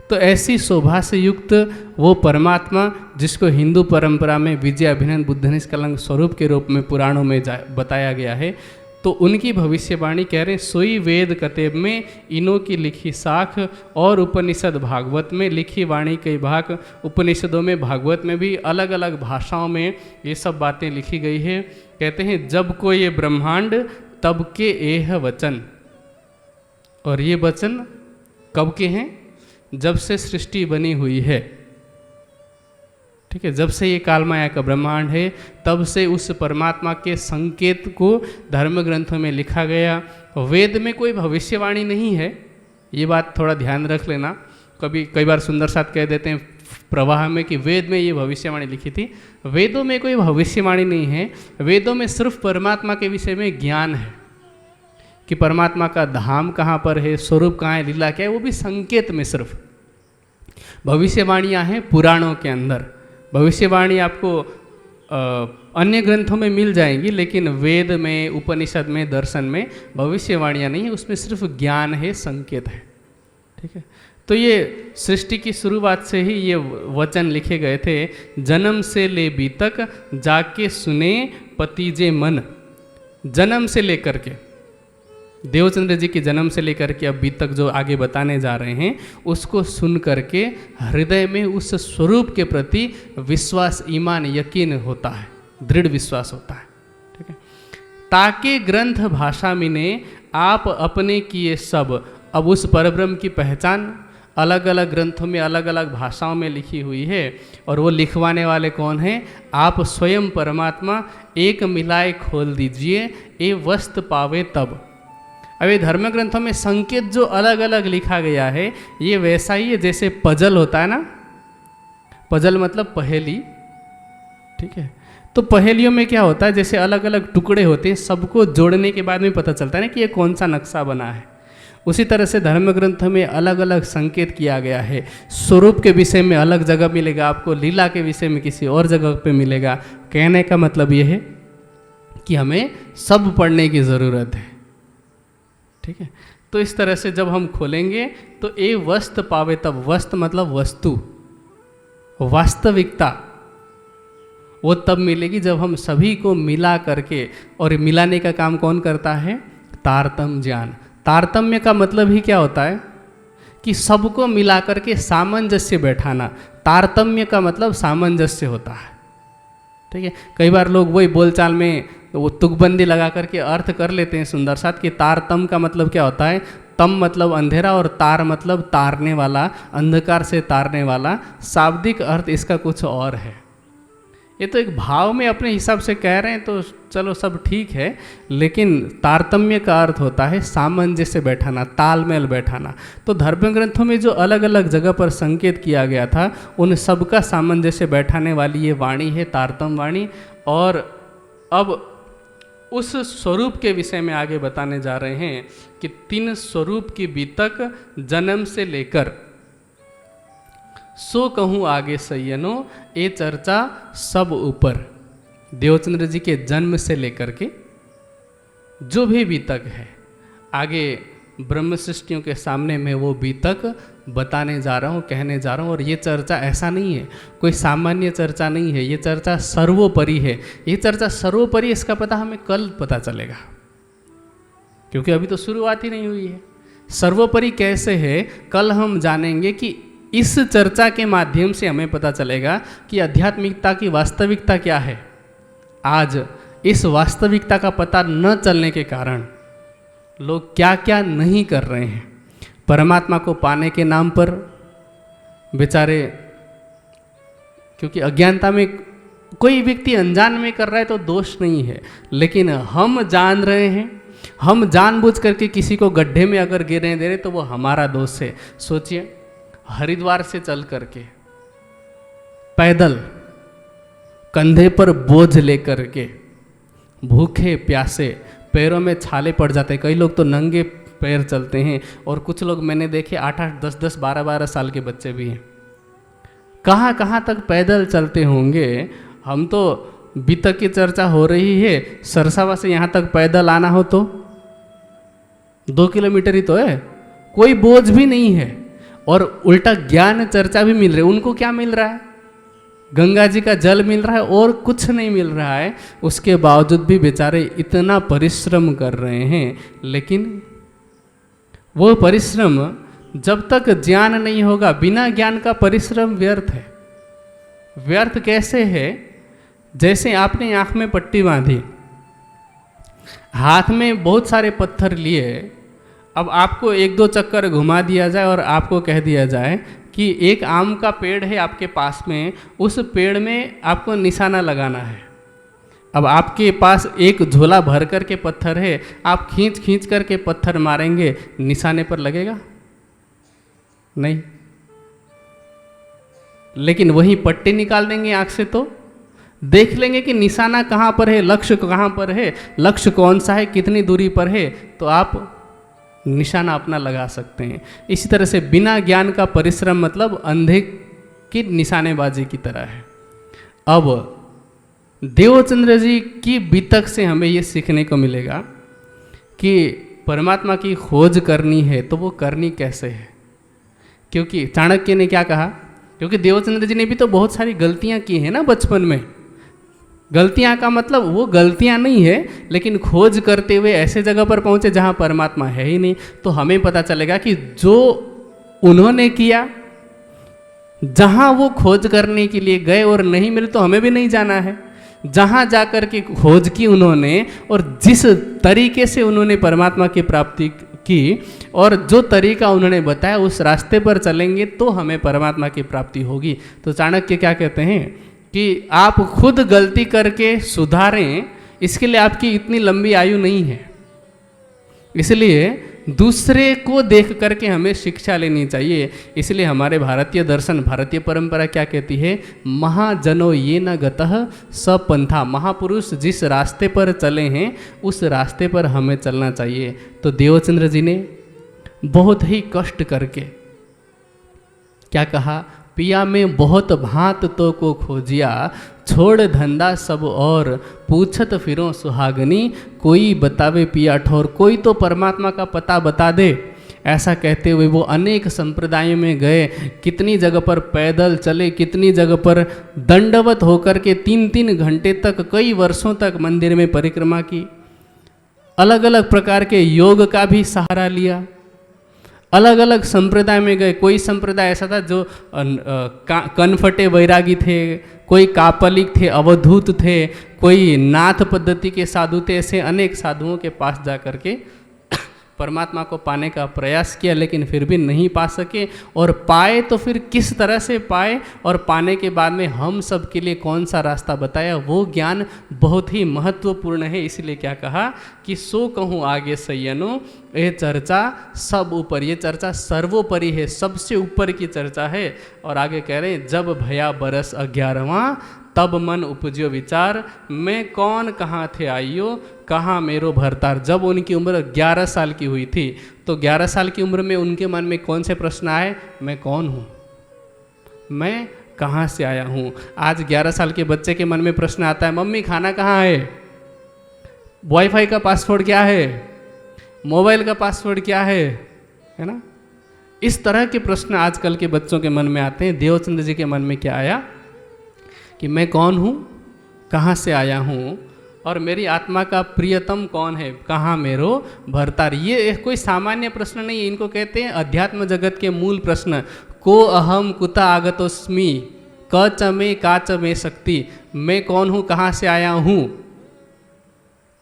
तो ऐसी शोभा से युक्त वो परमात्मा जिसको हिंदू परंपरा में विजयाभिनंद बुद्ध निष्कलंक स्वरूप के रूप में पुराणों में बताया गया है, तो उनकी भविष्यवाणी कह रहे हैं, सोई वेद कतेब में इनों की लिखी साख और उपनिषद भागवत में लिखी वाणी कई भाग। उपनिषदों में, भागवत में भी अलग अलग भाषाओं में ये सब बातें लिखी गई है। कहते हैं जब को ये ब्रह्मांड तब के एह वचन, और ये वचन कब के हैं? जब से सृष्टि बनी हुई है। ठीक है, जब से ये काल माया का ब्रह्मांड है तब से उस परमात्मा के संकेत को धर्म ग्रंथों में लिखा गया। वेद में कोई भविष्यवाणी नहीं है, ये बात थोड़ा ध्यान रख लेना। कई बार सुंदर साथ कह देते हैं प्रवाह में कि वेद में ये भविष्यवाणी लिखी थी। वेदों में कोई भविष्यवाणी नहीं है। वेदों में सिर्फ परमात्मा के विषय में ज्ञान है कि परमात्मा का धाम कहाँ पर है, स्वरूप कहाँ है, लीला क्या है, वो भी संकेत में सिर्फ। भविष्यवाणियाँ हैं पुराणों के अंदर। भविष्यवाणी आपको अन्य ग्रंथों में मिल जाएंगी, लेकिन वेद में, उपनिषद में, दर्शन में भविष्यवाणियाँ नहीं है, उसमें सिर्फ ज्ञान है, संकेत है। ठीक है, तो ये सृष्टि की शुरुआत से ही ये वचन लिखे गए थे। जन्म से ले बीतक जाके सुने पतिजे मन। जन्म से लेकर के, देवचंद्र जी के जन्म से लेकर के अभी तक जो आगे बताने जा रहे हैं, उसको सुन करके हृदय में उस स्वरूप के प्रति विश्वास, ईमान, यकीन होता है, दृढ़ विश्वास होता है। ठीक है, ताके ग्रंथ भाषा मिने आप अपने किए सब। अब उस परब्रह्म की पहचान अलग अलग ग्रंथों में, अलग अलग भाषाओं में लिखी हुई है, और वो लिखवाने वाले कौन हैं? आप स्वयं परमात्मा। एक मिलाए खोल दीजिए ये वस्त पावे तब। अब ये धर्म ग्रंथों में संकेत जो अलग अलग लिखा गया है, ये वैसा ही है जैसे पजल होता है ना। पजल मतलब पहेली। ठीक है, तो पहेलियों में क्या होता है, जैसे अलग अलग टुकड़े होते हैं, सबको जोड़ने के बाद में पता चलता है ना कि ये कौन सा नक्शा बना है। उसी तरह से धर्म ग्रंथों में अलग अलग संकेत किया गया है। स्वरूप के विषय में अलग जगह मिलेगा आपको, लीला के विषय में किसी और जगह पे मिलेगा। कहने का मतलब ये है कि हमें सब पढ़ने की ज़रूरत है। ठीक है, तो इस तरह से जब हम खोलेंगे तो ए वस्त पावे तब। वस्त मतलब वस्तु, वास्तविकता, वो तब मिलेगी जब हम सभी को मिला करके। और मिलाने का काम कौन करता है? तारतम ज्ञान। तारतम्य का मतलब ही क्या होता है कि सबको मिलाकर के सामंजस्य बैठाना। तारतम्य का मतलब सामंजस्य होता है, ठीक है। कई बार लोग वही बोलचाल में वो तुकबंदी लगा करके अर्थ कर लेते हैं सुंदर साथ कि तारतम का मतलब क्या होता है। तम मतलब अंधेरा और तार मतलब तारने वाला, अंधकार से तारने वाला। शाब्दिक अर्थ इसका कुछ और है। ये तो एक भाव में अपने हिसाब से कह रहे हैं तो चलो सब ठीक है, लेकिन तारतम्य का अर्थ होता है सामंजस्य बैठाना, तालमेल बैठाना। तो धर्म ग्रंथों में जो अलग अलग जगह पर संकेत किया गया था उन सबका सामंजस्य बैठाने वाली ये वाणी है तारतम वाणी। और अब उस स्वरूप के विषय में आगे बताने जा रहे हैं कि 3 स्वरूप की बीतक जन्म से लेकर सो कहूँ आगे सैयनो ये चर्चा सब ऊपर। देवचंद्र जी के जन्म से लेकर के जो भी बीतक है आगे ब्रह्म सृष्टियों के सामने मैं वो बीतक बताने जा रहा हूँ, कहने जा रहा हूँ। और ये चर्चा ऐसा नहीं है, कोई सामान्य चर्चा नहीं है, ये चर्चा सर्वोपरि है। ये चर्चा सर्वोपरि इसका पता हमें कल पता चलेगा, क्योंकि अभी तो शुरुआत ही नहीं हुई है। सर्वोपरि कैसे है कल हम जानेंगे कि इस चर्चा के माध्यम से हमें पता चलेगा कि आध्यात्मिकता की वास्तविकता क्या है। आज इस वास्तविकता का पता न चलने के कारण लोग क्या क्या नहीं कर रहे हैं। परमात्मा को पाने के नाम पर बेचारे, क्योंकि अज्ञानता में कोई व्यक्ति अनजान में कर रहा है तो दोष नहीं है, लेकिन हम जान रहे हैं, हम जानबूझ करके किसी को गड्ढे में अगर गिरने दे रहे तो वो हमारा दोष है। सोचिए, हरिद्वार से चल करके पैदल कंधे पर बोझ लेकर के भूखे प्यासे पैरों में छाले पड़ जाते हैं, कई लोग तो नंगे पैर चलते हैं, और कुछ लोग मैंने देखे 8-8, 10-10, 12-12 साल के बच्चे भी हैं। कहाँ कहाँ तक पैदल चलते होंगे। हम तो बीतक की चर्चा हो रही है, सरसावा से यहाँ तक पैदल आना हो तो 2 किलोमीटर ही तो है, कोई बोझ भी नहीं है, और उल्टा ज्ञान चर्चा भी मिल रही है। उनको क्या मिल रहा है? गंगा जी का जल मिल रहा है और कुछ नहीं मिल रहा है। उसके बावजूद भी बेचारे इतना परिश्रम कर रहे हैं, लेकिन वो परिश्रम जब तक ज्ञान नहीं होगा, बिना ज्ञान का परिश्रम व्यर्थ है। व्यर्थ कैसे है? जैसे आपने आँख में पट्टी बांधी, हाथ में बहुत सारे पत्थर लिए, अब आपको 1-2 चक्कर घुमा दिया जाए और आपको कह दिया जाए कि एक आम का पेड़ है आपके पास में, उस पेड़ में आपको निशाना लगाना है। अब आपके पास एक झोला भर कर के पत्थर है, आप खींच खींच करके पत्थर मारेंगे, निशाने पर लगेगा? नहीं। लेकिन वही पट्टी निकाल देंगे आँख से तो देख लेंगे कि निशाना कहाँ पर है, लक्ष्य कहाँ पर है, लक्ष्य कौन सा है, कितनी दूरी पर है, तो आप निशाना अपना लगा सकते हैं। इसी तरह से बिना ज्ञान का परिश्रम मतलब अंधे की निशानेबाजी की तरह है। अब देवचंद्र जी की बीतक से हमें ये सीखने को मिलेगा कि परमात्मा की खोज करनी है तो वो करनी कैसे है। क्योंकि चाणक्य ने क्या कहा, क्योंकि देवचंद्र जी ने भी तो बहुत सारी गलतियां की हैं ना बचपन में। गलतियां का मतलब वो गलतियां नहीं है, लेकिन खोज करते हुए ऐसे जगह पर पहुंचे जहां परमात्मा है ही नहीं। तो हमें पता चलेगा कि जो उन्होंने किया, जहां वो खोज करने के लिए गए और नहीं मिले तो हमें भी नहीं जाना है। जहां जाकर के खोज की उन्होंने और जिस तरीके से उन्होंने परमात्मा की प्राप्ति की और जो तरीका उन्होंने बताया उस रास्ते पर चलेंगे तो हमें परमात्मा की प्राप्ति होगी। तो चाणक्य क्या कहते हैं कि आप खुद गलती करके सुधारें, इसके लिए आपकी इतनी लंबी आयु नहीं है। इसलिए दूसरे को देख करके हमें शिक्षा लेनी चाहिए। इसलिए हमारे भारतीय दर्शन, भारतीय परंपरा क्या कहती है, महाजनो ये न गतः सपंथा। महापुरुष जिस रास्ते पर चले हैं उस रास्ते पर हमें चलना चाहिए। तो देवचंद्र जी ने बहुत ही कष्ट करके क्या कहा, पिया में बहुत भांत तो को खोजिया, छोड़ धंधा सब और पूछत फिरों सुहागनी, कोई बतावे पिया ठोर। कोई तो परमात्मा का पता बता दे। ऐसा कहते हुए वो अनेक संप्रदायों में गए, कितनी जगह पर पैदल चले, कितनी जगह पर दंडवत होकर के 3-3 घंटे तक, कई वर्षों तक मंदिर में परिक्रमा की। अलग अलग प्रकार के योग का भी सहारा लिया, अलग अलग संप्रदाय में गए। कोई संप्रदाय ऐसा था जो कनफटे वैरागी थे, कोई कापलिक थे, अवधूत थे, कोई नाथ पद्धति के साधु थे। ऐसे अनेक साधुओं के पास जा कर के परमात्मा को पाने का प्रयास किया, लेकिन फिर भी नहीं पा सके। और पाए तो फिर किस तरह से पाए, और पाने के बाद में हम सब के लिए कौन सा रास्ता बताया, वो ज्ञान बहुत ही महत्वपूर्ण है। इसलिए क्या कहा कि सो कहूँ आगे सैयनो, ये चर्चा सब ऊपर, ये चर्चा सर्वोपरि है, सबसे ऊपर की चर्चा है। और आगे कह रहे हैं, जब भया बरस 11वां, तब मन उपजो विचार, मैं कौन कहाँ थे आइयो, कहाँ मेरो भरतार। जब उनकी उम्र 11 साल की हुई थी, तो 11 साल की उम्र में उनके मन में कौन से प्रश्न आए, मैं कौन हूँ, मैं कहाँ से आया हूँ। आज 11 साल के बच्चे के मन में प्रश्न आता है, मम्मी खाना कहाँ है, वाईफाई का पासवर्ड क्या है, मोबाइल का पासवर्ड क्या है ना। इस तरह के प्रश्न आजकल के बच्चों के मन में आते हैं। देवचंद जी के मन में क्या आया कि मैं कौन हूँ, कहाँ से आया हूँ, और मेरी आत्मा का प्रियतम कौन है, कहाँ मेरो भरतार। ये कोई सामान्य प्रश्न नहीं है, इनको कहते हैं अध्यात्म जगत के मूल प्रश्न। को अहम कुता आगतोस्मि, क च में का च में शक्ति। मैं कौन हूँ, कहाँ से आया हूँ,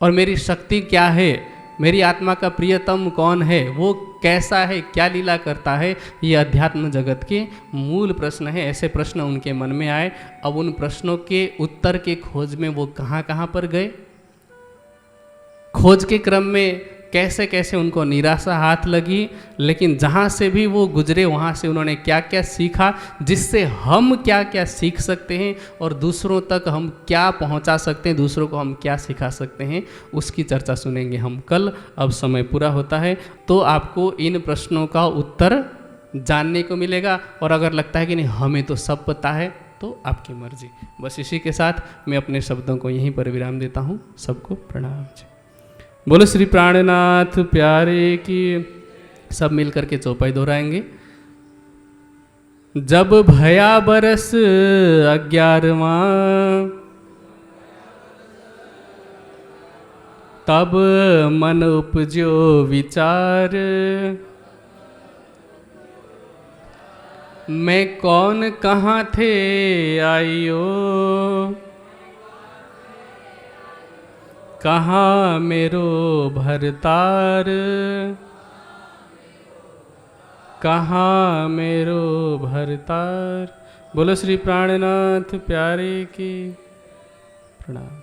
और मेरी शक्ति क्या है, मेरी आत्मा का प्रियतम कौन है, वो कैसा है, क्या लीला करता है। ये अध्यात्म जगत के मूल प्रश्न है। ऐसे प्रश्न उनके मन में आए। अब उन प्रश्नों के उत्तर के खोज में वो कहाँ कहाँ पर गए, खोज के क्रम में कैसे कैसे उनको निराशा हाथ लगी, लेकिन जहाँ से भी वो गुजरे वहाँ से उन्होंने क्या क्या सीखा, जिससे हम क्या क्या सीख सकते हैं और दूसरों तक हम क्या पहुँचा सकते हैं, दूसरों को हम क्या सिखा सकते हैं, उसकी चर्चा सुनेंगे हम कल। अब समय पूरा होता है, तो आपको इन प्रश्नों का उत्तर जानने को मिलेगा। और अगर लगता है कि नहीं हमें तो सब पता है, तो आपकी मर्जी। बस इसी के साथ मैं अपने शब्दों को यहीं पर विराम देता हूँ। सबको प्रणाम जी। बोलो श्री प्राणनाथ प्यारे की। सब मिलकर के चौपाई दोहराएंगे। जब भया बरस 11वां, तब मन उपजो विचार, मैं कौन कहाँ थे आइयो, कहाँ मेरो भरतार, कहाँ मेरो भरतार। बोलो श्री प्राणनाथ प्यारे की। प्रणाम।